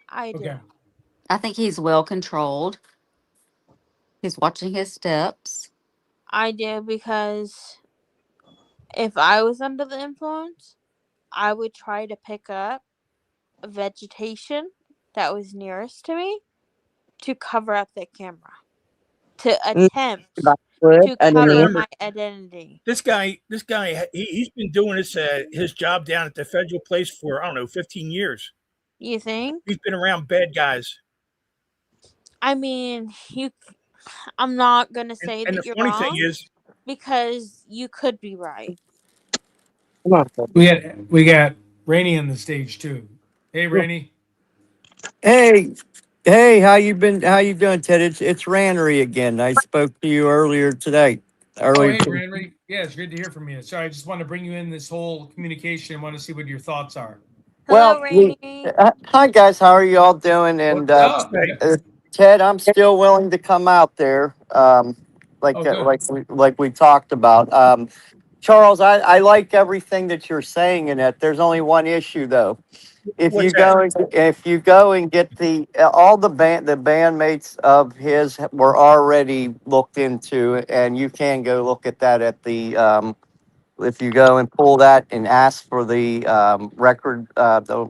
I do. Okay. I think he's well controlled. He's watching his steps. I do because if I was under the influence, I would try to pick up vegetation that was nearest to me to cover up the camera, to attempt to cover my identity. This guy, he's been doing his job down at the federal place for, I don't know, 15 years. You think? He's been around bad guys. I mean, I'm not gonna say And that the you're funny wrong thing is, because you could be right. We got Rainey on the stage too. Hey, Rainey. Hey, how you doing, Ted? It's Rannery again. I spoke to you earlier today. Hey, Rannery. Yeah, it's great to hear from you. Sorry, I just want to bring you in this whole communication and want to see what your thoughts are. Hello, Well, Rainey. hi guys, how are you all doing? And Ted, I'm still willing to come out there, like we talked about. Charles, I like everything that you're saying in it. There's only one issue though. If you go and get all the bandmates of his were already looked into, and you can go look at that at the if you go and pull that and ask for the record.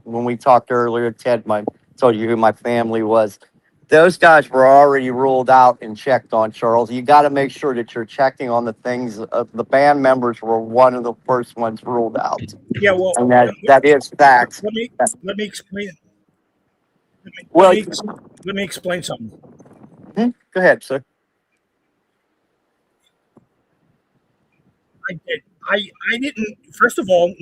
When we talked earlier, Ted, told you who my family was. Those guys were already ruled out and checked on, Charles. You got to make sure that you're checking on the things. The band members were one of the first ones ruled out. Yeah, well, and that is facts. Let me explain. Let me explain something. Go ahead, sir. I did. I didn't. First of all,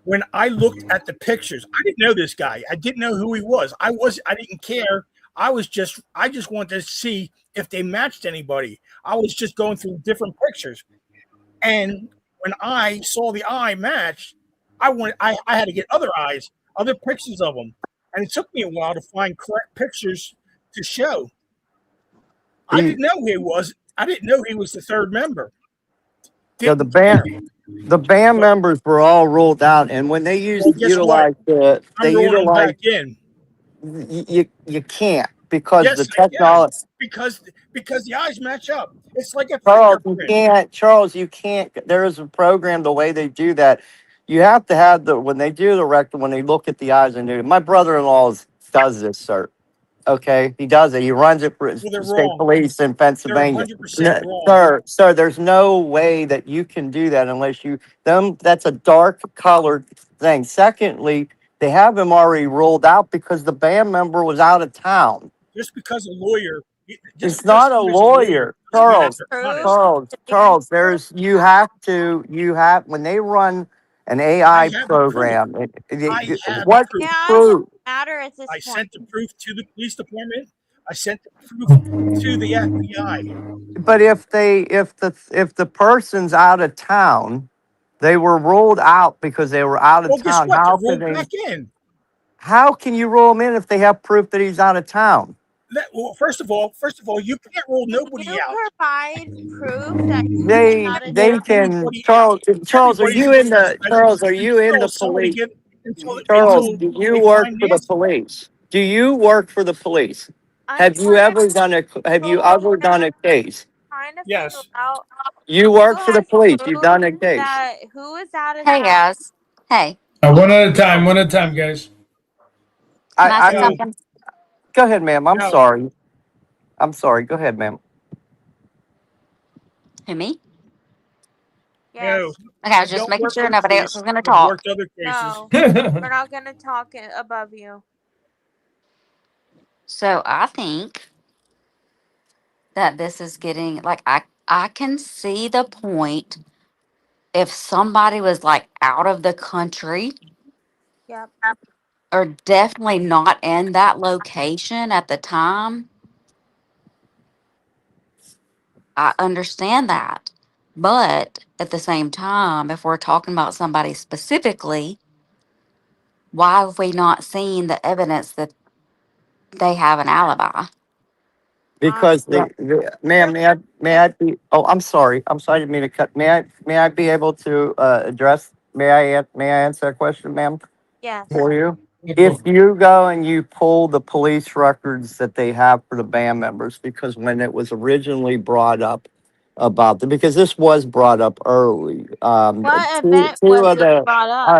when I looked at the pictures, I didn't know this guy. I didn't know who he was. I didn't care. I just wanted to see if they matched anybody. I was just going through different pictures. And when I saw the eye match, I had to get other eyes, other pictures of them. And it took me a while to find correct pictures to show. I didn't know who he was. I didn't know he was the third member. The band members were all ruled out, and when they utilized back in. you can't because the Yes, I can. technology. Because the eyes match up. It's like a Charles, you fingerprint. can't. Charles, you can't. There is a program. The way they do that, you have to have when they do the rectum, when they look at the eyes and do. My brother-in-law does this, sir. Okay, he does it. He runs it for Well, they're the state wrong. police in They're Pennsylvania. 100% wrong. Sir, there's no way that you can do that unless you them. That's a dark colored thing. Secondly, they have him already ruled out because the band member was out of town. Just because a lawyer, just It's because not a somebody's a lawyer, lawyer, doesn't mean that Charles. they're honest. Charles. You have when they run an I AI have the proof. program. I have the What proof. Yeah, it doesn't proof? matter at this I point. sent the proof to the police department. I sent the proof to the FBI. But if the person's out of town, they were ruled out because they were out of Well, guess town. what? They're rolled back in. How can you rule him in if they have proof that he's out of town? Well, first of all, you can't rule nobody You out. provide proof that They not a they can Charles. Charles, are Everybody's you in the suspect Charles? Are you in the until somebody police? Charles, until do you they work find for the Nancy. police? Do you work for the police? Have you ever done a case? trying to Yes. figure out You work for the police. You've done a case. that who is out of Hey town. guys. Hey, One at a time. One at a time, guys. can I I say mean, something? go ahead, ma'am. I'm No. sorry. I'm sorry. Go ahead, ma'am. Who, me? No, Okay, I was I just don't making work sure for the nobody else police. was going to I've talk. worked other cases. No, we're not gonna talk above you. So I think that this is getting like I can see the point if somebody was like out of the country Yep. or definitely not in that location at the time. I understand that. But at the same time, if we're talking about somebody specifically, why have we not seen the evidence that they have an alibi? Because Yep. ma'am, may I be? Oh, I'm sorry. I'm sorry. I didn't mean to cut. May I be able to address? May I answer that question, ma'am? Yes. For you. If you go and you pull the police records that they have for the band members, because when it was originally brought up about because this was brought up early. What Two, event two was of it the, brought up?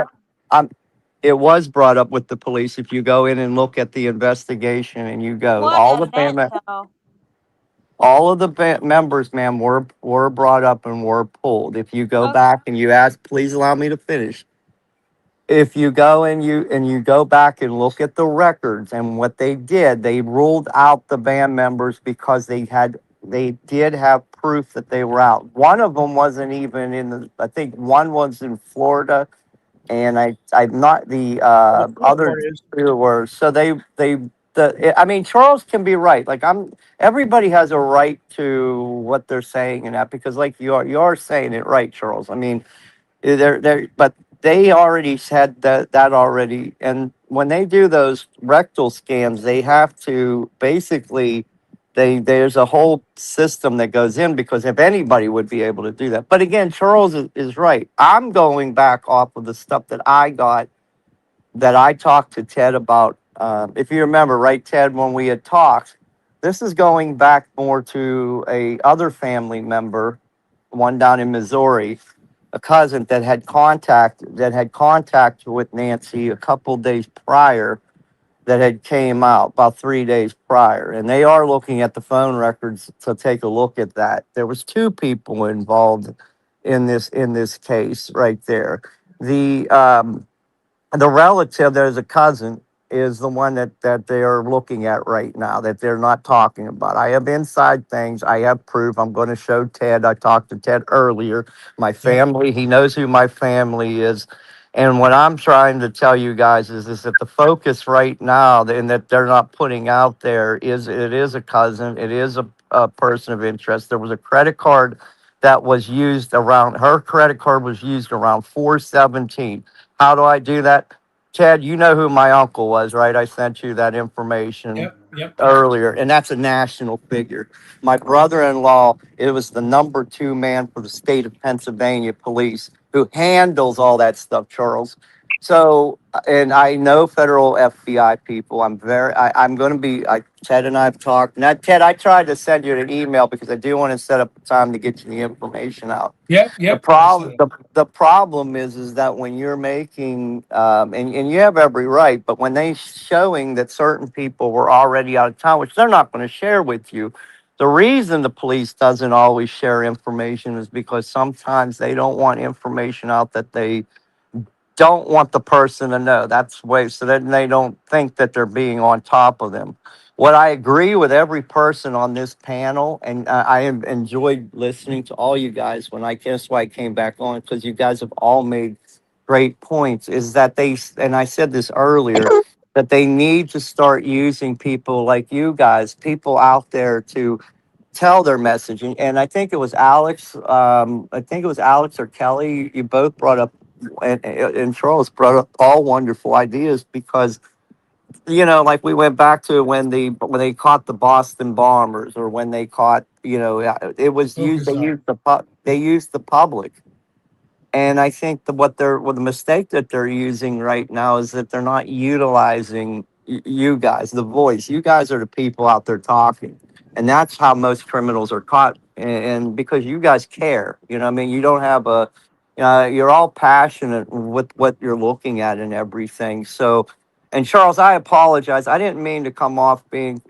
it was brought up with the police. If you go in and look at the investigation and you go, What event though? all of the members, ma'am, were brought up and were pulled. If you go Okay. back and you ask, please allow me to finish. If you go and you go back and look at the records and what they did, they ruled out the band members because they did have proof that they were out. One of them wasn't even in the. I think one was in Florida, and I'm not the The funny other part is, two were. So I mean, Charles can be right. Like everybody has a right to what they're saying and that because like you are saying it right, Charles. I mean, but they already said that already. And when they do those rectal scans, they have to basically there's a whole system that goes in because if anybody would be able to do that. But again, Charles is right. I'm going back off of the stuff that I got that I talked to Ted about. If you remember, right, Ted, when we had talked, this is going back more to a other family member, one down in Missouri, a cousin that had contact with Nancy a couple days prior that had came out about 3 days prior, and they are looking at the phone records to take a look at that. There was two people involved in this case right there. The relative that is a cousin is the one that they are looking at right now that they're not talking about. I have inside things. I have proof. I'm going to show Ted. I talked to Ted earlier. My family, he knows who my family is. And what I'm trying to tell you guys is that the focus right now and that they're not putting out there is it is a cousin. It is a person of interest. There was a credit card that was used around her credit card was used around 417. How do I do that? Ted, you know who my uncle was, right? I sent you that information Yep. earlier, and that's a national figure. My brother-in-law, it was the number 2 man for the state of Pennsylvania police who handles all that stuff, Charles. So and I know federal FBI people. I'm going to be, Ted and I have talked. Now, Ted, I tried to send you an email because I do want to set up a time to get you the information out. Yep. The problem is that when you're making, and you have every right, but when they showing that certain people were already out of town, which they're not going to share with you, the reason the police doesn't always share information is because sometimes they don't want information out that they don't want the person to know. That's way so that they don't think that they're being on top of them. What I agree with every person on this panel, and enjoyed listening to all you guys when I guess why I came back on because you guys have all made great points. Is that and I said this earlier that they need to start using people like you guys, people out there to tell their message. And I think it was Alex. I think it was Alex or Kelly. You both brought up and Charles brought up all wonderful ideas because like we went back to when they caught the Boston bombers or when they caught it was used they used the public. And I think that the mistake that they're using right now is that they're not utilizing you guys, the voice. You guys are the people out there talking, and that's how most criminals are caught. And because you guys care, I mean, you don't have you're all passionate with what you're looking at and everything. So, and Charles, I apologize. I didn't mean to come off being.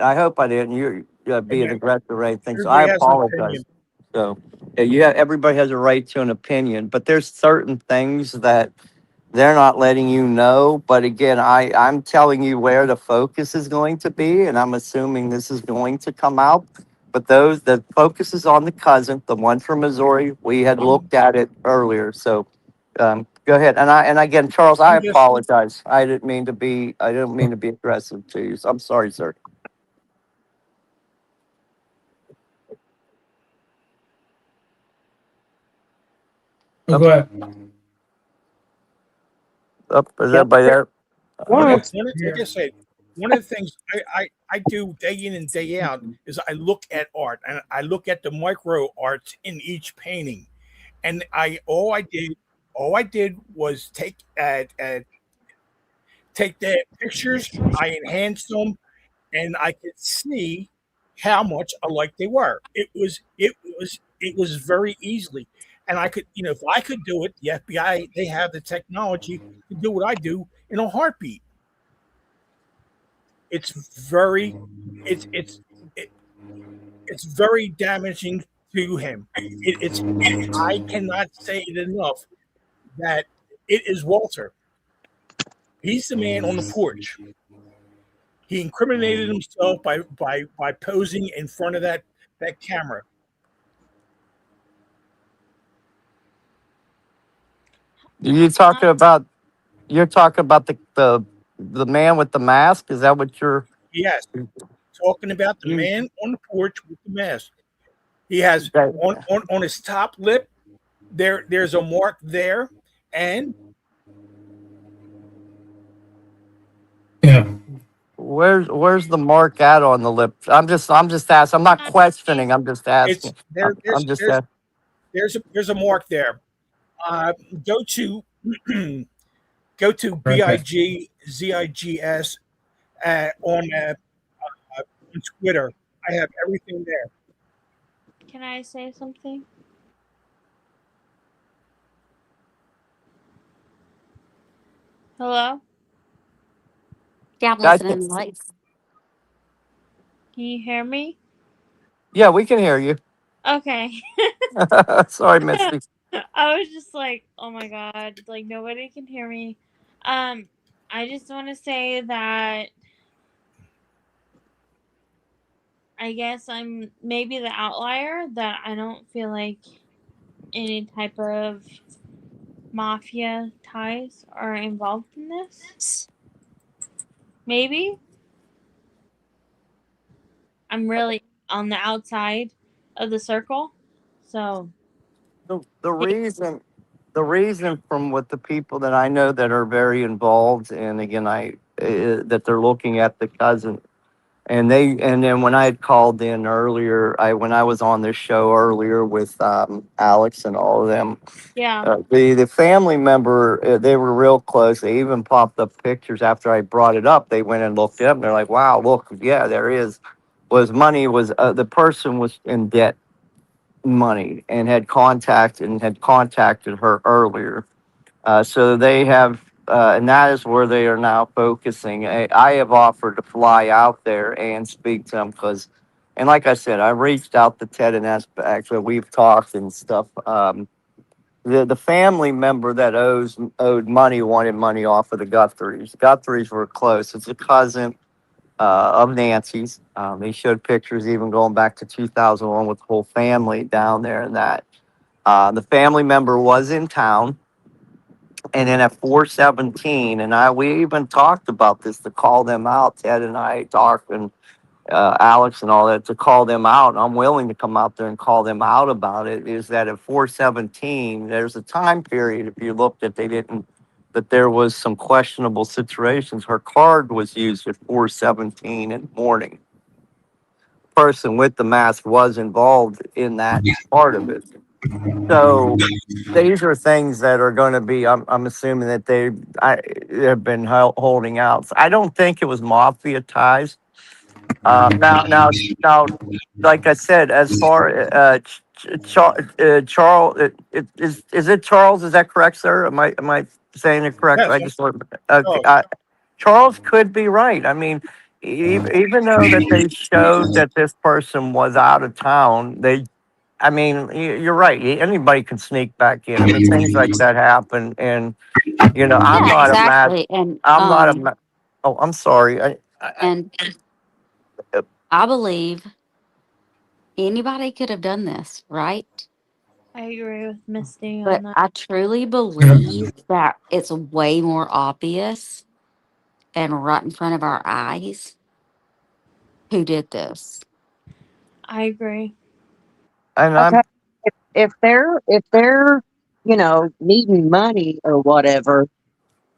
I hope I didn't. You're being aggressive or anything. So I Everybody has an apologize. opinion. So everybody has a right to an opinion, but there's certain things that they're not letting you know. But again, I'm telling you where the focus is going to be, and I'm assuming this is going to come out. But the focus is on the cousin, the one from Missouri. We had looked at it earlier. So go ahead. And again, Charles, I I'm just apologize. I didn't mean to be aggressive to you. So I'm sorry, sir. Oh, go ahead. Is everybody there? like I said, one of the things I do day in and day out is I look at art and I look at the micro arts in each painting, and all I did was take the pictures, I enhanced them, and I could see how much alike they were. It was very easily, and I could, if I could do it, the FBI, they have the technology to do what I do in a heartbeat. It's very, it's it, it's very damaging to him. It's I cannot say it enough that it is Walter. He's the man on the porch. He incriminated himself by posing in front of that camera. You're talking about the man with the mask. Is that what you're? Yes, talking about the man on the porch with the mask. He has on his top lip. There's a mark there, and Yeah. Where's the mark at on the lip? I'm just asking. I'm not questioning. I'm just it's asking. there. I'm just There's a mark there. Go to go to BIGZIGS on Twitter. I have everything there. Can I say something? Hello? Yeah, I'm listening. Like, Can you hear me? Yeah, we can hear you. Okay. Sorry, Misty. I was just like, oh my god, like nobody can hear me. I just want to say that I guess I'm maybe the outlier that I don't feel like any type of mafia ties are involved in this. Maybe I'm really on the outside of the circle. So The reason from what the people that I know that are very involved, and again, that they're looking at the cousin And then when I had called in earlier, when I was on this show earlier with Alex and all of them, Yeah. the family member, they were real close. They even popped up pictures after I brought it up. They went and looked it up and they're like, wow, look, yeah, there was money, the person was in debt money and had contacted her earlier. So they have, and that is where they are now focusing. I have offered to fly out there and speak to them because, and like I said, I reached out to Ted and actually we've talked and stuff. The family member that owed money wanted money off of the Guthries. Guthries were close. It's a cousin of Nancy's. They showed pictures even going back to 2001 with the whole family down there and that. The family member was in town. And then at 417, and we even talked about this to call them out. Ted and I talked, and Alex and all that, to call them out. I'm willing to come out there and call them out about it. Is that at 417, there's a time period, if you looked at, that there was some questionable situations. Her card was used at 417 in the morning. The person with the mask was involved in that part of it. So these are things that are going to be. I'm assuming that they have been holding out. So I don't think it was mafia ties. Now, like I said, as far Charles, is it Charles? Is that correct, sir? Am I saying it correct? Yes. I just want. Okay, Oh, Charles could be right. I mean, even though that they showed that this person was out of town, I mean, you're right. Anybody can sneak back in. I mean, things like that happen, and I'm Yeah, not a mad. exactly. And I'm not a. Oh, I'm sorry. and I believe anybody could have done this, right? I agree with Misty on But that. I truly believe that it's way more obvious and right in front of our eyes who did this. I agree. And Okay. If they're needing money or whatever,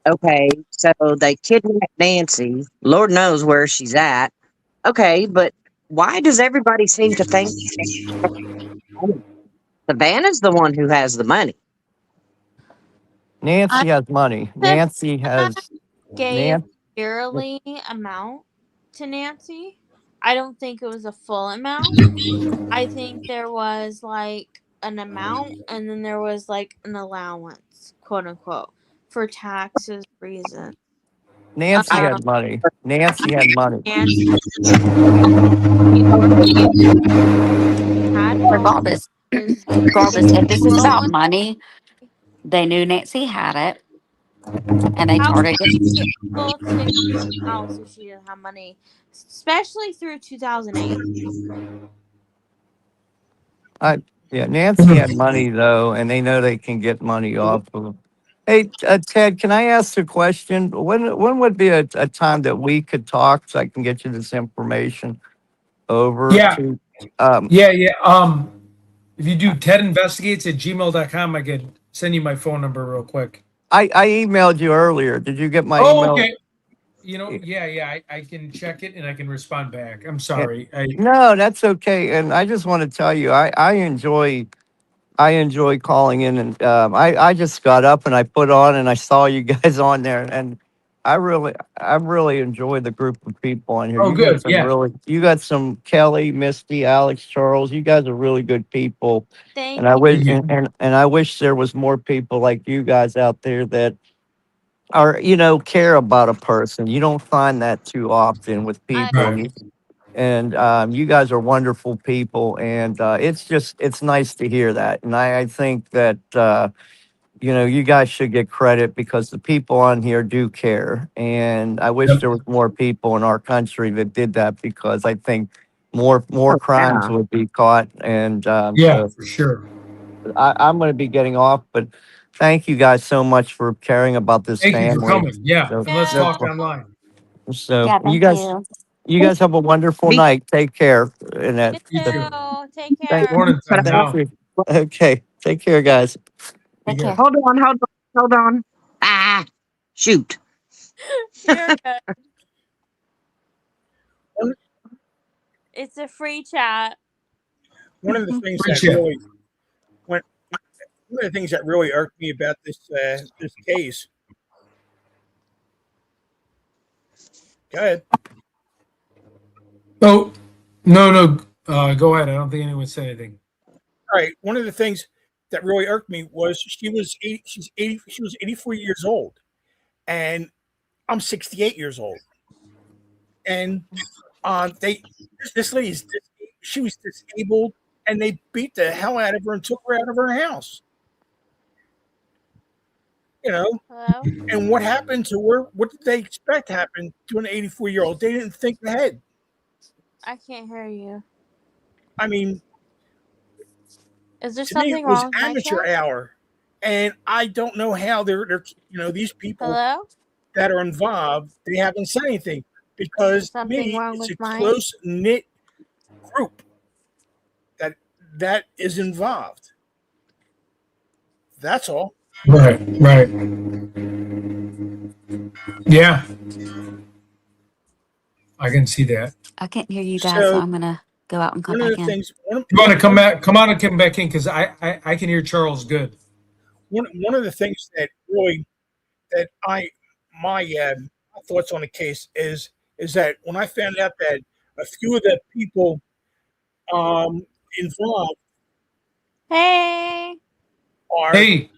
okay, so they kidnapped Nancy. Lord knows where she's at. Okay, but why does everybody seem to think Savannah's the one who has the money? I Nancy has money. said Nancy has. gave Nancy. yearly amount to Nancy. I don't think it was a full amount. I think there was like an amount and then there was like an allowance, quote unquote, for taxes reasons. Nancy I had money. Nancy had money. Nancy had all Regardless, his regardless, if this is about 401. money, they knew Nancy had it and they How would targeted. she be able to get a house if she didn't have money, especially through 2008? Yeah, Nancy had money though, and they know they can get money off of them. Hey, Ted, can I ask a question? When would be a time that we could talk so I can get you this information over Yeah, to? yeah. If you do tedinvestigates@gmail.com, I could send you my phone number real quick. I emailed you earlier. Did you get my Oh, email? okay. I can check it and I can respond back. I'm sorry. No, that's okay. And I just want to tell you, I enjoy calling in, and I just got up and I put on and I saw you guys on there, and I really enjoy the group of people on here. Oh, good. Yeah. You got some Kelly, Misty, Alex, Charles. You guys are really good people, Thank and I you. wish and I wish there was more people like you guys out there that are care about a person. You don't find that too often with I people, Right. and you guys are wonderful people, and it's nice to hear that, and I think that you guys should get credit because the people on here do care, and I wish Yep. there was more people in our country that did that because I think more Oh, crimes yeah. would be caught, and Yeah, so for sure. I'm going to be getting off, but thank you guys so much for caring about this Thank you for family. coming. Yeah. So, And let's yeah. talk online. so Yeah, you thank guys. you. You guys have a wonderful Be, night. Take care. And You You too. too. Take thank, care. Morning time thank now. you. Okay. Take care, guys. Take Take care. care. hold on. Ah, shoot. You're good. a free chat. One of the things Free that chat. really went, one of the things that really irked me about this case. Go ahead. Oh, no. Go ahead. I don't think anyone said anything. All right. One of the things that really irked me was she was 84 years old, and I'm 68 years old, and this lady's she was disabled, and they beat the hell out of her and took her out of her house. Hello? And what happened to her? What did they expect happened to an 84-year-old? They didn't think ahead. I can't hear you. I mean, Is there to me, something it was wrong with my amateur chat? hour, and I don't know how they're these people Hello? that are involved, they haven't said anything because to Something me, wrong it's a with mine? close knit group that is involved. That's all. Right. Yeah, I can see that. I can't hear you guys, so So I'm gonna go out and come one of back the in. things, You want to come back? Come on and come back in because I can hear Charles good. one of the things that really that my thoughts on the case is that when I found out that a few of the people involved Hey. are Hey,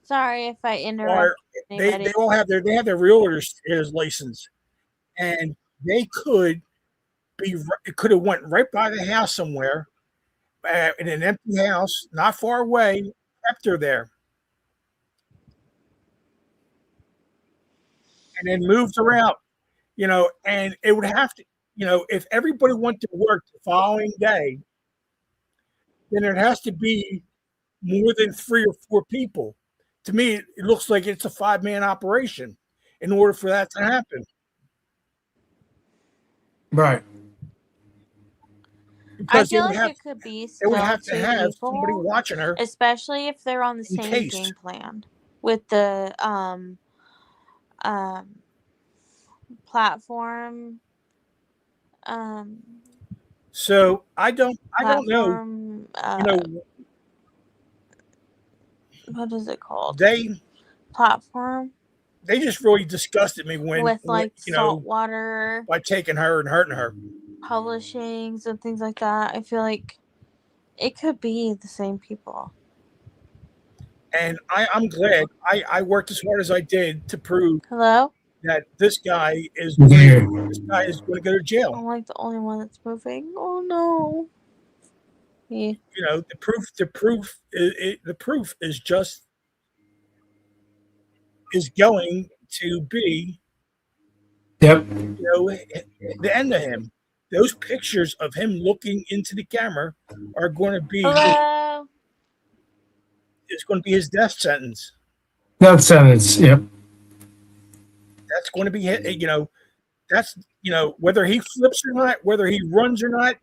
Sorry if I interrupt anybody. they all have their realtor's license, and they could have went right by the house somewhere in an empty house not far away, kept her there, and then moved her out. And it would have to, if everybody went to work the following day, then there has to be more than 3 or 4 people. To me, it looks like it's a 5-man operation in order for that to happen. right. I Because feel like it could be they still would have to 2 have somebody people, watching her especially if they're on the in same case. game plan with the platform. So I don't know. Platform. What is it called? Platform They just really disgusted me with like saltwater by taking her and hurting her. publishings and things like that. I feel like it could be the same people. And I'm glad I worked as hard as I did to prove Hello? that this guy is Yeah. going to go to jail. I'm like the only one that's moving. Oh no. Yeah. The proof is going to be Yep. the end of him. Those pictures of him looking into the camera are going to be Hello? it's going to be his death sentence. That sentence. Yep. That's going to be that's whether he flips or not, whether he runs or not,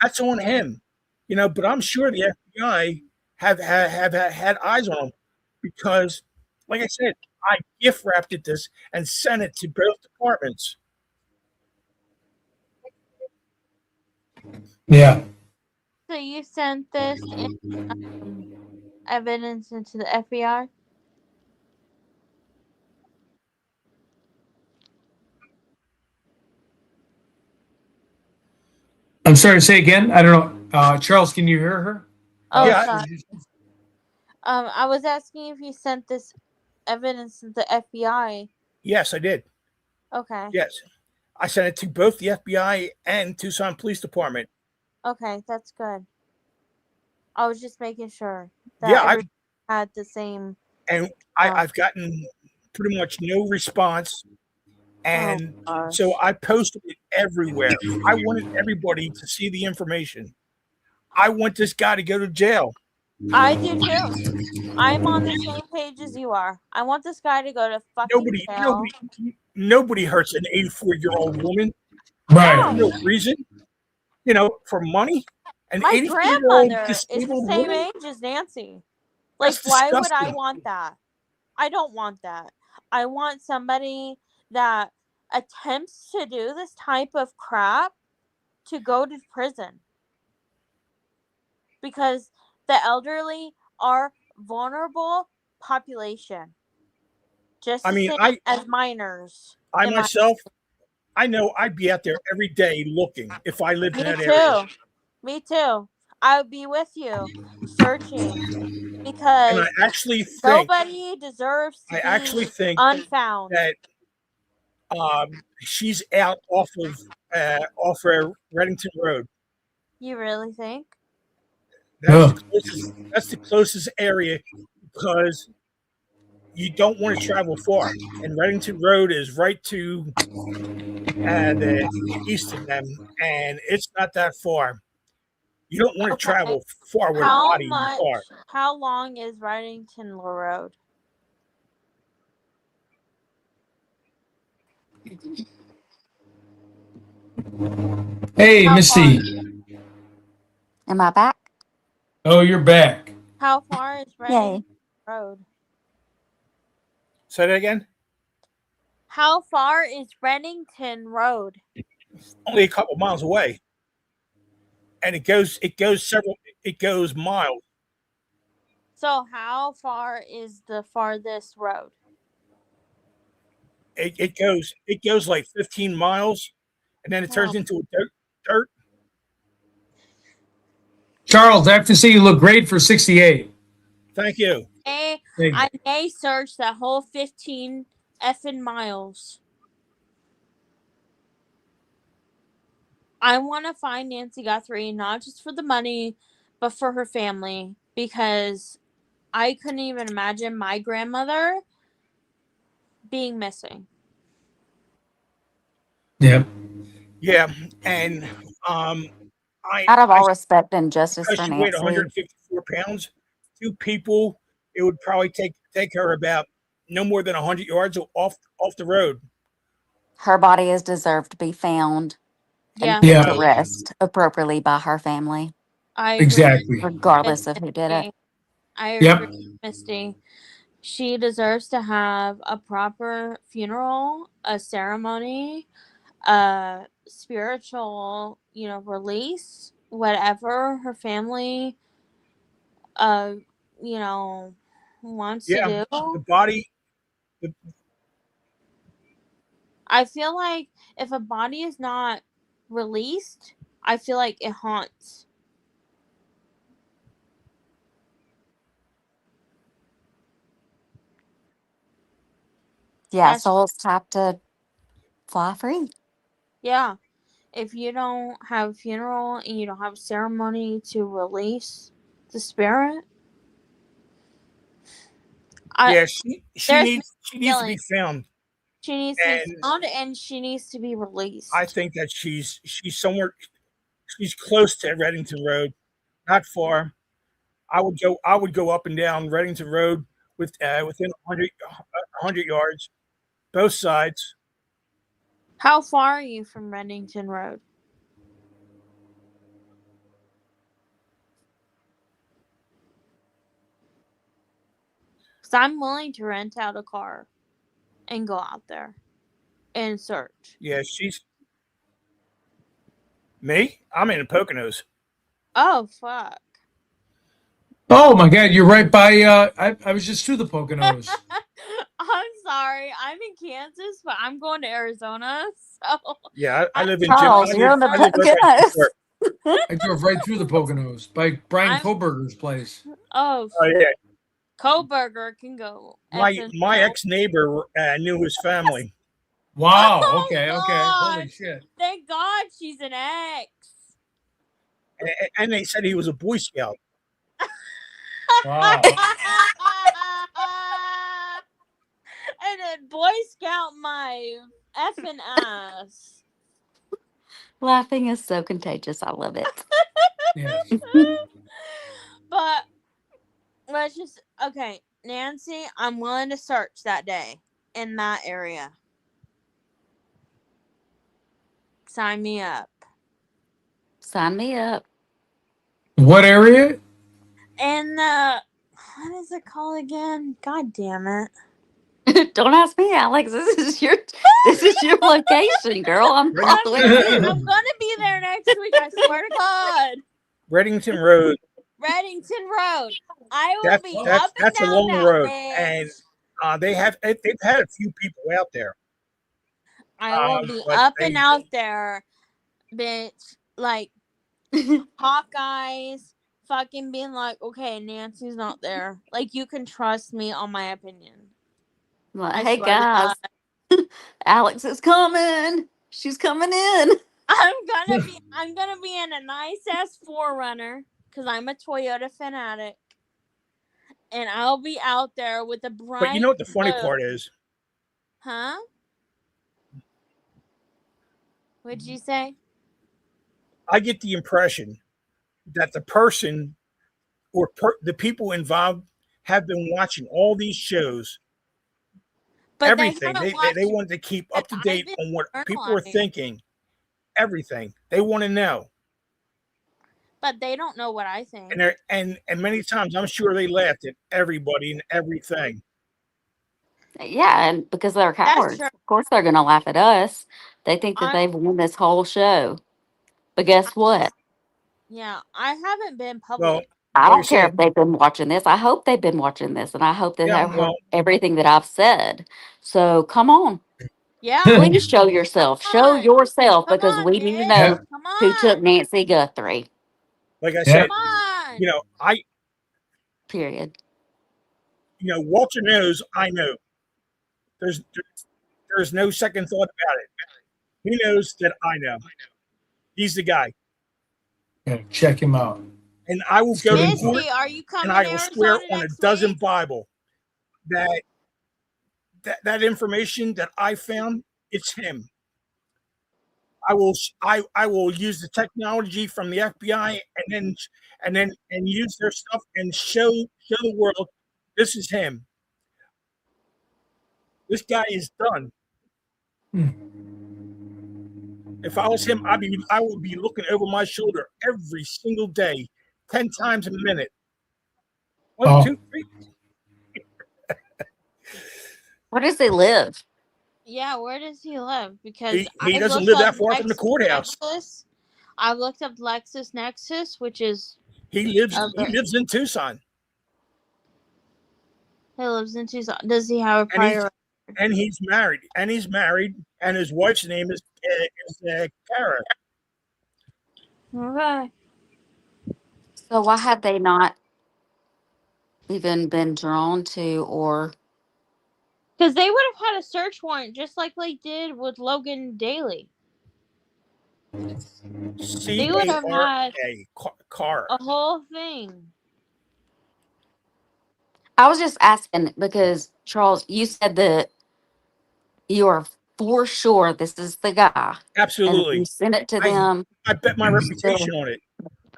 that's on him. But I'm sure the FBI have had eyes on him because, like I said, I gift wrapped this and sent it to both departments. Yeah. So you sent this evidence into the FBI? I'm sorry. Say again. I don't know. Charles, can you hear her? Oh, Yeah. sorry. I was asking if you sent this evidence to the FBI. Yes, I did. Okay. Yes, I sent it to both the FBI and Tucson Police Department. Okay, that's good. I was just making sure that everyone had the same. And I've gotten pretty much no response. And so I posted it everywhere. I wanted everybody to see the information. I want this guy to go to jail. I do too. I'm on the same page as you are. I want this guy to go to fucking jail. Nobody hurts an 84-year-old woman. Right. For no reason. For money. My grandmother is the same age as Nancy. Like, why would I want that? I don't want that. I want somebody that attempts to do this type of crap to go to prison because the elderly are vulnerable population, just I the mean, same as minors. I in my myself, I know I'd be out there every day looking if I lived Me in that area. too. Me too. I would be with you searching And because nobody deserves to I be actually think unfound. that she's out off of Reddington Road. You really think? That's the closest area because you don't want to travel far. And Reddington Road is right to the east of them, and it's not that far. You don't want to travel far with a body in the car. How long is Reddington Road? Hey, Missy. Am I back? Oh, you're back. How far is Reddington Road? Say that again? How far is Reddington Road? Only a couple miles away. And it goes miles. So how far is the farthest road? It goes like 15 miles, and then it turns into a dirt. Charles, I have to say you look great for 68. Thank you. I may search that whole 15 effing miles. I want to find Nancy Guthrie, not just for the money, but for her family, because I couldn't even imagine my grandmother being missing. Yeah. Yeah, and Out of all respect and justice because for she weighed Nancy, 154 pounds, two people, it would probably take her about no more than 100 yards off the road. her body is deserved to be found and put to rest appropriately by her family. I agree. Exactly. Regardless of who did it. I agree, Misty. She deserves to have a proper funeral, a ceremony, a spiritual, release, whatever her family, wants to do. The body. I feel like if a body is not released, I feel like it haunts. Yeah, souls have to fly free. Yeah. If you don't have a funeral and you don't have a ceremony to release the spirit, she needs to be found. She needs to be found and she needs to be released. I think that she's somewhere. She's close to Reddington Road, not far. I would go up and down Reddington Road within 100 yards, both sides. How far are you from Reddington Road? Because I'm willing to rent out a car and go out there and search. Yeah, me? I'm in the Poconos. Oh, fuck. Oh my God, you're right by. I was just through the Poconos. I'm sorry, I'm in Kansas, but I'm going to Arizona. So yeah, I live in Charles, you're in the Poconos. I drove right through the Poconos by Brian Koberger's place. Oh yeah. Koberger can go. My ex neighbor knew his family. Wow. Okay. Holy shit. Thank God she's an ex. And they said he was a Boy Scout. Wow. And then Boy Scout my effing ass. Laughing is so contagious. I love it. Yes. But let's just Nancy, I'm willing to search that day in that area. Sign me up. Sign me up. What area? And what is it called again? God damn it. Don't ask me, Alex. This is your location, girl. I'm Redding- following I'm you. gonna be there next week. I swear to God. Reddington Road. Reddington Road. I will be up and That's a down long that road, bitch. and they've had a few people out there. I will be But up they, and out there, bitch. Like Hawkeyes fucking being like, okay, Nancy's not there. Like, you can trust me on my opinion. Like, I hey swear to God. guys, Alex is coming. She's coming in. I'm gonna be in a nice ass 4Runner because I'm a Toyota fanatic, and I'll be out there with a bright. But you know what the funny blue. part is? Huh? What'd you say? I get the impression that the person or the people involved have been watching all these shows. But Everything they they wanted to keep up to date on what people are thinking. Everything they want to know. But they don't know what I think. And many times I'm sure they laughed at everybody and everything. Yeah, and because they're cowards. Of course they're gonna laugh at us. They think that they've won this whole show. But guess what? Yeah, I haven't been public. Well, I don't care if they've been watching this. I hope they've been watching this, and I hope that they've heard everything that I've said. So come on. Yeah. Please show yourself. Show yourself because on, we need to bitch. know Come who on. took Nancy Guthrie. Like I said, Come on. you know, Period. You know, Walter knows I know. There's no second thought about it. He knows that I know. He's the guy. Yeah, check him out. And I will go to Misty, court are you coming and I to will Arizona swear on a next dozen week? Bible that information that I found, it's him. I will use the technology from the FBI and use their stuff and show the world this is him. This guy is done. If I was him, I would be looking over my shoulder every single day, 10 times a minute. 1, 2, 3. Where does he live? Yeah, where does he live? Because he doesn't live that far from the courthouse. I looked up LexisNexis, which is he lives in Tucson. He lives in Tucson. Does he have a prior? And he's married. And his wife's name is Kara. Okay. So why have they not even been drawn to or? Because they would have had a search warrant just like they did with Logan Daly. They would have had car. a whole thing. I was just asking because Charles, you said that you are for sure this is the guy. Absolutely. And you send it to them. I bet my reputation on it.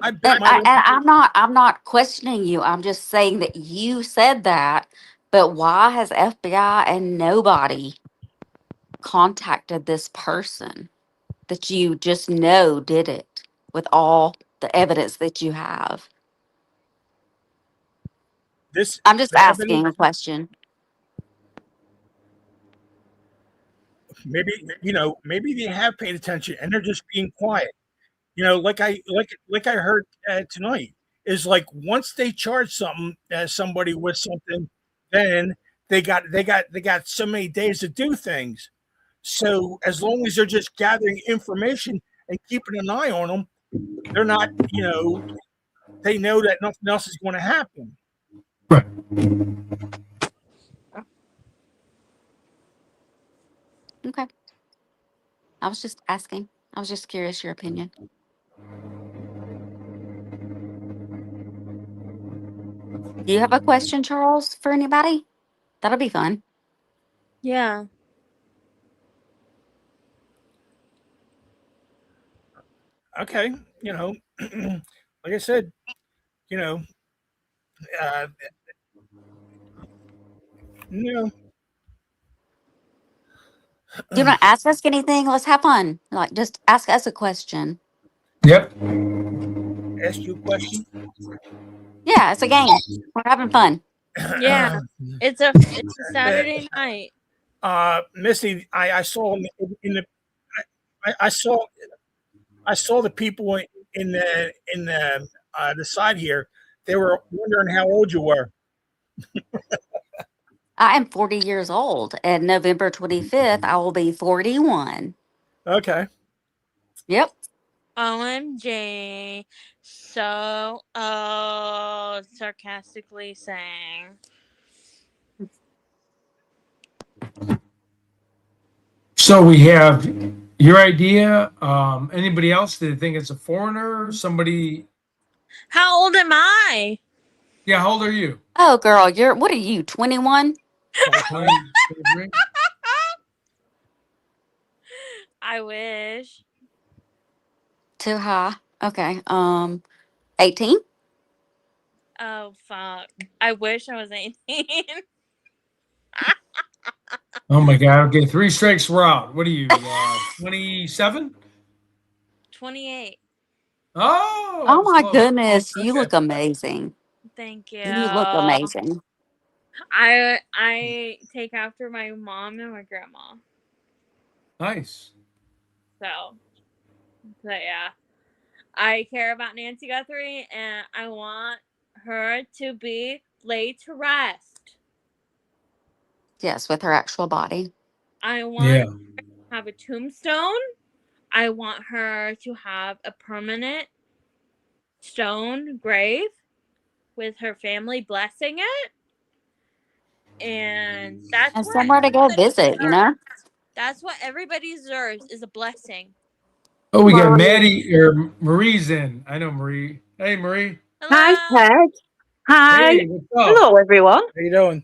I'm not questioning you. I'm just saying that you said that, but why has FBI and nobody contacted this person that you just know did it with all the evidence that you have? I'm just asking a question. Maybe they have paid attention and they're just being quiet. You know, like I heard tonight, is like once they charge somebody with something, then they got so many days to do things. So as long as they're just gathering information and keeping an eye on them, they're not, they know that nothing else is going to happen. Right. Okay. I was just asking. I was just curious your opinion. Do you have a question, Charles, for anybody? That'll be fun. Yeah. Okay. Like I said, no. Do you want to ask us anything? Let's have fun. Like, just ask us a question. Yep. Ask you a question. Yeah, it's a game. We're having fun. Yeah. It's a Saturday night. Missy, I saw in the I saw the people in the side here. They were wondering how old you were. I am 40 years old, and November 25th, I will be 41. Okay. Yep. OMG. So, sarcastically saying. So we have your idea. Anybody else? Did they think it's a foreigner? Somebody? How old am I? Yeah, how old are you? Oh, girl, what are you, 21? 23? I wish. Too high. Okay. 18? Oh, fuck. I wish I was 18. Oh my God. Okay, 3 strikes, we're out. What are you, 27? 28. Oh, I Oh was my close. goodness, you Okay. look amazing. Thank you. You look amazing. I take after my mom and my grandma. Nice. So yeah. I care about Nancy Guthrie and I want her to be laid to rest. Yes, with her actual body. I want her to have a tombstone. I want her to have a permanent stone grave with her family blessing it. And that's And what somewhere to go everybody visit, you deserves. know? That's what everybody deserves is a blessing. Oh, we got Marie. Maddie or Marie's in. I know Marie. Hey, Marie. Hi, Hello. Ted. Hi. Hey, what's up? Hello, everyone. How you doing?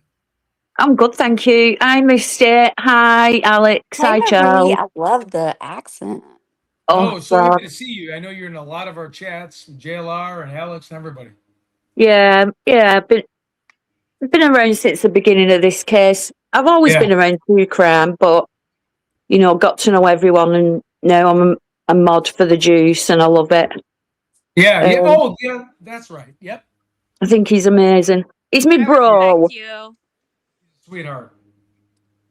I'm good, thank you. I missed it. Hi, Alex. Hey, Hi, Marie, Charles. I love the accent. Oh, Oh, so God. happy to see you. I know you're in a lot of our chats with JLR and Alex and everybody. Yeah, I've been around since the beginning of this case. I've always Yeah. been around true crime, but, got to know everyone, and now I'm a mod for the juice, and I love it. Yeah. Yeah. Um, Oh, yeah. That's right. Yep. I think he's amazing. He's me I bro. respect you. Sweetheart.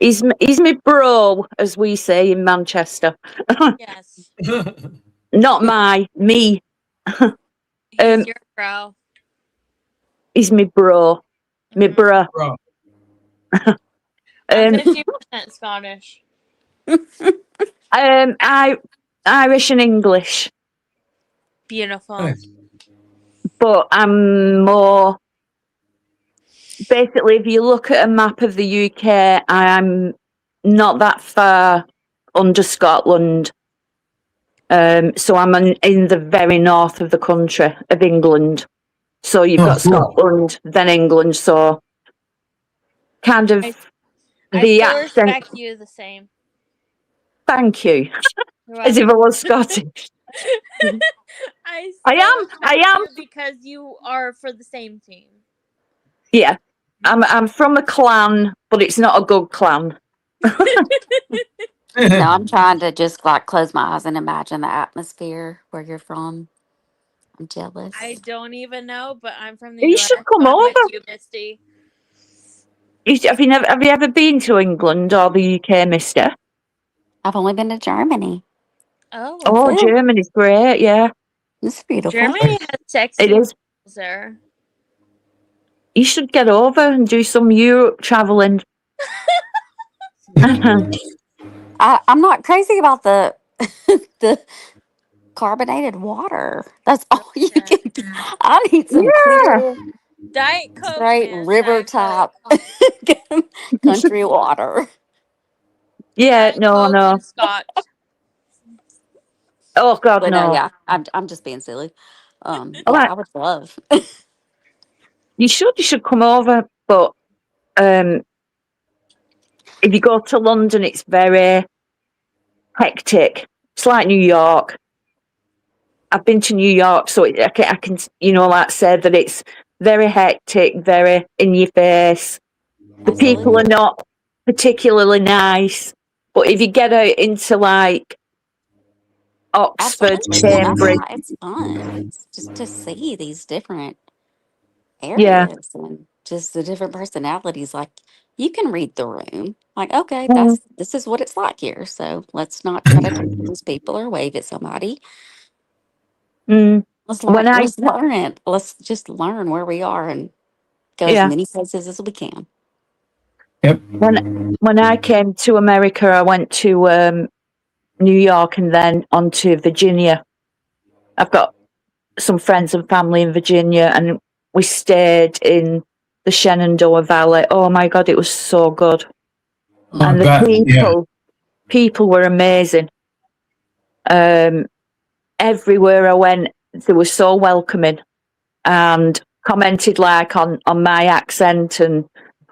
He's me bro, as we say in Manchester. Yes. Not me. He's your bro. He's me bro. Me bruh. Bro. I'm Um, 50% Scottish. Irish and English, Beautiful. Nice. but I'm more. Basically, if you look at a map of the UK, I'm not that far under Scotland. So I'm in the very north of the country of England. So you've Oh, got cool. Scotland, then England. So kind of I the still accent. respect you the same. Thank you. You're As if I welcome. was Scottish. I I still am. respect you because you are for the same team. Yeah. I'm from a clan, but it's not a good clan. No, I'm trying to just like close my eyes and imagine the atmosphere where you're from. I'm jealous. I don't even know, but I'm from the You US. should come So I'm over. with you, Misty. Have you ever been to England or the UK, Mister? I've only been to Germany. Oh, Oh, it? Germany's great. Yeah, It's beautiful. Germany has it sexy is. girls there. You should get over and do some Europe traveling. I'm not crazy about the the carbonated water. That's all you can get. I need some clear, Diet Coke, straight man. river Diet Coke. top country water. Yeah, Diet no, Coke no. and Scotch. Oh God, But no, no. yeah, I'm just being silly. All Yeah, right. I would love. You should come over, but if you go to London, it's very hectic. It's like New York. I've been to New York, so I can like say that it's very hectic, very in your face. The people are not particularly nice, but if you get out into like Oxford, Absolutely, and that's Cambridge, why it's fun. It's just to see these different yeah, areas and just the different personalities. Like you can read the room. Like, okay, Mm, this is what it's like here. So let's not try to talk to these people or wave at somebody. mm. When I, Let's learn it. Let's just learn where we are and go as yeah, many places as we can. Yep. when I came to America, I went to New York and then on to Virginia. I've got some friends and family in Virginia, and we stayed in the Shenandoah Valley. Oh my God, it was so good. I And the bet. Yeah. people were amazing. Everywhere I went, they were so welcoming and commented like on my accent and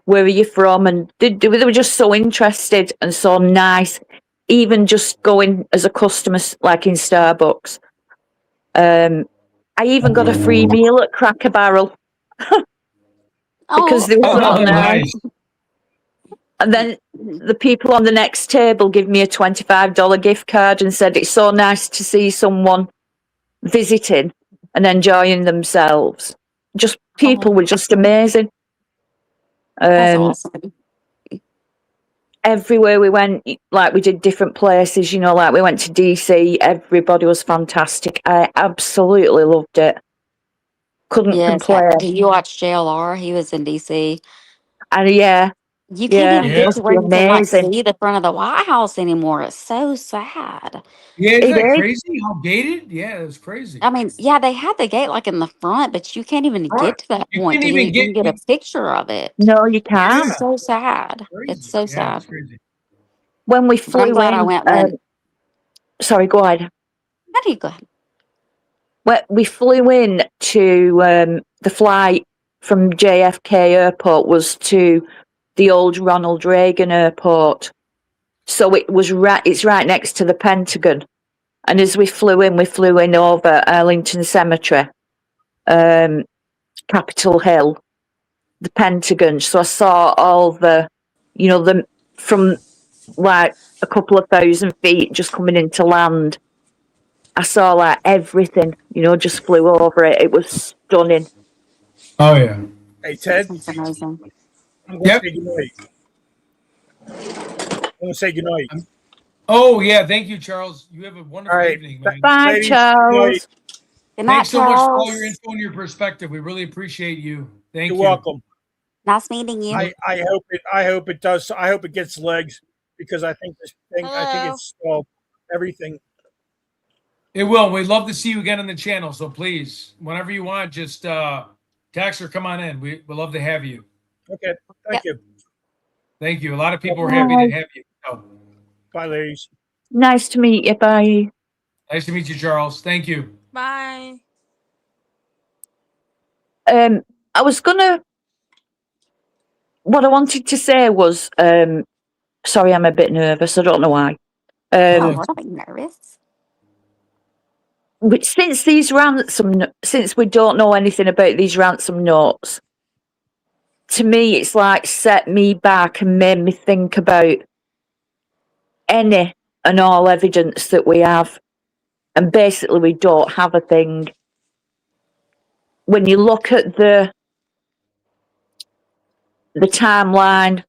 where are you from, and they were just so interested and so nice. Even just going as a customer, like in Starbucks. I even got a free meal at Cracker Barrel because Oh, they were so Oh, nice. nice. And then the people on the next table give me a $25 gift card and said it's so nice to see someone visiting and enjoying themselves. Just people were just amazing. that's awesome. Everywhere we went, like we did different places, you know, like we went to DC, everybody was fantastic. I absolutely loved it. Couldn't Yes. complain. Do you watch JLR? He was in DC. And yeah, You can't yeah, even it Yeah. get to must be where you can like amazing. see the front of the White House anymore. It's so sad. Yeah, isn't It that is. crazy? How gated? Yeah, it's crazy. I mean, yeah, they had the gate like in the front, but you can't even Right. get to that You point can't to even even get. get a picture of it. No, you It's Yeah, can't. so sad. It's crazy. so Yeah, sad. it's crazy. When we But I'm flew glad I in, went when. sorry, go ahead. How do you go ahead? When we flew in to the flight from JFK Airport was to the old Ronald Reagan Airport. So it was it's right next to the Pentagon. And as we flew in over Arlington Cemetery, Capitol Hill, the Pentagon. So I saw all the, you know, from like a couple of 1,000 feet just coming into land. I saw like everything, you know, just flew over it. It was stunning. Oh yeah. Hey, Ted, That's amazing. I'm going to Yep. say goodnight. I'm going to say goodnight. Oh yeah. Thank you, Charles. You have a All wonderful right. evening, man. Bye, Ladies, good night. Charles. Good night, Thanks so much for all your Charles. info and your perspective. We really appreciate you. Thank You're you. welcome. Nice meeting you. I hope it does. I hope it gets legs because I think this thing. I think Hello. it's everything. It will. We'd love to see you again on the channel. So please, whenever you want, just text or come on in. We'd love to have you. Okay. Thank you. Thank you. A lot of people are happy to have you. So, Bye, ladies. Nice to meet you. Bye. nice to meet you, Charles. Thank you. Bye. I was what I wanted to say was, sorry, I'm a bit nervous. I don't know why. Oh, don't be nervous. But since since we don't know anything about these ransom notes, to me, it's like set me back and made me think about any and all evidence that we have. And basically, we don't have a thing. When you look at the timeline,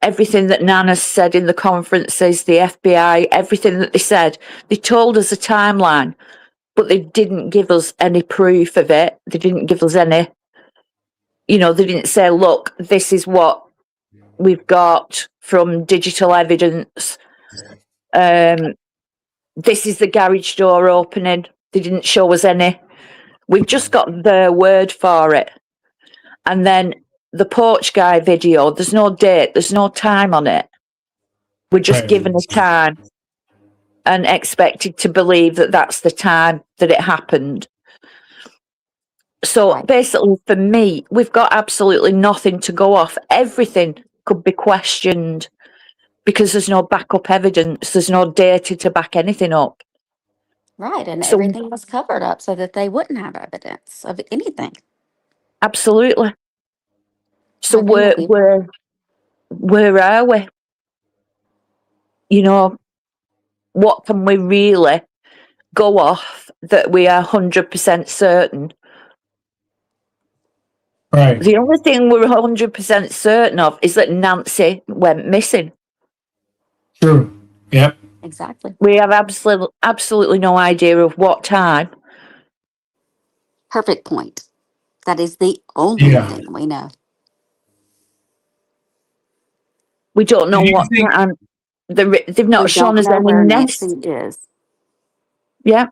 everything that Nana said in the conferences, the FBI, everything that they told us a timeline, but they didn't give us any proof of it. They didn't give us any, you know, they didn't say, look, this is what we've got from digital evidence. This is the garage door opening. They didn't show us any. We've just got their word for it. And then the porch guy video, there's no date, there's no time on it. We're just Right. given a time and expected to believe that that's the time that it happened. So basically, for me, we've got absolutely nothing to go off. Everything could be questioned because there's no backup evidence, there's no data to back anything up. Right. And So everything was covered up so that they wouldn't have evidence of anything. absolutely. So I knew that we where are we? You know, what can we really go off that we are 100% certain? Right. The only thing we're 100% certain of is that Nancy went missing. True. Yep. Exactly. We have absolutely no idea of what time. Perfect point. That is the only Yeah. thing we know. We don't know Do you what think? time. They've We not shown don't us know any where nest. Nancy is. Yeah.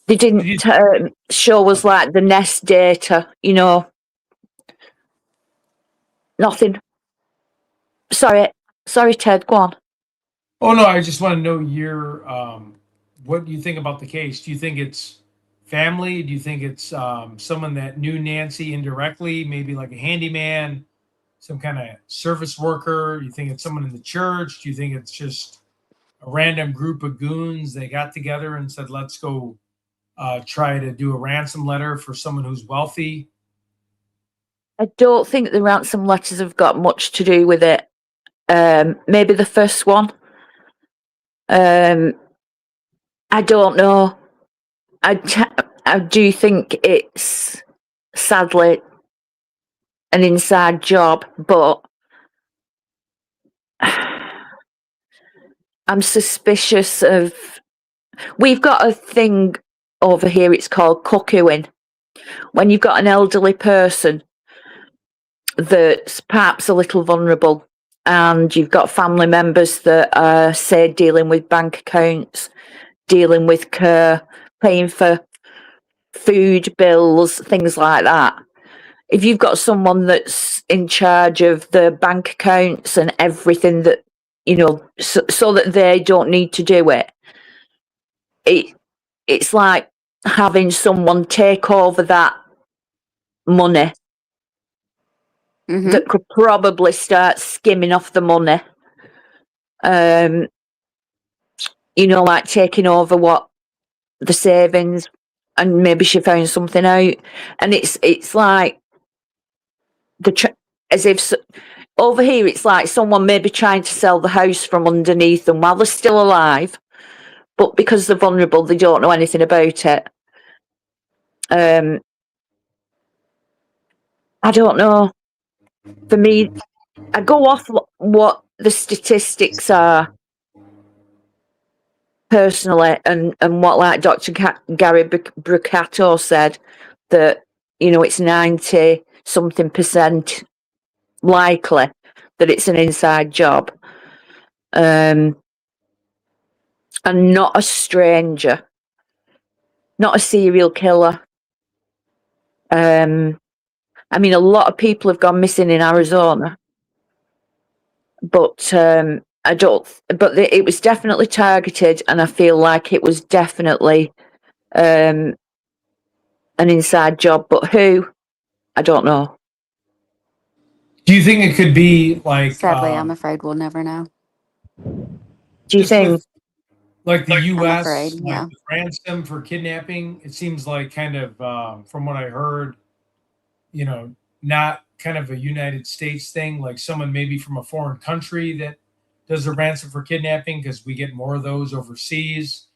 They Do you, didn't show us like the nest data, you know. Nothing. Sorry, Ted, go on. oh no, I just want to know your what do you think about the case? Do you think it's family? Do you think it's someone that knew Nancy indirectly, maybe like a handyman, some kind of service worker? Do you think it's someone in the church? Do you think it's just a random group of goons they got together and said, let's go try to do a ransom letter for someone who's wealthy? I don't think the ransom letters have got much to do with it. Maybe the first one. I don't know. I do think it's sadly an inside job, but I'm suspicious of. We've got a thing over here, it's called cuckooing. When you've got an elderly person that's perhaps a little vulnerable and you've got family members that are, say, dealing with bank accounts, dealing with care, paying for food bills, things like that. If you've got someone that's in charge of the bank accounts and everything that, you know, so that they don't need to do it, it's like having someone take over that money that could probably start skimming off the money. You know, like taking over what the savings, and maybe she found something out, and it's like as if over here it's like someone maybe trying to sell the house from underneath them while they're still alive, but because they're vulnerable, they don't know anything about it. I don't know. For me, I go off what the statistics are personally, and what like Dr. Gary Brucato said, that, you know, it's 90 something % likely that it's an inside job, and not a stranger, not a serial killer. I mean, a lot of people have gone missing in Arizona, but I don't. But it was definitely targeted, and I feel like it was definitely an inside job. But who? I don't know. Do you think it could be like Sadly, I'm afraid we'll never know. Do you think? with like the I'm U.S. afraid, like yeah. with ransom for kidnapping? It seems like kind of from what I heard, you know, not kind of a United States thing, like someone maybe from a foreign country that does a ransom for kidnapping, because we get more of those overseas.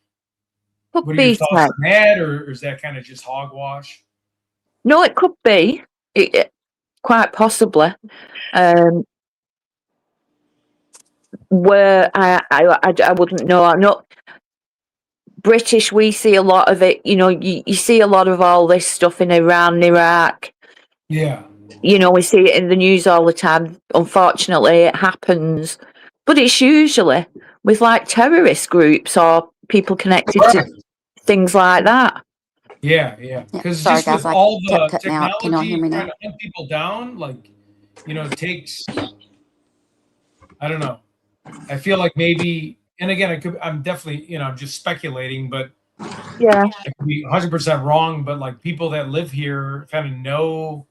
Could What are your be thoughts that. on that, or is that kind of just hogwash? No, it could be. Quite possibly. Where I wouldn't know. I know British, we see a lot of it. You know, you see a lot of all this stuff in Iran and Iraq. Yeah. You know, we see it in the news all the time. Unfortunately, it happens. But it's usually with like terrorist groups or people connected to things like that. Yeah. Yeah, Because sorry just guys, with I all kept the cutting out. Can y'all hear technology me trying now? to hunt people down, like, you know, it takes, I don't know. I feel like maybe, and again, I'm definitely, you know, I'm just speculating, but Yeah. I could be 100% wrong. But like people that live here kind of know,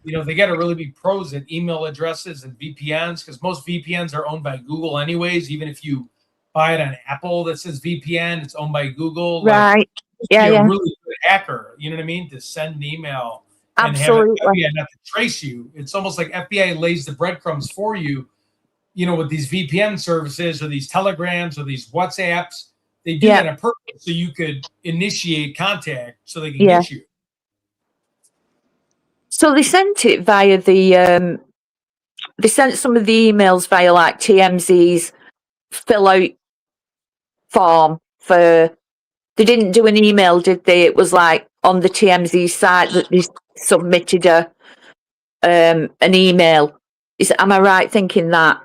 you know, they got to really be pros at email addresses and VPNs, because most VPNs are owned by Google anyways. Even if you buy it on Apple that says VPN, it's owned by Google. Like, Right. be a Yeah. really good hacker, you know what I mean, to send an email and have Absolutely. FBI not to trace you. It's almost like FBI lays the breadcrumbs for you, you know, with these VPN services or these telegrams or these WhatsApps. They do Yeah. that on purpose so you could initiate contact so they can Yeah. get you. So they sent it via the they sent some of the emails via like TMZ's fill out form for. They didn't do an email, did they? It was like on the TMZ site that they submitted an email. Am I right thinking that?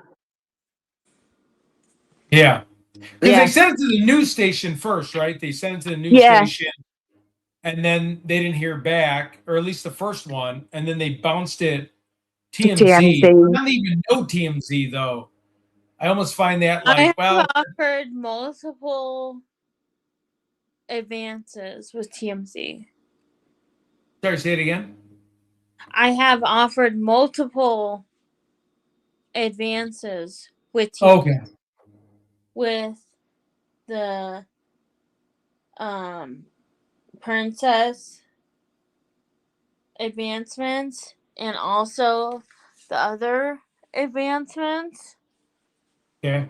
Yeah. Because Yeah. they sent it to the news station first, right? They sent it to the news Yeah. station, and then they didn't hear back, or at least the first one, and then they bounced it TMZ. I don't even know TMZ though. I almost find that I like, have well, offered multiple advances with TMZ. sorry, say it again. I have offered multiple advances with TMZ. Okay. With the princess advancements and also the other advancements. Okay.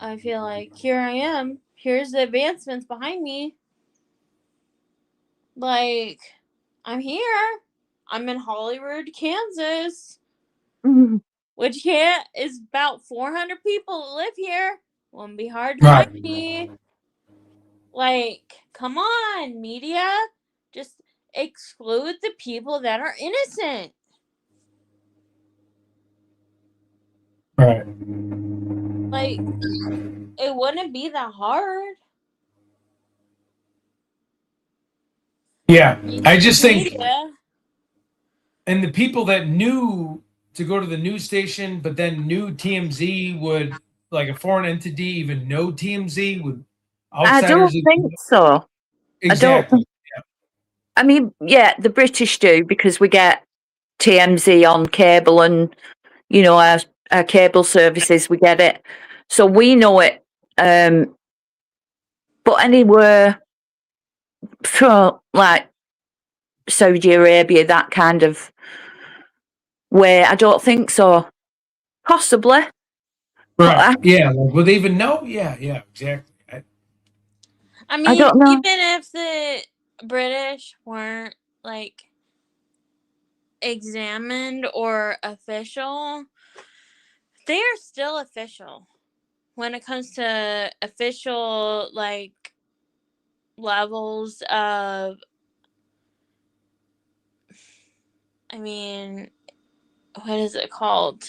I feel like here I am. Here's the advancements behind me. Like, I'm here. I'm in Hollywood, Kansas. Which is about 400 people that live here. Wouldn't be hard to find me. Like, come on, media. Just exclude the people that are innocent. Right. Like, it wouldn't be that hard. Yeah. I just think, Media. and the people that knew to go to the news station, but then knew TMZ would, like a foreign entity, even know TMZ would I don't outsiders. think so. Exactly. I mean, yeah, the British do because we get TMZ on cable and, you know, our cable services, we get it. So we know it. But anywhere from like Saudi Arabia, that kind of way, I don't think so. Possibly. Right. Yeah. Like, would they even know? Yeah. Yeah. Exactly. I mean, don't know. even if the British weren't like examined or official, they are still official when it comes to official like levels of, I mean, what is it called?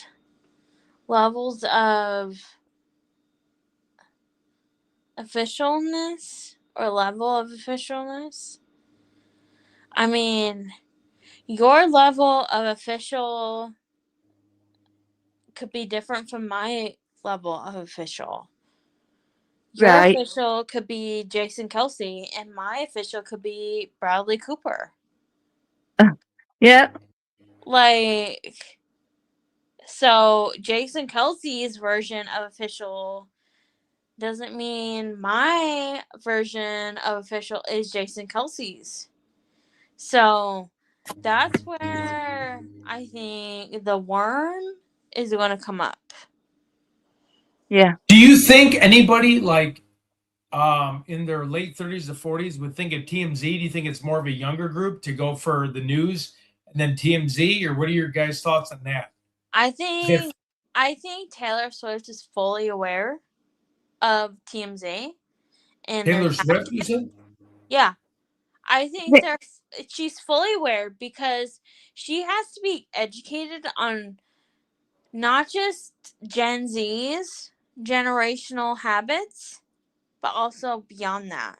Levels of officialness or level of officialness. I mean, your level of official could be different from my level of official. Your Right. official could be Jason Kelsey, and my official could be Bradley Cooper. Yeah. Like, so Jason Kelsey's version of official doesn't mean my version of official is Jason Kelsey's. So that's where I think the worm is going to come up. Yeah. Do you think anybody like in their late 30s to 40s would think of TMZ? Do you think it's more of a younger group to go for the news and then TMZ, or what are your guys' thoughts on that? I think Taylor Swift is fully aware of TMZ and Taylor Swift, you said? yeah. I think she's fully aware because she has to be educated on not just Gen Z's generational habits, but also beyond that.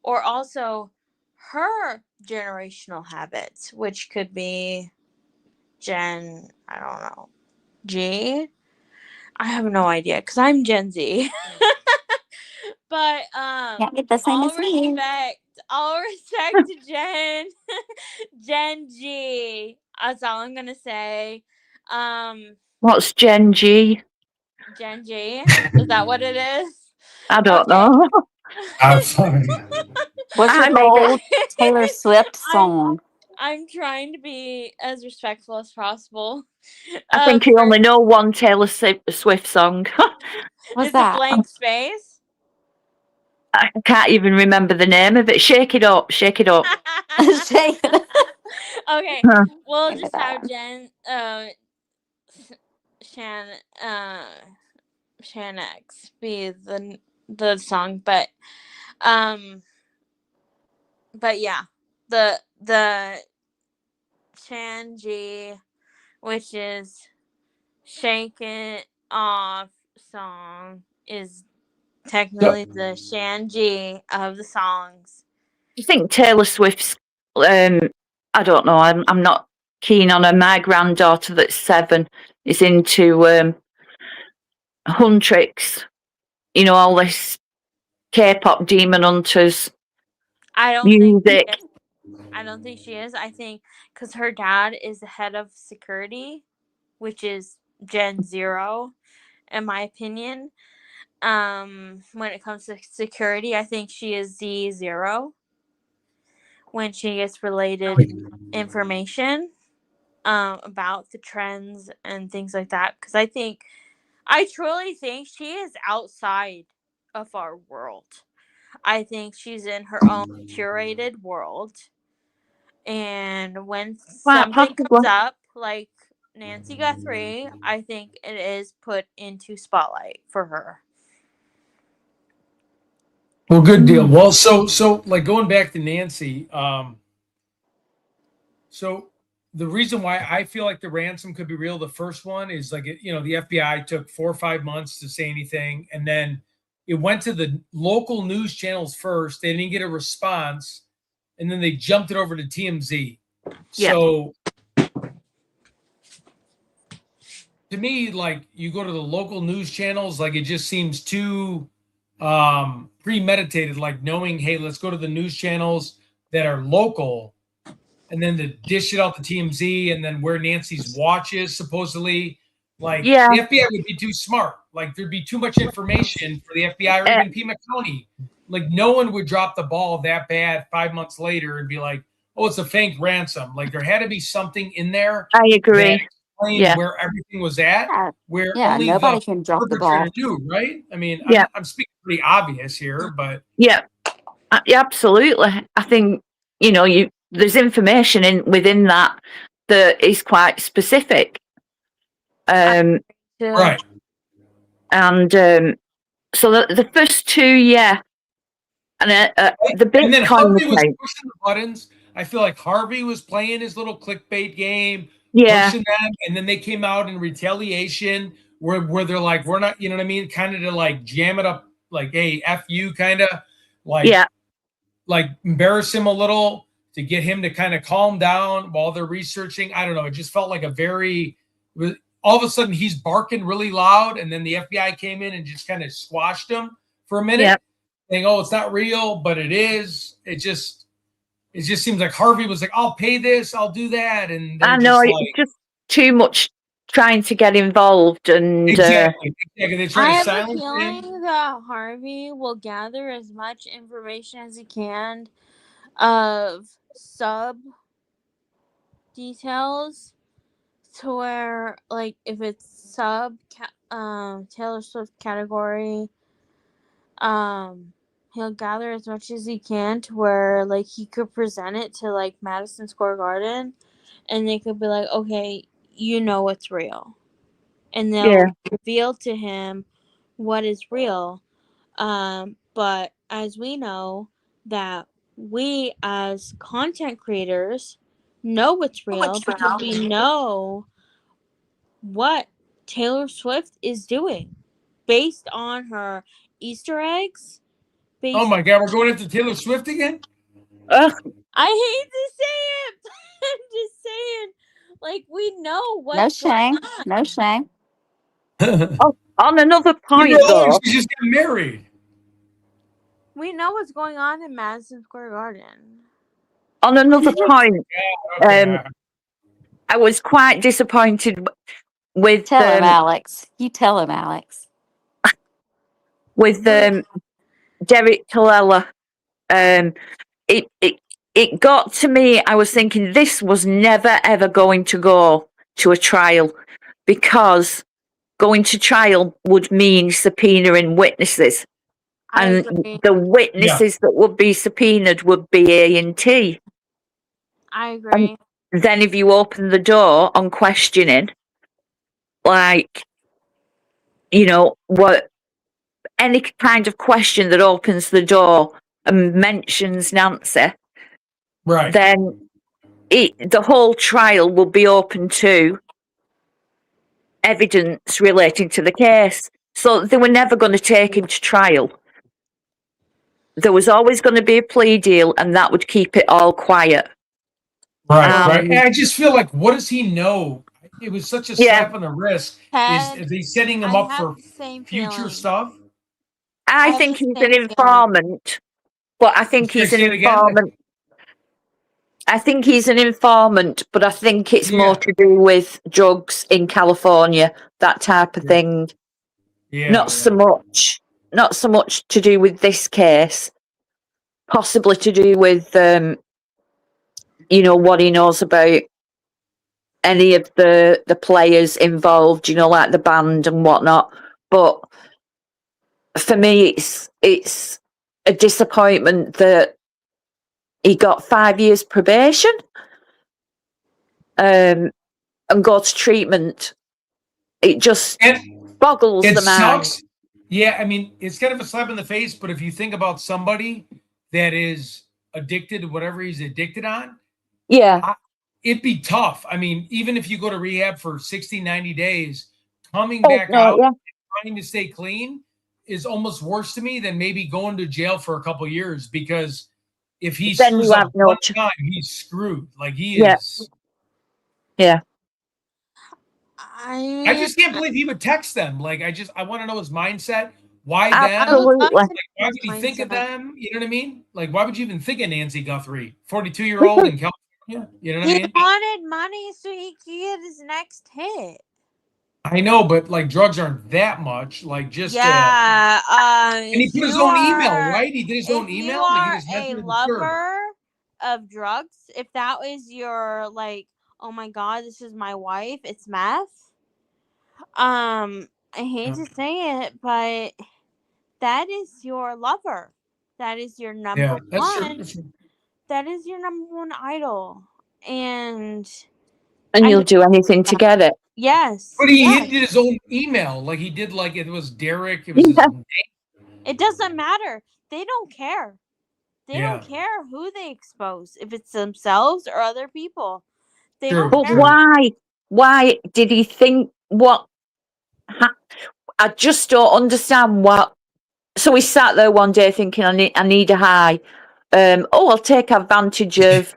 Or also her generational habits, which could be Gen, I don't know, G? I have no idea because I'm Gen Z. But Can't get the same as me. all respect to Gen G. That's all I'm gonna say. What's Gen G? Gen G? Is that what it is? I don't know. I'm sorry. What's your favorite Taylor Swift song? I'm trying to be as respectful as possible. I think you only know one Taylor Swift song. What's Is that? it Blank Space? I can't even remember the name of it. Shake it up, shake it up. Shake it up. Okay, Huh. we'll Maybe just that have one. Jen, Shan, Shan X be the song, but yeah, the Shan G, which is Shake It Off song, is technically the Shan G of the songs. I think Taylor Swift's. I don't know. I'm not keen on her. My granddaughter, that's 7, is into Huntrix. You know, all this K-pop Demon Hunters I don't think she music. is. I don't think she is. I think because her dad is the head of security, which is Gen Zero, in my opinion. When it comes to security, I think she is Z0 when she gets related information about the trends and things like that. Because I truly think she is outside of our world. I think she's in her own curated world. And when Quite something comes possibly. up, like Nancy Guthrie, I think it is put into spotlight for her. Well, good deal. Well, so like going back to Nancy, so the reason why I feel like the ransom could be real, the first one is like the FBI took 4 or 5 months to say anything, and then it went to the local news channels first. They didn't get a response, and then they jumped it over to TMZ. Yeah. So to me, like you go to the local news channels, like it just seems too premeditated, like knowing, hey, let's go to the news channels that are local and then to dish it out to TMZ and then where Nancy's watch is supposedly. Like Yeah. the FBI would be too smart. Like there'd be too much information for the FBI or even Pima County. Like no one would drop the ball that bad 5 months later and be like, oh, it's a fake ransom. Like there had to be something in there I that agree. explained Yeah. where everything was at, Yeah, where yeah, only nobody the can drop the perpetrator ball. knew, right? I mean, Yeah. I'm speaking pretty obvious here, but Yeah. Yeah, absolutely. I think there's information within that is quite specific. Too. right. And so the first 2, yeah. And the And then Bitcoin Harvey was account. pushing the buttons. I feel like Harvey was playing his little clickbait game, Yeah. pushing them, and then they came out in retaliation where they're like, we're not, you know what I mean? Kind of to like jam it up, like, hey, F you, kind of Yeah. like embarrass him a little to get him to kind of calm down while they're researching. I don't know. It just felt like all of a sudden he's barking really loud, and then the FBI came in and just kind of squashed him for a minute. Yeah. Saying, oh, it's not real, but it is. It just seems like Harvey was like, I'll pay this, I'll do that. And I they're know just it's like, just too much trying to get involved and exactly. They I try to have a silence feeling him. that Harvey will gather as much information as he can of sub details to where, like, if it's sub Taylor Swift category, he'll gather as much as he can to where, like, he could present it to, like, Madison Square Garden, and they could be like, okay, you know what's real, and they'll reveal to him what is real. But as we know that we as content creators know what's real because we know what Taylor Swift is doing based on her Easter eggs. Oh Based my God, we're going into Taylor Swift again? I hate to say it, but I'm just saying, like, we know No what's going shame. on. No shame. on another Leave point, her alone. though. She just got married. We know what's going on in Madison Square Garden. On another point, Okay. I was quite disappointed with Tell him, Alex. You tell him, Alex. with Derek Colella. It got to me. I was thinking this was never ever going to go to a trial, because going to trial would mean subpoenaing witnesses, I and agree. the witnesses that would be subpoenaed would be A&T. I agree. then if you open the door on questioning, like, you know, what any kind of question that opens the door and mentions Nancy, Right. then the whole trial will be open to evidence relating to the case. So they were never going to take him to trial. There was always going to be a plea deal, and that would keep it all quiet. Right. And I just feel like, what does he know? It was such a slap on the wrist. Ted, Is they setting him I up have for the same future feeling. stuff? I have think the he's same an feeling. informant, but I think Sorry, he's an say it again? informant. I think he's an informant, but I think it's more to do with drugs in California, that type of thing. Not so much to do with this case. Possibly to do with, you know, what he knows about any of the players involved, you know, like the band and whatnot. But for me, it's a disappointment that he got 5 years probation, and go to treatment. It just boggles It the mind. sucks. Yeah, I mean, it's kind of a slap in the face, but if you think about somebody that is addicted to whatever he's addicted on, Yeah. it'd be tough. I mean, even if you go to rehab for 60, 90 days, coming Oh, back no, out yeah. and trying to stay clean is almost worse to me than maybe going to jail for a couple years, because if he Then you screws have up no one time, he's screwed. Like he Yeah. is. Yeah. I just can't believe he would text them. Like, I want to know his mindset. Why them? Absolutely. Like, why would he think of them? You know what I mean? Like, why would you even think of Nancy Guthrie, 42-year-old in California? You know what I He mean? wanted money so he could get his next hit. I know, but like drugs aren't that much. Like just Yeah. and he If put his you own email, are, right? He did his own if you email making are his a method of the third. lover of drugs, if that was your like, oh my god, this is my wife, it's meth. I hate to say it, but that is your lover. That is your number Yeah, that's true. one. That is your number one idol. And you'll do anything to get it. Yes. But he yes. did his own email. Like he did, like it was Derek. It was his name. It doesn't matter. They don't care. They Yeah. don't care who they expose, if it's themselves or other people. They True, don't But care. why? Why did he think what? I just don't understand what. So he sat there one day thinking, I need a high. I'll take advantage of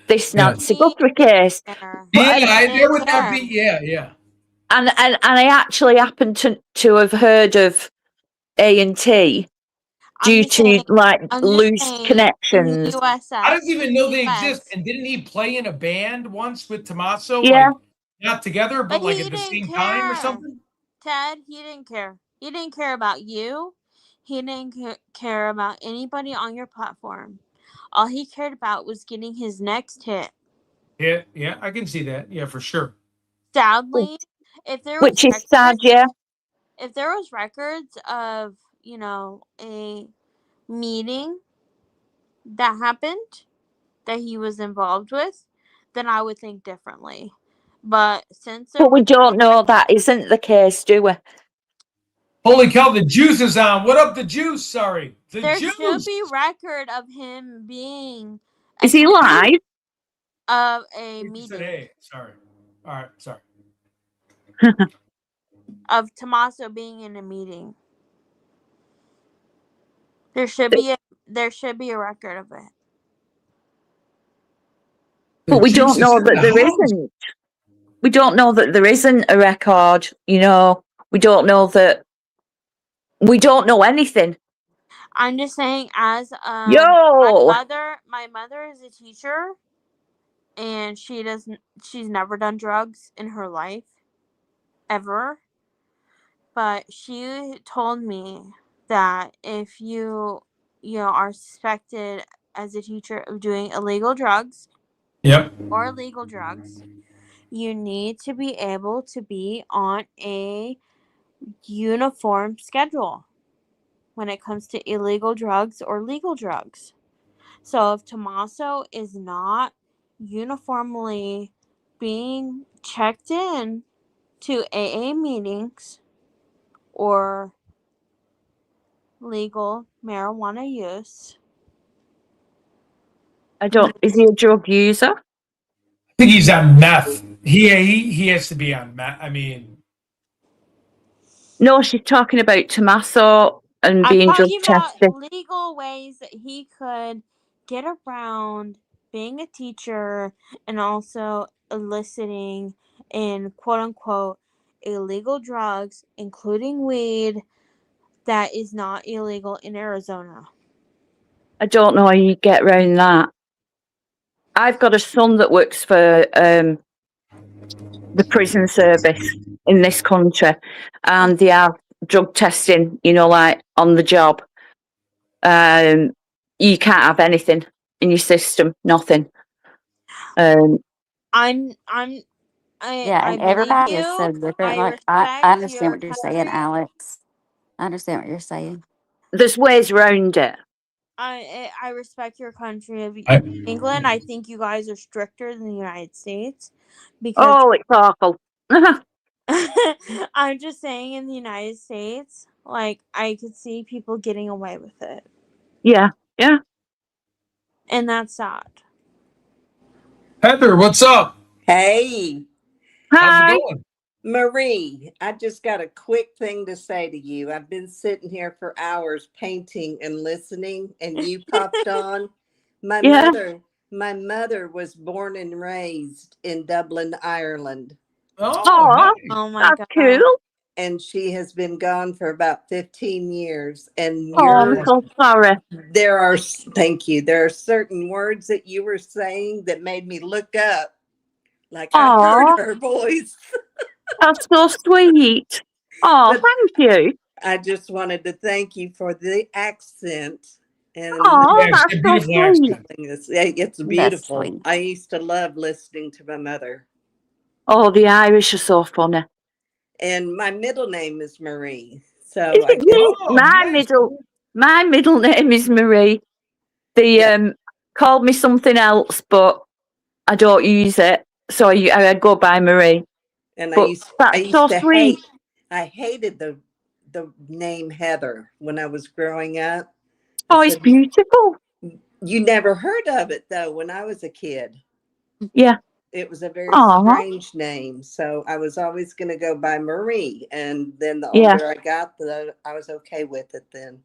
this Nancy Guthrie case. Yeah, And, there would not be. Yeah. and I actually happened to have heard of A&T due to like loose connections. I don't even know they US. exist. And didn't he play in a band once with Tommaso? Yeah. Like not together, but like he at the didn't same care. time or something. Ted, he didn't care. He didn't care about you. He didn't care about anybody on your platform. All he cared about was getting his next hit. Yeah, I can see that. Yeah, for sure. Sadly, if there was Which is sad, yeah. if there was records of, you know, a meeting that happened that he was involved with, then I would think differently. But since But we don't know that isn't the case, do we? Holy cow, the juice is on. What up, the juice? Sorry. there juice. should be record of him being Is he live? Of a You meeting. said, hey, sorry. All right, sorry. Of Tommaso being in a meeting. There should be a record of it. But we don't know that there isn't. We don't know that there isn't a record, you know. We don't know that. We don't know anything. I'm just saying, as Yo! my mother is a teacher, and she's never done drugs in her life, ever. But she told me that if you are suspected as a teacher of doing illegal drugs, or illegal drugs, you need to be able to be on a uniform schedule when it comes to illegal drugs or legal drugs. So if Tommaso is not uniformly being checked in to AA meetings or legal marijuana use. Is he a drug user? I think he's on meth. He has to be on meth. I mean, No, she's talking about Tommaso and I'm being drug talking about tested. legal ways that he could get around being a teacher and also eliciting in quote unquote illegal drugs, including weed, that is not illegal in Arizona. I don't know how you get around that. I've got a son that works for the prison service in this country, and they have drug testing, like on the job. You can't have anything in your system, nothing. Yeah, I and believe everybody is you. so different. I Like I respect understand your what you're saying, country. Alex. I understand what you're saying. There's ways around it. I respect your country of I, England. I think you guys are stricter than the United States because Oh, it's awful. I'm just saying in the United States, like I could see people getting away with it. Yeah. And that's sad. Heather, what's up? Hey, How's it Hi. going? Marie, I just got a quick thing to say to you. I've been sitting here for hours painting and listening, and you popped on. My Yeah. mother was born and raised in Dublin, Ireland, Oh, Oh, nice. Oh my that's god. cool. and she has been gone for about 15 years. And Oh, I'm so sorry. thank you. There are certain words that you were saying that made me look up, like I Oh, heard her voice. that's so sweet. Oh, But thank you. I just wanted to thank you for the accent. And Oh, Yeah, she's that's got a so beautiful sweet. accent. it's That's beautiful. sweet. I used to love listening to my mother. Oh, the Irish are so funny. And my middle name is Marie. Is So I it guess, me? Oh, nice. My middle name is Marie. They yeah. called me something else, but I don't use it, so I go by Marie. And But I that's so used to sweet. I hated the name Heather when I was growing up. I Oh, it's said, beautiful. you never heard of it though when I was a kid. Yeah. It was a very Oh, strange name. So I was always going to go by Marie. And then the yeah. older I got, I was okay with it then.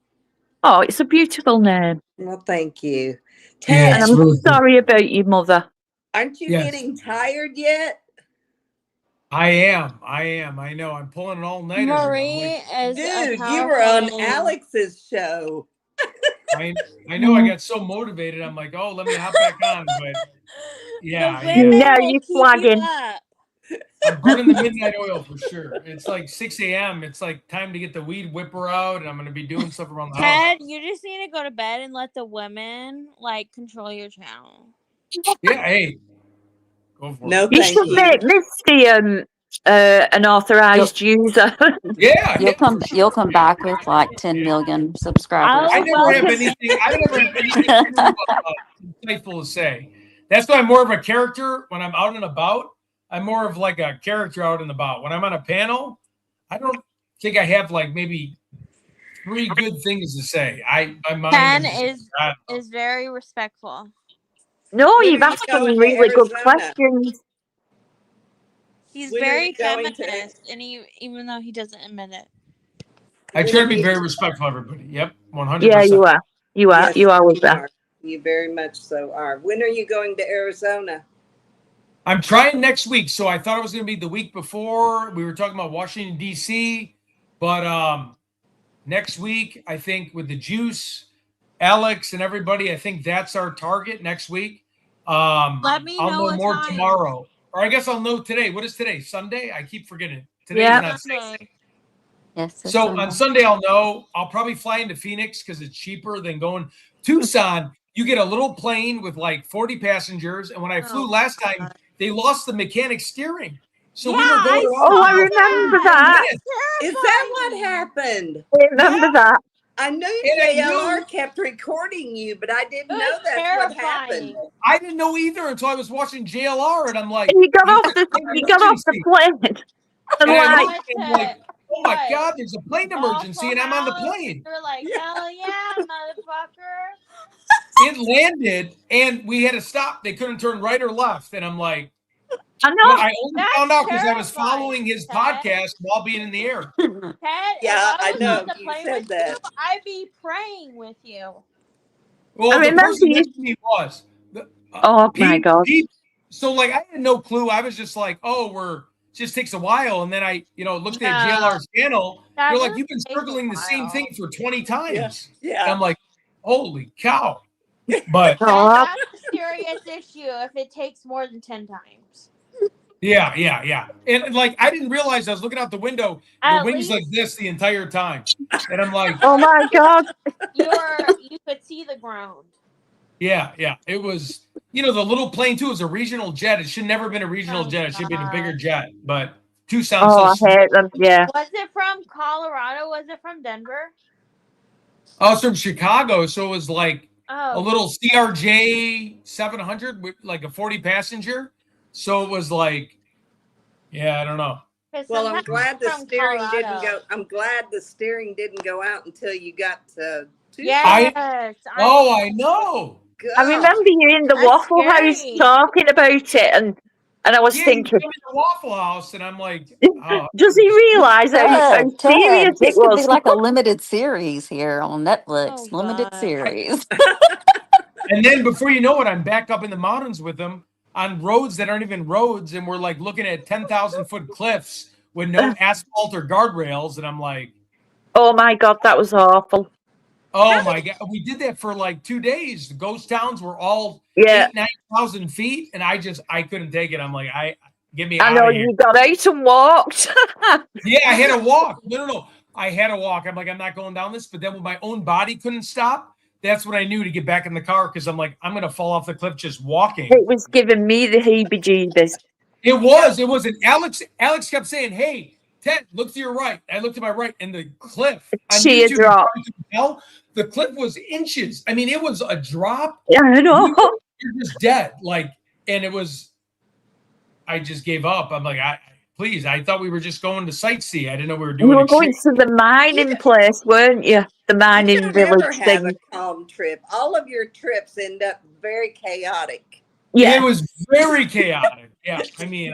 Oh, it's a beautiful name. Well, thank you. Yeah, Ted, And it's I'm really cool. sorry about your mother. aren't you Yes, getting tired yet? I am. I know. I'm pulling an all-nighter here. I'm Marie like, is a Dude, you were powerful on name. Alex's show. I know I got so motivated. I'm like, oh, let me hop back on. But yeah, The yeah. women Now will you're keep you flagging. up. I'm burning the midnight oil for sure. It's like 6 a.m. It's like time to get the weed whipper out, and I'm gonna be doing stuff around the house. Ted, you just need to go to bed and let the women like control your channel. Yeah, hey, go for No, it. You thank should you. make Misty an You'll authorized user. Yeah, you'll yeah, come for sure. you'll come back with like 10 million I subscribers. I will never have welcome anything. I never have anything too insightful to say. That's why I'm more of a character when I'm out and about. I'm more of like a character out and about. When I'm on a panel, I don't think I have like maybe 3 good things to say. My mind. Ken I'm just, is very respectful. No, When you've are you asked some going to really good Arizona? questions. He's When are you very going to feminist, and even though he doesn't admit it. I when try are to be you very respectful of everybody. Yep, Yeah, 100%. you are. You are. Yes, You always you are. are. You very much so are. When are you going to Arizona? I'm trying next week, so I thought it was going to be the week before. We were talking about Washington D.C., but next week I think with the Juice, Alex, and everybody, I think that's our target next week. Let me I'll know know what more time. tomorrow, or I guess I'll know today. What is today? Sunday? I keep forgetting. Today's Yeah. not Sunday. Yes, it's So on Sunday. Sunday, I'll know. I'll probably fly into Phoenix because it's cheaper than going Tucson. You get a little plane with like 40 passengers. And when I flew Oh, last time, God. they lost the mechanic steering. So Yeah, we were going I around Oh, for I saw about remember that. 15 that. minutes. Is that what Terrifying. happened? I Yeah. remember that. I knew And I JLR knew- kept recording you, but I didn't It know was that's what happened. terrifying. I didn't know either until I was watching JLR, and I'm like, And you got he off said, the "Plane you got off the emergency." plane, and And I like, looked and I'm like, oh my What? God, there's a plane emergency, and I'm on the Waffle House? plane. You're like, hell yeah, motherfucker. It landed, and we had to stop. They couldn't turn right or left, and I'm like, I but know. I only That's found out because I was terrifying, following his Ted. podcast while being in the air. Ted, Yeah, if I I was know. on the You plane said with that. you, I'd be praying with you. Well, I the remember person you. next to me was. Oh my God. So like I had no clue. I was just like, oh, just takes a while. And then I, looked at No, JLR's channel. that They're like, doesn't you've been take a circling the same while. thing for 20 Yeah, times. And yeah. I'm like, holy cow. But God. That's a serious issue if it takes more than 10 times. yeah. And like I didn't realize I was looking out the window, the At wings like least this the entire time. And I'm like, Oh my God. you could see the ground. yeah. It was, the little plane too is a regional jet. It should never have been a regional Oh jet. It should have been a bigger God. jet. But Tucson's Oh, so I hate them. Yeah. Was it from Colorado? Was it from Denver? I was from Chicago, so it was like a Oh, little CRJ 700 with like a 40 passenger. So it was like, yeah, I don't know. Well, I'm glad the from steering didn't Colorado. go. I'm glad the steering didn't go out until you got to. Yes. I know. I remember you in the That's Waffle House scary. talking about it, and I was Yeah, you thinking, come in the Waffle House, and I'm like, oh, does he realize how Ted, serious it this could be was? like a limited series here on Netflix. Oh, Limited God. series. and then before you know it, I'm back up in the mountains with them on roads that aren't even roads, and we're like looking at 10,000-foot cliffs with no asphalt or guardrails, and I'm like, Oh my God, that was awful. oh my God, we did that for like 2 days. The ghost towns were all Yeah. 8,000-9,000 feet, and I couldn't take it. I'm like, get me I out know of here. you got out and walked. Yeah, I had to walk. No. I had to walk. I'm like, I'm not going down this. But then when my own body couldn't stop, that's when I knew to get back in the car because I'm like, I'm going to fall off the cliff just walking. It was giving me the heebie-jeebies. It was. And Alex kept saying, hey, Ted, look to your right. I looked to my right, and the cliff on Tear YouTube, drop. you can tell, the cliff was inches. I mean, it was a drop. Yeah, I know. You're just dead. Like, and it was, I just gave up. I'm like, please, I thought we were just going to sightsee. I didn't know we were You doing were going extreme. to the mining place, weren't you? The mining You don't ever village have thing. a calm trip. All of your trips end up very chaotic. Yeah, It was very chaotic. Yeah. I mean,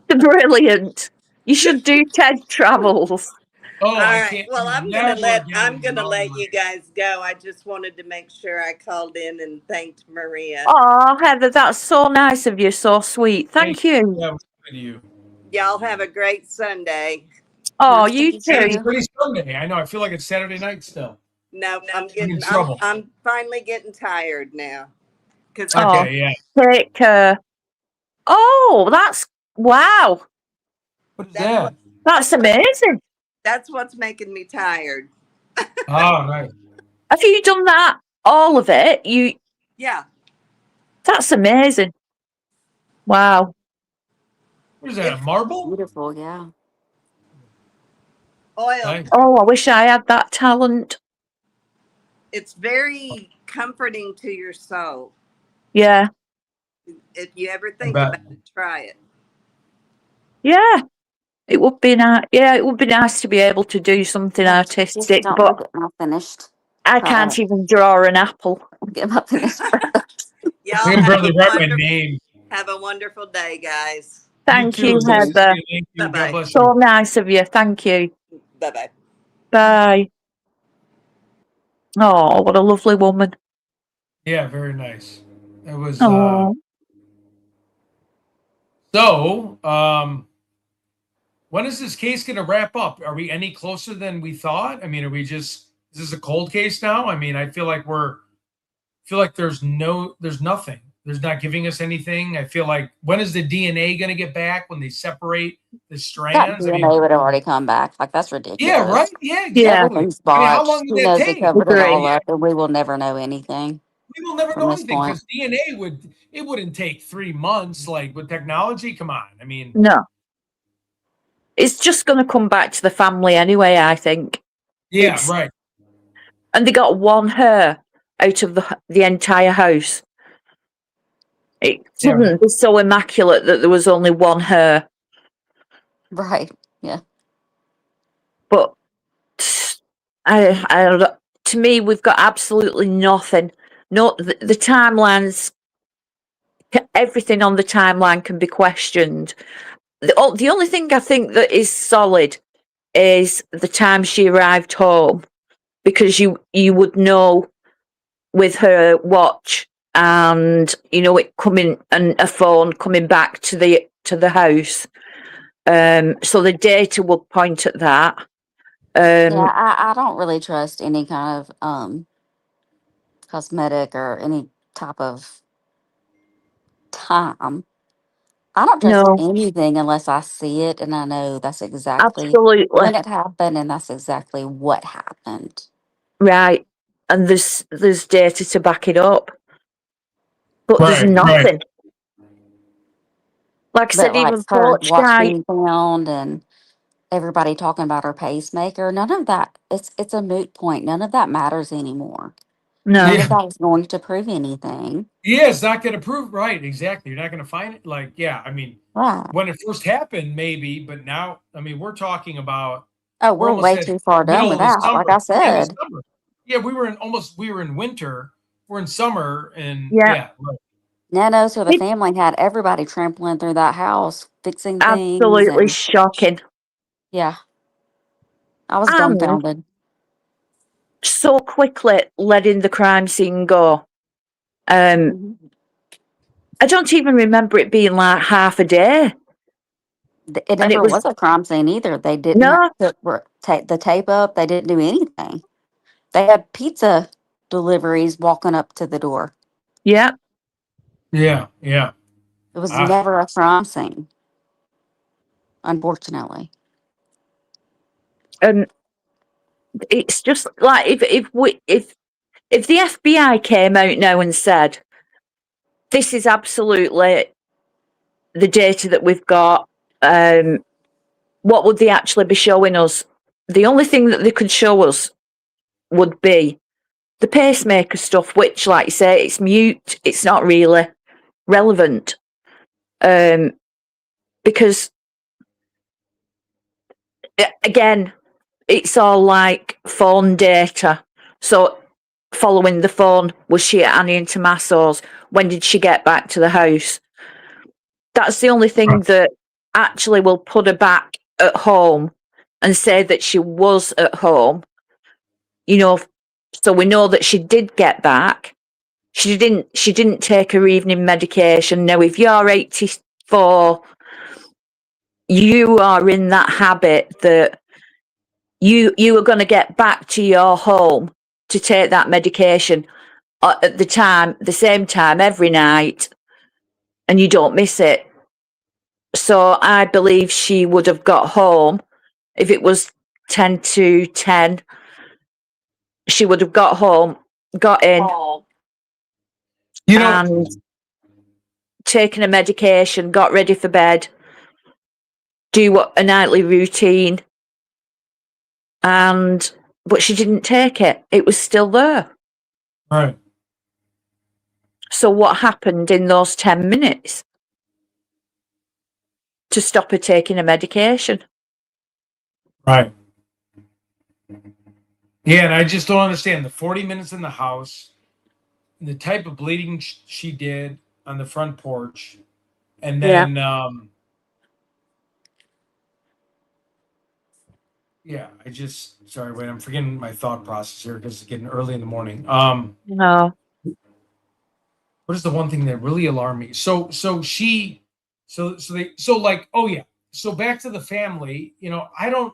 brilliant. You should do TED Travels. Oh, All I right. can't. Well, I'm never gonna let again in my let life. you guys go. I just wanted to make sure I called in and thanked Maria. Oh, Heather, that's so nice of you. So sweet. Thank you. That was good of you. Y'all have a great Sunday. Oh, Nice to you meet too. It's pretty Sunday. I know. I feel like it's Saturday night still. No, I'm in getting. trouble. I'm finally getting tired now. Cause Oh. Okay, yeah. Take care. Oh, that's wow. What is That's that? That's amazing. that's what's making me tired. Oh, nice. Have you done that? All of it? Yeah. That's amazing. Wow. What is that? A marble? Beautiful, yeah. Oil. Nice. Oh, I wish I had that talent. It's very comforting to your soul. Yeah. If you ever think bet. about it, try it. Yeah. It would be nice. Yeah, it would be nice to be able to do something Just artistic, don't but get my finished I can't product. even draw an apple. Get my finished product. Y'all I can have barely a write my wonderful, name. have a wonderful day, guys. Thank too. you, It's nice to see Heather. you. Thank you. Bye-bye. God bless So you. nice of you. Thank you. Bye bye. Bye. Oh, what a lovely woman. Yeah, very nice. It was Oh, when is this case going to wrap up? Are we any closer than we thought? I mean, is this a cold case now? I mean, I feel like there's nothing. There's not giving us anything. I feel like when is the DNA going to get back when they separate the That strands? I DNA mean, would have already come back. Like, that's ridiculous. yeah, right. Yeah, yeah. exactly. Everything's I mean, how botched. long Who did that knows? They take? covered it all Agree. up, and we will never know anything We will never from know this anything point. because DNA wouldn't take 3 months. Like with technology, come on. I mean, No. It's just going to come back to the family anyway, I think. Yeah, It's right. and they got one hair out of the entire house. It Yeah. couldn't be so immaculate that there was only one hair. Right. Yeah. But I don't know. To me, we've got absolutely nothing. No, the timelines, everything on the timeline can be questioned. The only thing I think that is solid is the time she arrived home, because you would know with her watch and it coming and a phone coming back to the house. So the data will point at that. Yeah, I don't really trust any kind of cosmetic or any type of time. I don't trust No, anything unless I see it and I know that's exactly absolutely when it happened and that's exactly what happened. right. And there's data to back it up, but there's Right. nothing. Like I But said, like even her porch watch guy. being found and everybody talking about her pacemaker, none of that, it's a moot point. None of that matters anymore. None No, of that is going to prove anything. Yeah, it's not going to prove right. Exactly. You're not going to find it. Like, yeah, I mean, Right. when it first happened, maybe, but now, I mean, we're talking about, Oh, we're we're almost way at too far done middle with of the that. Like summer. I Yeah, the said. summer. Yeah, we were in winter. We're in summer, and yeah, yeah, right. Nanos or the it's family had everybody trampling through that house, fixing things, absolutely and shocking. yeah, I was And dumbfounded. so quickly letting the crime scene go. Mhm. I don't even remember it being like half a day. It And it never was was a crime scene either. They didn't no, take the tape up. They didn't do anything. They had pizza deliveries walking up to the door. yeah. Yeah, yeah. It was Ah, never a crime scene, unfortunately. And it's just like if the FBI came out now and said, this is absolutely the data that we've got, what would they actually be showing us? The only thing that they could show us would be the pacemaker stuff, which, like you say, it's mute. It's not really relevant. Because again, it's all like phone data. So following the phone, was she at Annie and Tommaso's? When did she get back to the house? That's the only thing that actually will put her back at home and say that she was at home. So we know that she did get back. She didn't take her evening medication. Now, if you're 84, you are in that habit that you are going to get back to your home to take that medication at the same time every night, and you don't miss it. So I believe she would have got home if it was 10 to 10. She would have got home, got in, you know, and taken a medication, got ready for bed, do a nightly routine, but she didn't take it. It was still there. right, So what happened in those 10 minutes to stop her taking a medication? right. Yeah, and I just don't understand the 40 minutes in the house, the type of bleeding she did on the front porch, and Yeah. then yeah, I just sorry, wait, I'm forgetting my thought process here because it's getting early in the morning. No. What is the one thing that really alarmed me? So like, oh yeah. So back to the family, I don't,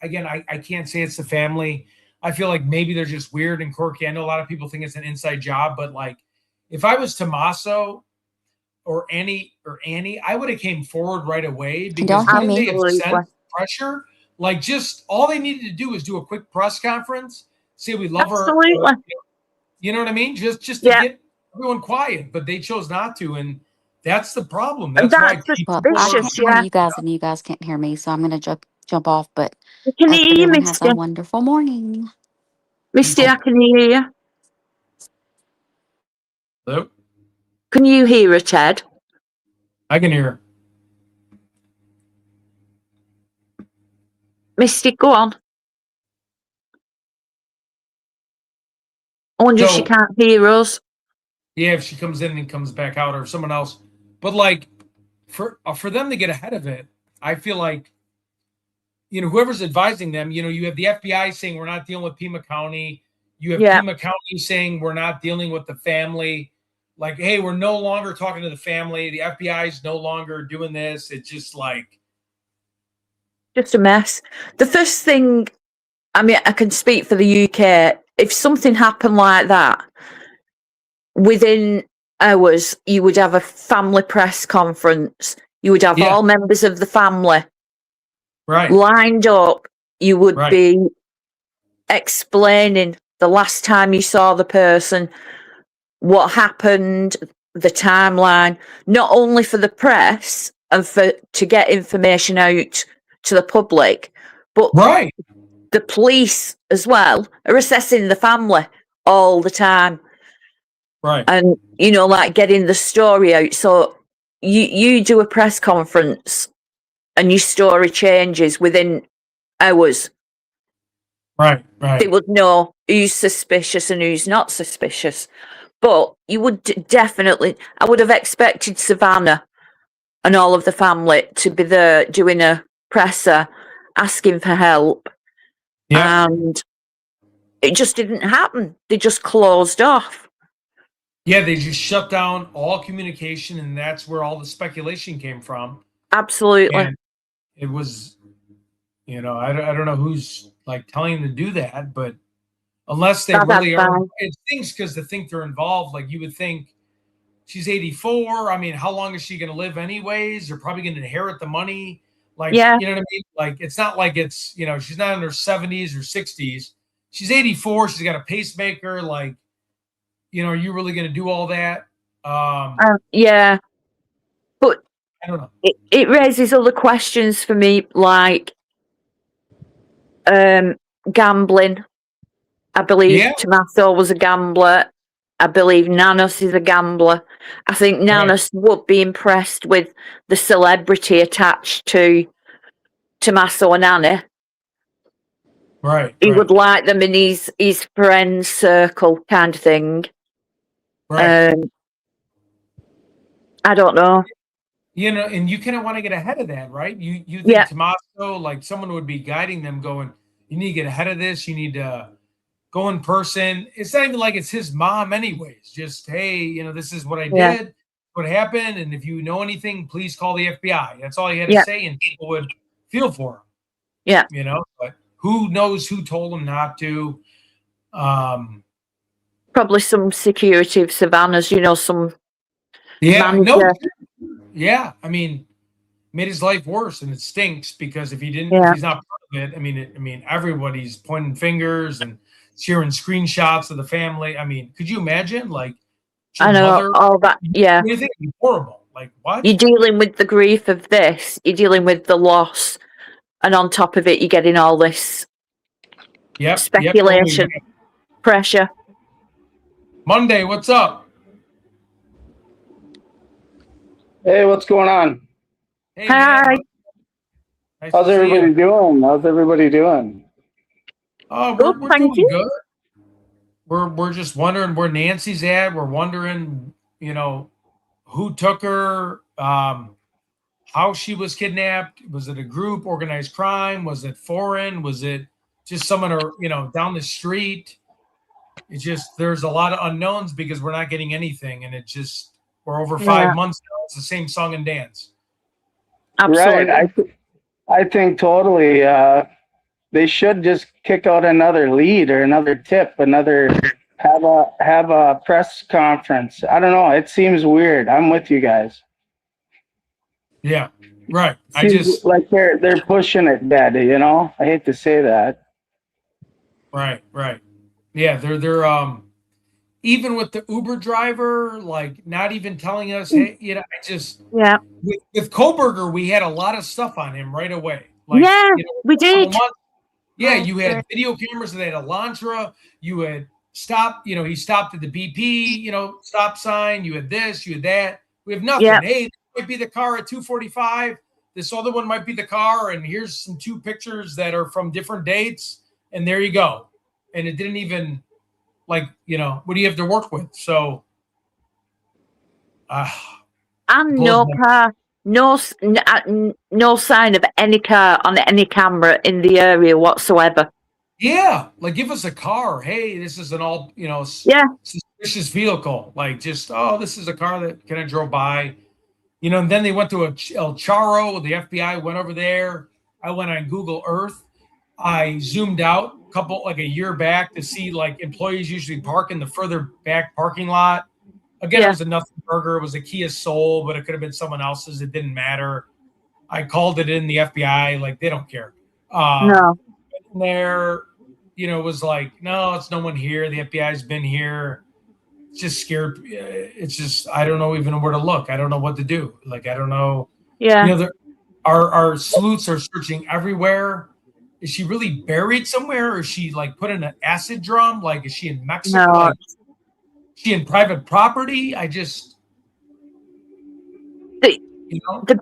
again, I can't say it's the family. I feel like maybe they're just weird and quirky. I know a lot of people think it's an inside job, but like if I was Tommaso or Annie, I would have came forward right away Can because y'all hear wouldn't me? they have Absolutely. sent pressure? Like just all they needed to do is do a quick press conference, say we love her, Absolutely. you know what I mean? Just to Yeah. get everyone quiet, but they chose not to, and that's the problem. And That's why that's people Well, I are can't suspicious, hear yeah. you guys, and you guys can't hear me, so I'm going to jump off, but I can I hope hear you, everyone has Misty. a wonderful morning. Misty, I can hear you. Hello? Can you hear her, Ted? I can hear her. Misty, go on. I wonder if she So, can't hear us. yeah, if she comes in and comes back out, or someone else. But like, for them to get ahead of it, I feel like, whoever's advising them, you have the FBI saying we're not dealing with Pima County. You have Yeah. Pima County saying we're not dealing with the family. Like, hey, we're no longer talking to the family. The FBI is no longer doing this. It's just like, Just a mess. The first thing, I mean, I can speak for the UK. If something happened like that, within hours, you would have a family press conference. You would have Yeah. all members of the family right, lined up. You would Right. be explaining the last time you saw the person, what happened, the timeline, not only for the press and to get information out to the public, but right, the police as well are assessing the family all the time. right, And like getting the story out. So you do a press conference and your story changes within hours. right, They would know who's suspicious and who's not suspicious. But you would definitely, I would have expected Savannah and all of the family to be there doing a presser, asking for help. Yeah. And it just didn't happen. They just closed off. Yeah, they just shut down all communication, and that's where all the speculation came from. Absolutely. And it was, I don't know who's like telling them to do that, but unless they Bad really are, advice. it stinks because to think they're involved. Like, you would think she's 84. I mean, how long is she going to live anyways? They're probably going to inherit the money. Like, Yeah. you know what I mean? Like, it's not like it's, she's not in her 70s or 60s. She's 84. She's got a pacemaker. Like, are you really going to do all that? Yeah. But I don't know. it raises other questions for me, like gambling. I believe Yeah. Tommaso was a gambler. I believe Nanos is a gambler. I think Nanos would be impressed with the celebrity attached to Tommaso and Annie. Right. He would like them in his friend circle kind of thing. Right. I don't know. And you kind of want to get ahead of that, right? You think Tommaso, like someone would be guiding them, going, you need to get ahead of this. You need to go in person. It's not even like it's his mom anyways. Just, hey, this is what I did, what happened. And if you know anything, please call the FBI. That's all he had to say. And people would feel for him. Yeah. But who knows who told him not to? Probably some security of Savannah's, some Yeah, manager. Yeah. I mean, made his life worse, and it stinks because if he's not part of it, I mean, everybody's pointing fingers and sharing screenshots of the family. I mean, could you imagine? Like, I know mother, all that. Yeah. You think it'd be horrible? Like, what? You're dealing with the grief of this. You're dealing with the loss, and on top of it, you're getting all this speculation, pressure. Monday, what's up? Hey, what's going on? Hey, hi. Nice How's everybody doing? How's everybody doing? Oh, we're doing good. We're just wondering where Nancy's at. We're wondering, who took her, how she was kidnapped. Was it a group, organized crime? Was it foreign? Was it just someone, down the street? It's just, there's a lot of unknowns because we're not getting anything. And we're over 5 months now. It's the same song and dance. Absolutely. Right. I think totally. They should just kick out another lead or another tip, have a press conference. I don't know. It seems weird. I'm with you guys. Yeah. Right. Seems like they're pushing it dead, I hate to say that. Right. Yeah, they're even with the Uber driver, like not even telling us, hey, with Koberger, we had a lot of stuff on him right away. like Yeah, we a couple did. months. Yeah, Oh, you had great. video cameras that had Elantra. You had he stopped at the BP, stop sign. You had this, you had that. We have nothing. Yeah. Hey, this might be the car at 2:45. This other one might be the car, and here's some two pictures that are from different dates, and there you go. And it didn't even what do you have to work with? So, And blows no my car, no sign of any car on any camera in the area whatsoever. Yeah, like give us a car. Hey, this is an all Yeah. suspicious vehicle. Like just this is a car that kind of drove by. And then they went to El Charo. The FBI went over there. I went on Google Earth. I zoomed out a year back to see like employees usually park in the further back parking lot. Again, it Yeah. was a nothing burger. It was a Kia Soul, but it could have been someone else's. It didn't matter. I called it in the FBI. Like they don't care. No. There, it was like, no, it's no one here. The FBI's been here. It's just scared. It's just, I don't know even where to look. I don't know what to do. Like, I don't know. Yeah. Our sleuths are searching everywhere. Is she really buried somewhere? Or is she like put in an acid drum? Like, is she in Mexico? No. Like, is she in private property? I just, the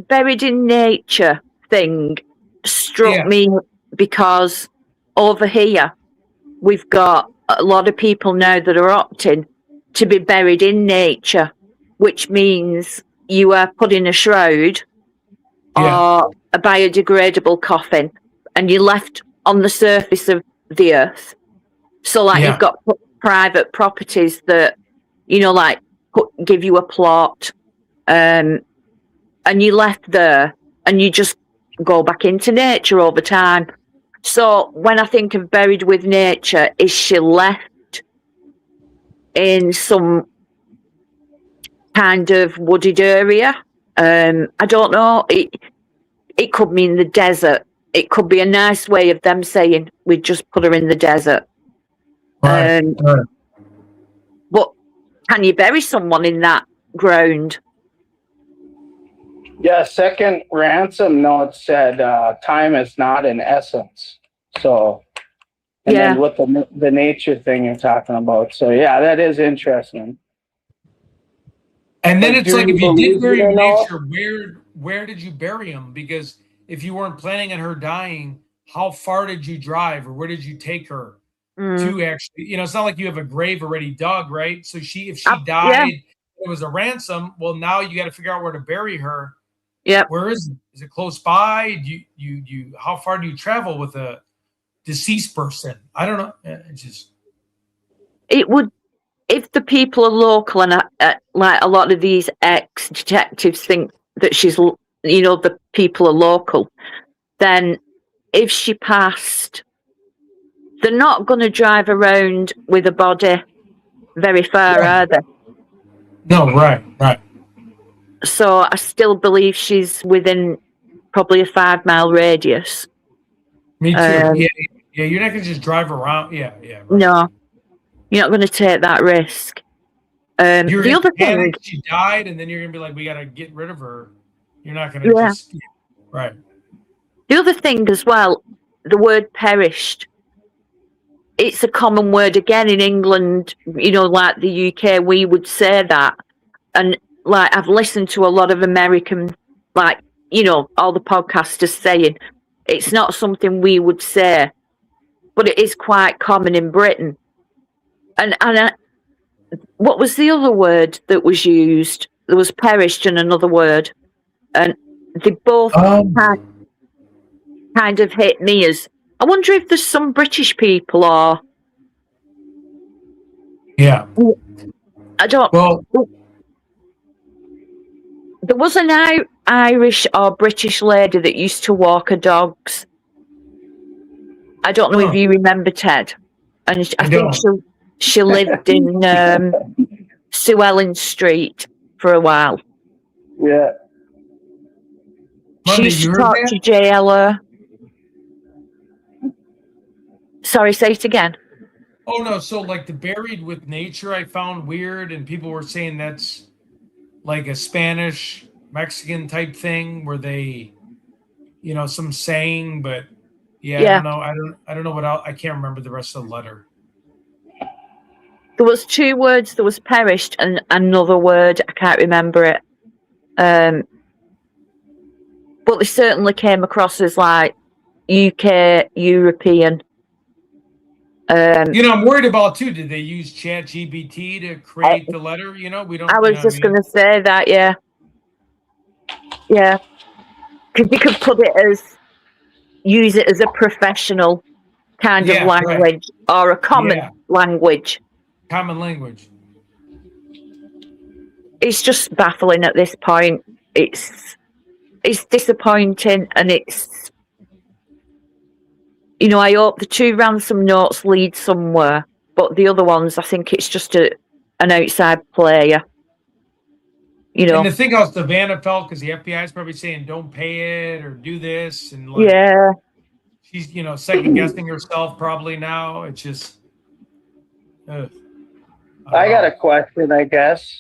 buried in nature thing struck Yeah. me because over here we've got a lot of people now that are opting to be buried in nature, which means you are put in a shroud or a biodegradable coffin and you're left on the surface of the earth. So like Yeah. you've got private properties that, like give you a plot, and you're left there and you just go back into nature over time. So when I think of buried with nature, is she left in some kind of wooded area? I don't know. It could mean the desert. It could be a nice way of them saying we just put her in the desert. Right. But can you bury someone in that ground? Yeah, second ransom note said time is not an essence. So, and then with the nature thing you're talking about. So yeah, that is interesting. And then But it's do like, you if you did believe bury it or in not? nature, where did you bury him? Because if you weren't planning on her dying, how far did you drive, or where did you take her to actually? It's not like you have a grave already dug, right? So if she died, it was a ransom. Well, now you got to figure out where to bury her. Yeah. Where is it? Is it close by? Do you how far do you travel with a deceased person? I don't know. It's just. It would, if the people are local, and like a lot of these ex-detectives think that she's, the people are local, then if she passed, they're not going to drive around with a body very far, are they? No, right. So I still believe she's within probably a 5-mile radius. Me too. Yeah. You're not gonna just drive around. Yeah. Right. No, you're not going to take that risk. You're The gonna other thing, panic. She died, and then you're gonna be like, "We gotta get rid of her." You're not gonna just right. The other thing as well, the word perished. It's a common word again in England, like the UK, we would say that. And like I've listened to a lot of American, like, all the podcasters saying it's not something we would say, but it is quite common in Britain. And what was the other word that was used? There was perished and another word. And they both kind of hit me as, I wonder if there's some British people or. Yeah. I don't. Well, there was an Irish or British lady that used to walk her dogs. I don't know if you remember, Ted. And I think she lived in Sue Ellen Street for a while. Yeah. She used to talk to JLR. Sorry, say it again. Oh no, so like the buried with nature I found weird, and people were saying that's like a Spanish Mexican type thing where they some saying, but yeah, Yeah. I don't know what else. I can't remember the rest of the letter. There was 2 words. There was perished and another word. I can't remember it. But they certainly came across as like UK, European. I'm worried about too. Did they use ChatGPT to create the letter? We don't. I was just going to say that, yeah. Yeah. Because you could use it as a professional kind of language or a common language. Common language. It's just baffling at this point. It's disappointing, and it's, I hope the 2 ransom notes lead somewhere, but the other ones, I think it's just an outside player. And the thing how Savannah felt, because the FBI is probably saying don't pay it or do this, and she's second guessing herself probably now. It's just. I got a question, I guess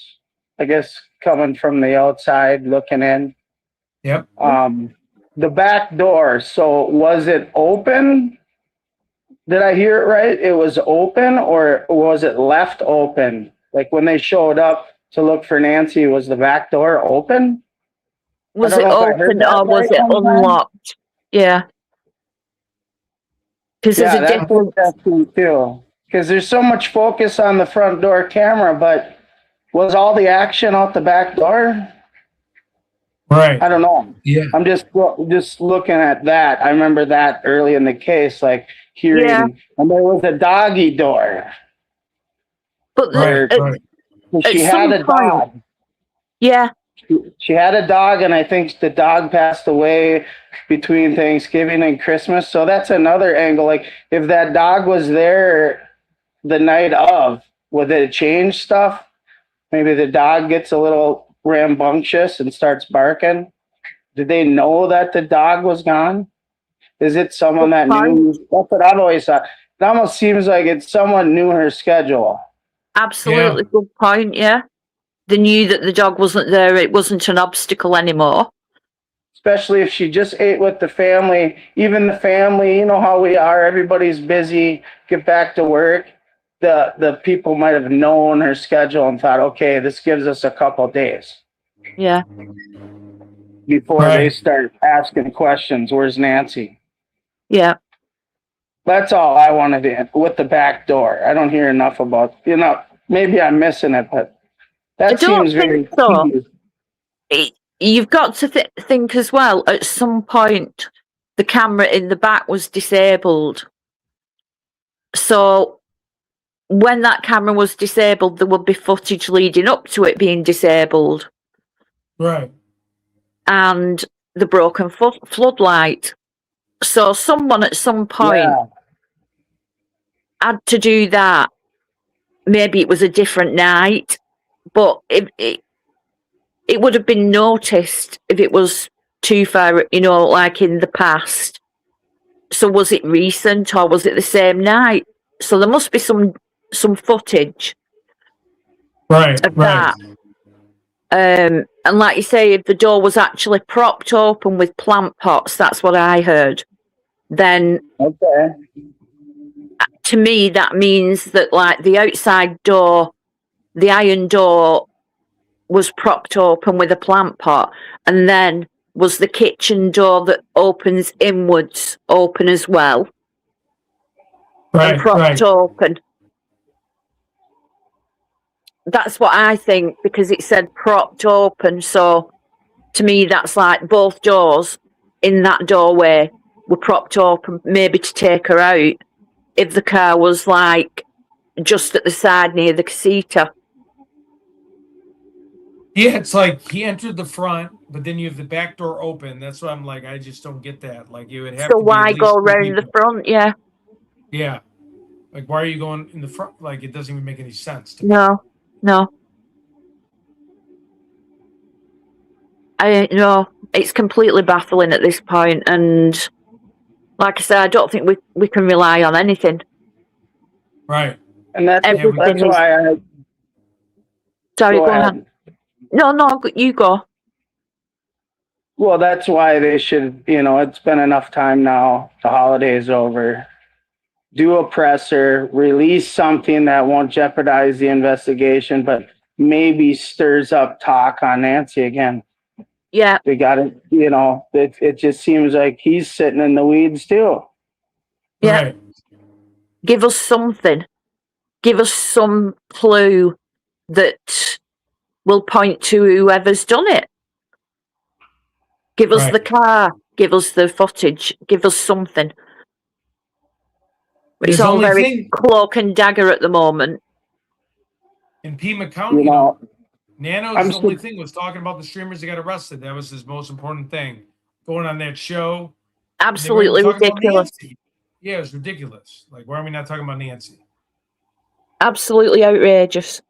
coming from the outside looking in. Yep. The back door. So was it open? Did I hear it right? It was open, or was it left open? Like when they showed up to look for Nancy, was the back door open? Was it open or was it unlocked? Yeah. Because there's a difference. Too. Because there's so much focus on the front door camera, but was all the action out the back door? Right. I don't know. Yeah. I'm just looking at that. I remember that early in the case, like hearing, and there was a doggy door. But she had a dog. Yeah. She had a dog, and I think the dog passed away between Thanksgiving and Christmas. So that's another angle. Like if that dog was there the night of, would it change stuff? Maybe the dog gets a little rambunctious and starts barking. Did they know that the dog was gone? Is it someone that knew? That's what I've always thought. It almost seems like it's someone knew her schedule. Absolutely good point, yeah. They knew that the dog wasn't there. It wasn't an obstacle anymore. Especially if she just ate with the family. Even the family, you know how we are. Everybody's busy. Get back to work. The people might have known her schedule and thought, okay, this gives us a couple days. Yeah. Before they start asking questions, where's Nancy? Yeah. That's all I wanted to with the back door. I don't hear enough about, maybe I'm missing it, but that seems very key. You've got to think as well, at some point, the camera in the back was disabled. So when that camera was disabled, there would be footage leading up to it being disabled. Right. And the broken floodlight. So someone at some point had to do that. Maybe it was a different night, but it would have been noticed if it was too far, like in the past. So was it recent or was it the same night? So there must be some footage of that. And like you say, if the door was actually propped open with plant pots, that's what I heard, then to me that means that like the outside door, the iron door, was propped open with a plant pot, and then was the kitchen door that opens inwards open as well, and propped open. That's what I think, because it said propped open. So to me, that's like both doors in that doorway were propped open, maybe to take her out if the car was like just at the side near the casita. Yeah, it's like he entered the front, but then you have the back door open. That's why I'm like, I just don't get that. Like you would have So to why be go around the front? Yeah. Yeah. Like why are you going in the front? Like it doesn't even make any sense to me. No. I know it's completely baffling at this point, and like I said, I don't think we can rely on anything. Right. And that's why I. Sorry, go on. No, you go. Well, that's why they should, it's been enough time now. The holiday's over. Do a presser, release something that won't jeopardize the investigation, but maybe stirs up talk on Nancy again. Yeah. They got it, it just seems like he's sitting in the weeds too. Yeah. Right. Give us something. Give us some clue that will point to whoever's done it. Give us the car. Give us the footage. Give us something. But it's all very cloak and dagger at the moment. In Pima County, Nano's the only thing was talking about the streamers that got arrested. That was his most important thing. Going on that show. Absolutely ridiculous. Yeah, it was ridiculous. Like, why are we not talking about Nancy? Absolutely outrageous.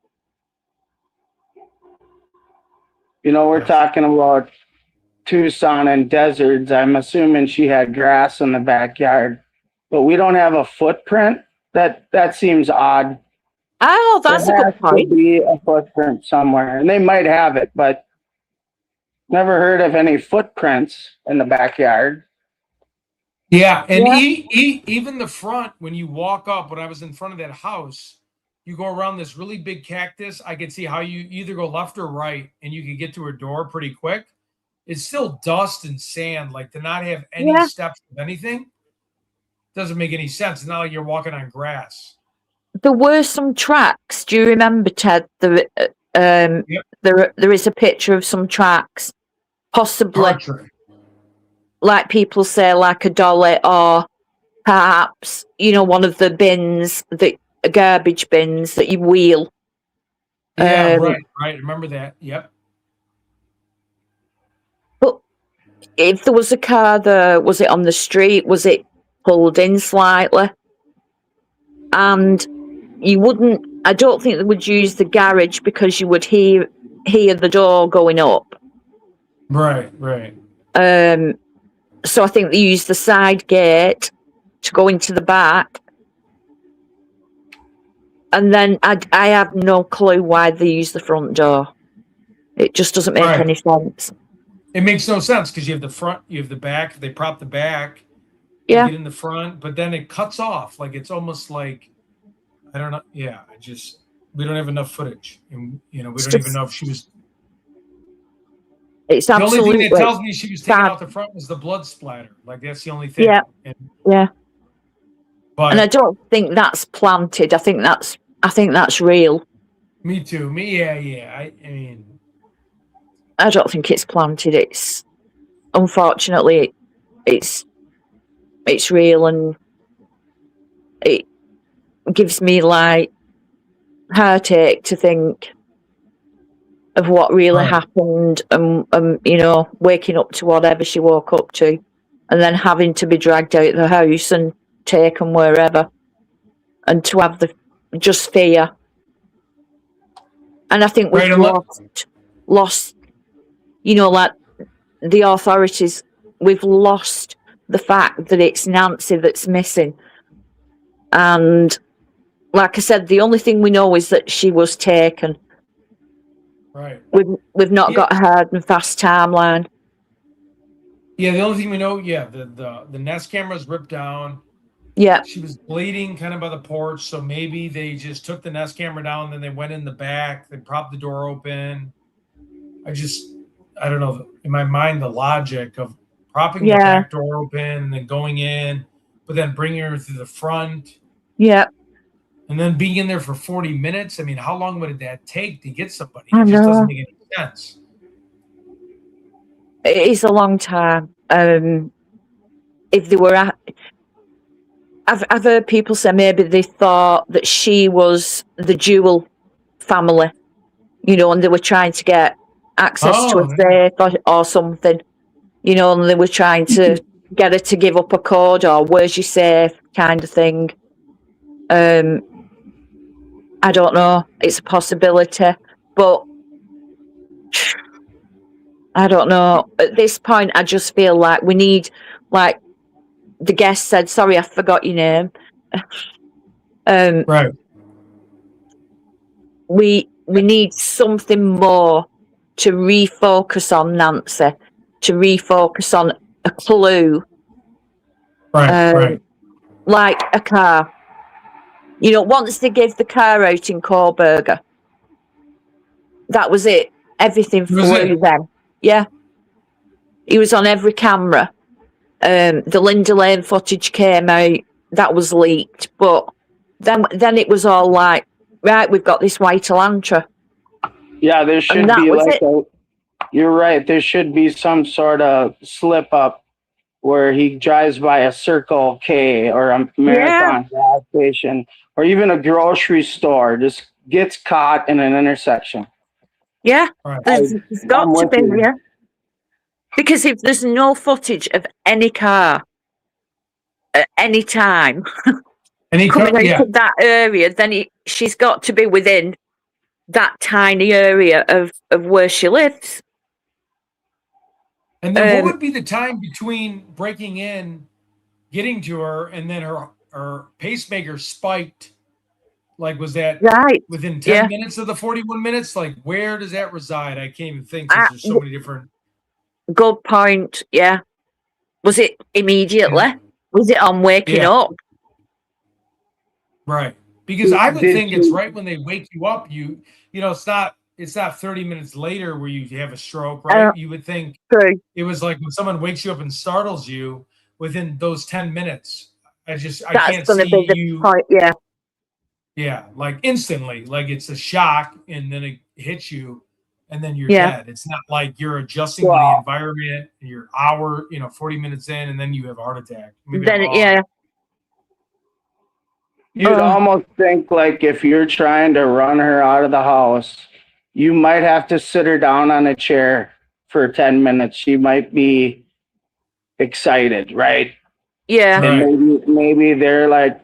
We're talking about Tucson and deserts. I'm assuming she had grass in the backyard, but we don't have a footprint. That seems odd. Oh, that's a good point. There be a footprint somewhere, and they might have it, but never heard of any footprints in the backyard. Yeah, and even the front, when you walk up, when I was in front of that house, you go around this really big cactus. I could see how you either go left or right, and you could get to her door pretty quick. It's still dust and sand. Like, to not have any steps of anything doesn't make any sense. It's not like you're walking on grass. There were some tracks. Do you remember, Ted? There is a picture of some tracks, possibly, like people say, like a dolly, or perhaps one of the bins, the garbage bins that you wheel. Yeah, right. Remember that? Yep. But if there was a car there, was it on the street? Was it pulled in slightly? And you wouldn't. I don't think they would use the garage because you would hear the door going up. Right. So I think they used the side gate to go into the back. And then I have no clue why they use the front door. It just doesn't make any sense. It makes no sense because you have the front, you have the back. They prop the back. Yeah. You get in the front, but then it cuts off. Like, it's almost like, I don't know. Yeah, we don't have enough footage, and we don't even know if she was. It's the only thing that tells absolutely me she was taken out the front was the blood splatter. Like, that's the only thing. Yeah. And I don't think that's planted. I think that's real. Me too. I mean, I don't think it's planted. It's unfortunately it's real, and it gives me like heartache to think of what really happened, and waking up to whatever she woke up to, and then having to be dragged out of the house and taken wherever, and to have the just fear. And I think we've lost, like the authorities, we've lost the fact that it's Nancy that's missing. And like I said, the only thing we know is that she was taken. Right. We've not got a hard and fast timeline. Yeah, the only thing we know, the Nest camera's ripped down. Yeah. She was bleeding kind of by the porch, so maybe they just took the Nest camera down, then they went in the back, they propped the door open. I don't know, in my mind, the logic of propping the back door open and then going in, but then bringing her through the front. Yeah. And then being in there for 40 minutes. I mean, how long would that take to get somebody? It just doesn't make any sense. It is a long time. If they were I've heard people say maybe they thought that she was the Jewel family, and they were trying to get access to a safe or something, and they were trying to get her to give up a code or where's your safe kind of thing. I don't know. It's a possibility, but I don't know. At this point, I just feel like we need, like the guest said, sorry, I forgot your name. Right. We need something more to refocus on Nancy, to refocus on a clue. Right. Like a car. You know, once they gave the car out in Coburger, that was it. Everything flew then. Yeah. He was on every camera. The Linda Lane footage came out. That was leaked. But then it was all like, right, we've got this white Elantra. Yeah, there should be like you're right. There should be some sort of slip up where he drives by a Circle K or a Marathon gas station or even a grocery store, just gets caught in an intersection. Yeah, there's got to be, yeah. Because if there's no footage of any car at any time coming out of that area, then she's got to be within that tiny area of where she lives. And then what would be the time between breaking in, getting to her, and then her pacemaker spiked? Like, was that within 10 minutes of the 41 minutes? Like, where does that reside? I can't even think because there's so many different. Good point. Yeah. Was it immediately? Was it on waking up? Right. Because I would think it's right when they wake you up. You know, it's not 30 minutes later where you have a stroke, right? You would think it was like when someone wakes you up and startles you within those 10 minutes. I can't see you. Point, yeah. Yeah, like instantly, like it's a shock, and then it hits you, and then you're dead. It's not like you're adjusting to the environment. You're 40 minutes in, and then you have a heart attack. You'd almost think like if you're trying to run her out of the house, you might have to sit her down on a chair for 10 minutes. She might be excited, right? Yeah. And maybe they're like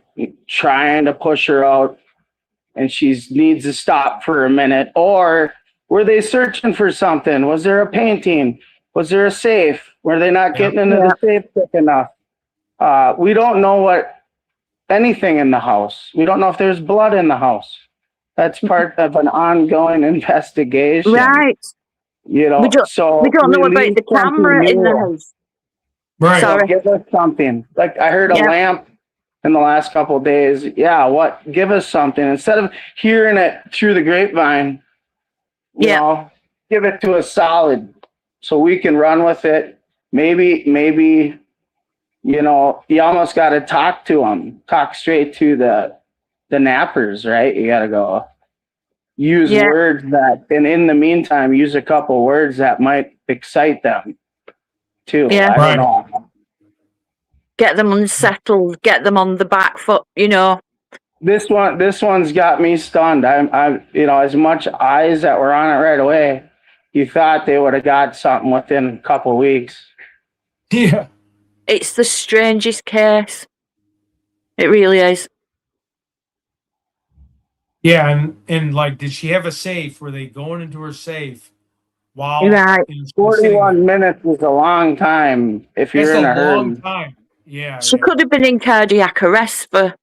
trying to push her out and she needs to stop for a minute. Or were they searching for something? Was there a painting? Was there a safe? Were they not getting into the safe quick enough? We don't know anything in the house. We don't know if there's blood in the house. That's part of an ongoing investigation. Right. You know, we don't know about the camera in the house. Right. So give us something. Like I heard a lamp in the last couple of days. Yeah, give us something. Instead of hearing it through the grapevine, you know, give it to us solid so we can run with it. Maybe, you know, you almost got to talk to them, talk straight to the nappers, right? You got to go use words and in the meantime, use a couple words that might excite them too. Yeah. I don't know. Get them unsettled, get them on the back foot, you know. This one's got me stunned. I'm you know, as much eyes that were on it right away, you thought they would have got something within a couple of weeks. Yeah. It's the strangest case. It really is. Yeah, and like, did she have a safe? Were they going into her safe while 41 minutes is a long time if you're in a hurry. Long time. Yeah. She could have been in cardiac arrest for,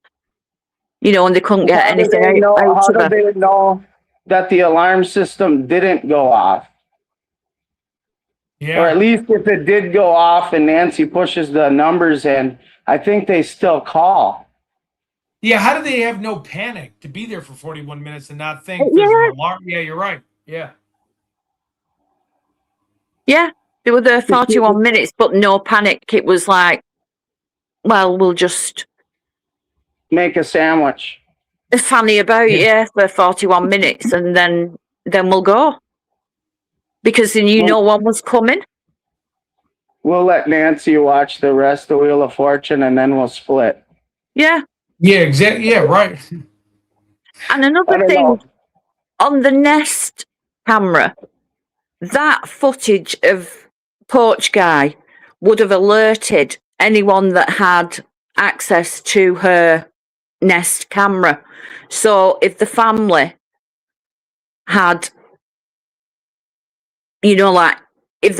you know, and they couldn't get anything out How of her. did they know that the alarm system didn't go off? Yeah. Or at least if it did go off and Nancy pushes the numbers in, I think they still call. Yeah, how do they have no panic to be there for 41 minutes and not think there's an alarm? Yeah, you're right. Yeah. Yeah, they were there 41 minutes, but no panic. It was like, well, we'll just make a sandwich. Fanny about, for 41 minutes, and then we'll go. Because then no one was coming. We'll let Nancy watch the rest of Wheel of Fortune, and then we'll split. Yeah. Yeah, exactly. Yeah, right. And another thing, on the Nest camera, that footage of Porch Guy would have alerted anyone that had access to her Nest camera. So if the family had, you know, like, do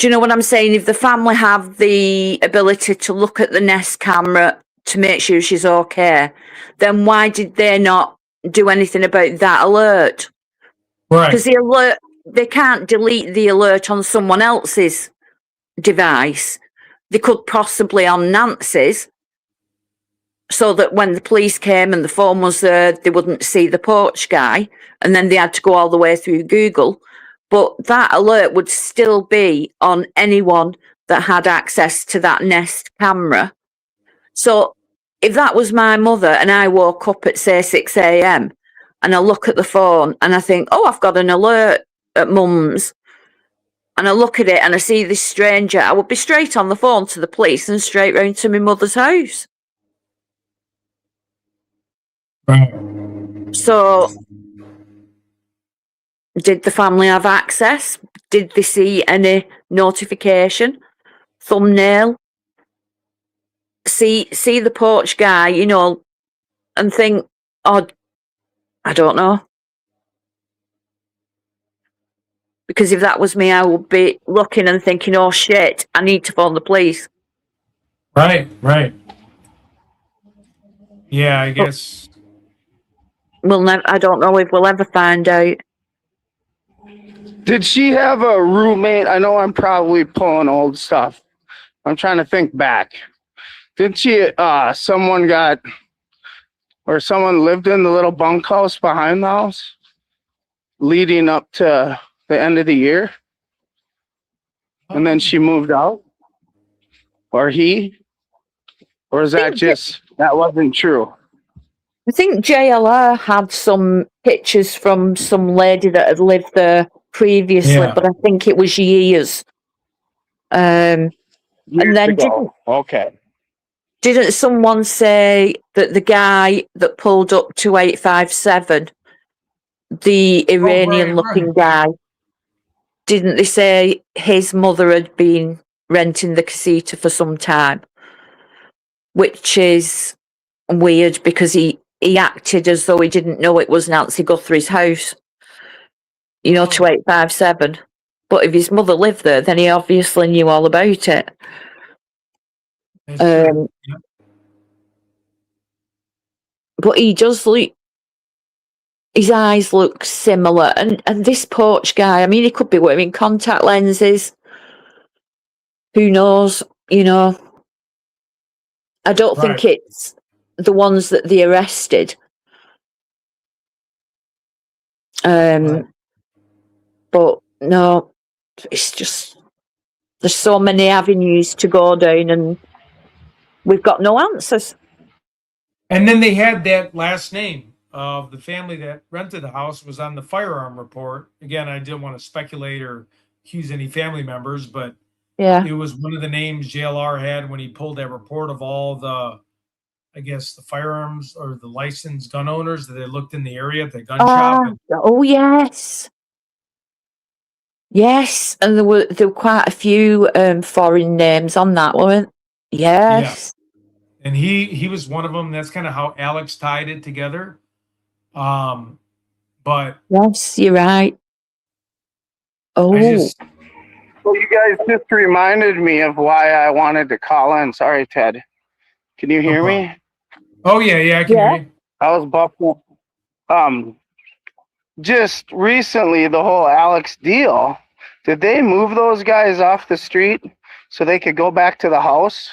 you know what I'm saying? If the family have the ability to look at the Nest camera to make sure she's okay, then why did they not do anything about that alert? Right. Because the they can't delete the alert on someone else's device. They could possibly on Nancy's, so that when the police came and the phone was there, they wouldn't see the porch guy, and then they had to go all the way through Google. But that alert would still be on anyone that had access to that Nest camera. So if that was my mother and I woke up at, say, 6 a.m. and I look at the phone and I think, oh, I've got an alert at mum's, and I look at it and I see this stranger, I would be straight on the phone to the police and straight round to my mother's house. Right. So, did the family have access? Did they see any notification, thumbnail? See the porch guy, you know, and think, oh, I don't know. Because if that was me, I would be looking and thinking, oh shit, I need to phone the police. Right. Yeah, I guess. I don't know if we'll ever find out. Did she have a roommate? I know I'm probably pulling old stuff. I'm trying to think back. Did she, someone lived in the little bunkhouse behind the house leading up to the end of the year? And then she moved out? Or he? Or is that that wasn't true? I think JLR had some pictures from some lady that had lived there previously, but I think it was years. And then didn't someone say that the guy that pulled up to 857, the Iranian-looking guy, didn't they say his mother had been renting the casita for some time? Which is weird because he acted as though he didn't know it was Nancy Guthrie's house, to 857. But if his mother lived there, then he obviously knew all about it. But he does look, his eyes look similar. And this porch guy, I mean, he could be wearing contact lenses. Who knows, I don't think it's the ones that they arrested. But no, it's just, there's so many avenues to go down and we've got no answers. And then they had that last name of the family that rented the house was on the firearm report. Again, I didn't want to speculate or accuse any family members, but it was one of the names JLR had when he pulled that report of all the, I guess, the firearms or the licensed gun owners that they looked in the area at the gun shop. Oh, yes. Yes, and there were quite a few foreign names on that one. Yes. Yeah. And he was one of them. That's kind of how Alex tied it together. But yes, you're right. Oh, well, you guys just reminded me of why I wanted to call in. Sorry, Ted. Can you hear me? Oh yeah, I can hear you. I was buffing. Just recently, the whole Alex deal. Did they move those guys off the street so they could go back to the house?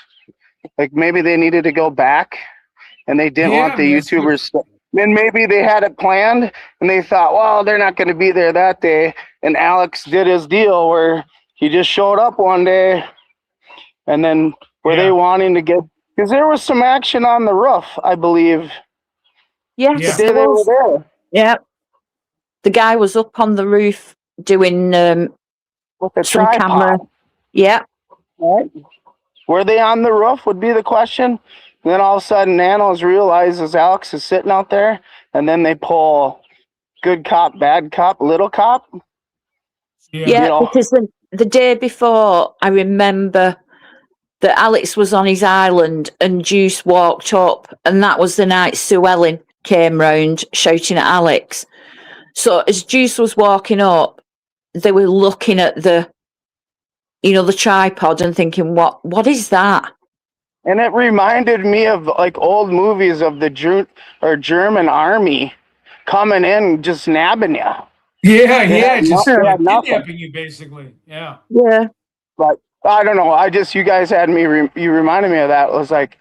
Like maybe they needed to go back, and they didn't want the YouTubers. Then maybe they had it planned, and they thought, well, they're not going to be there that day. And Alex did his deal where he just showed up one day, and then were they wanting to get? Because there was some action on the roof, I believe. yes, The day they were there. Yeah, the guy was up on the roof doing with the some tripod. camera. Yeah. Right. Were they on the roof would be the question. And then all of a sudden, Nanos realizes Alex is sitting out there, and then they pull good cop, bad cop, little cop. Yeah, because the day before, I remember that Alex was on his island and Juice walked up, and that was the night Sue Ellen came round shouting at Alex. So as Juice was walking up, they were looking at the tripod and thinking, what is that? And it reminded me of like old movies of the German army coming in, just nabbing you. Yeah, They yeah, had, just they had nothing. kidnapping you basically. Yeah. Yeah. But I don't know. You guys had me. You reminded me of that. It was like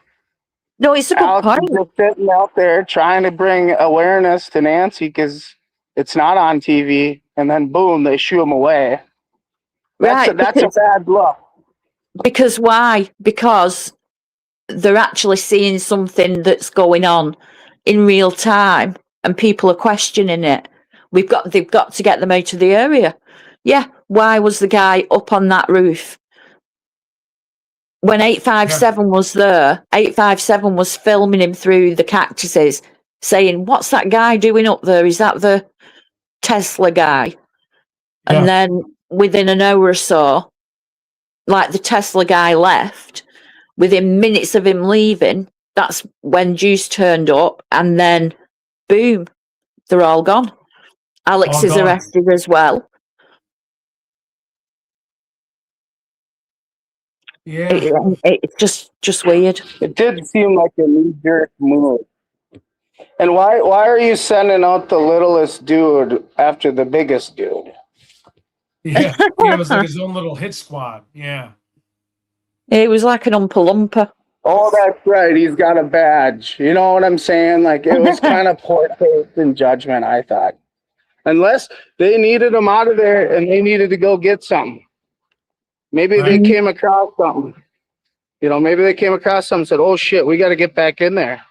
No, it's a good Alex point. is just sitting out there trying to bring awareness to Nancy because it's not on TV, and then boom, they shoo him away. That's Right. a bad look. Because why? Because they're actually seeing something that's going on in real time and people are questioning it. They've got to get them out of the area. Yeah. Why was the guy up on that roof? When 857 was there, 857 was filming him through the cactuses, saying, "What's that guy doing up there? Is that the Tesla guy?" And then within an hour or so, like the Tesla guy left, within minutes of him leaving, that's when Juice turned up, and then boom, they're all gone. Alex All is gone. arrested as well. Yeah. It's just weird. It did seem like a knee-jerk move. And why are you sending out the littlest dude after the biggest dude? Yeah. Yeah, it was like his own little hit squad. Yeah. It was like an Oompa Loompa. Oh, that's right. He's got a badge. You know what I'm saying? Like, it was kind of poor taste in judgment, I thought. Unless they needed him out of there and they needed to go get something. Maybe they came across something. You know, maybe they came across something and said, oh, shit, we got to get back in there.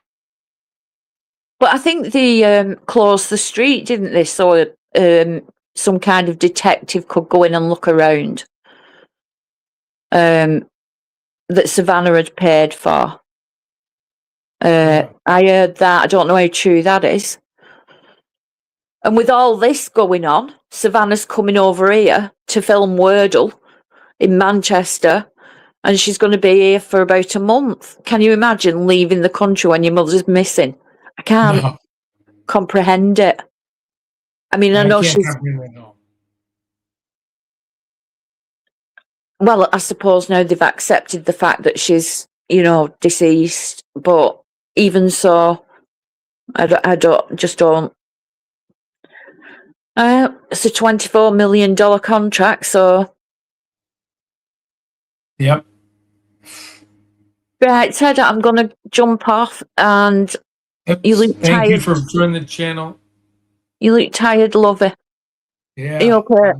But I think they closed the street, didn't they? So some kind of detective could go in and look around. That Savannah had paid for. I heard that. I don't know how true that is. And with all this going on, Savannah's coming over here to film Wordle in Manchester, and she's going to be here for about a month. Can you imagine leaving the country when your mother's missing? I can't comprehend it. I mean, I know she's... Well, I suppose now they've accepted the fact that she's, deceased, but even so, I just don't. It's a $24 million contract, so. Yep. Right, Ted, I'm going to jump off, and you look tired. Thank you for joining the channel. You look tired, lovey. Yeah. Are you okay?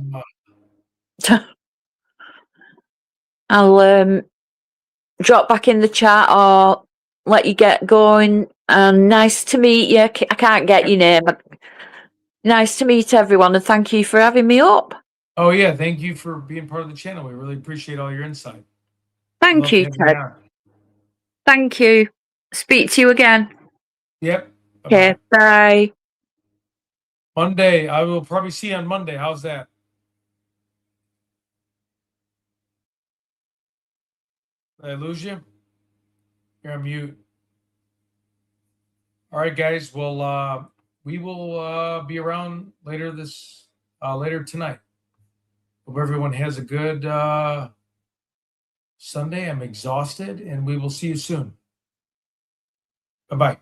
I'll drop back in the chat or let you get going. And nice to meet you. I can't get your name. Nice to meet everyone, and thank you for having me up. Oh yeah, thank you for being part of the channel. We really appreciate all your insight. Thank you, Ted. Thank you. Speak to you again. Yep. Okay, bye. Monday. I will probably see you on Monday. How's that? Did I lose you? You're on mute. All right, guys. Well, we will be around later tonight. Hope everyone has a good Sunday. I'm exhausted, and we will see you soon. Bye-bye.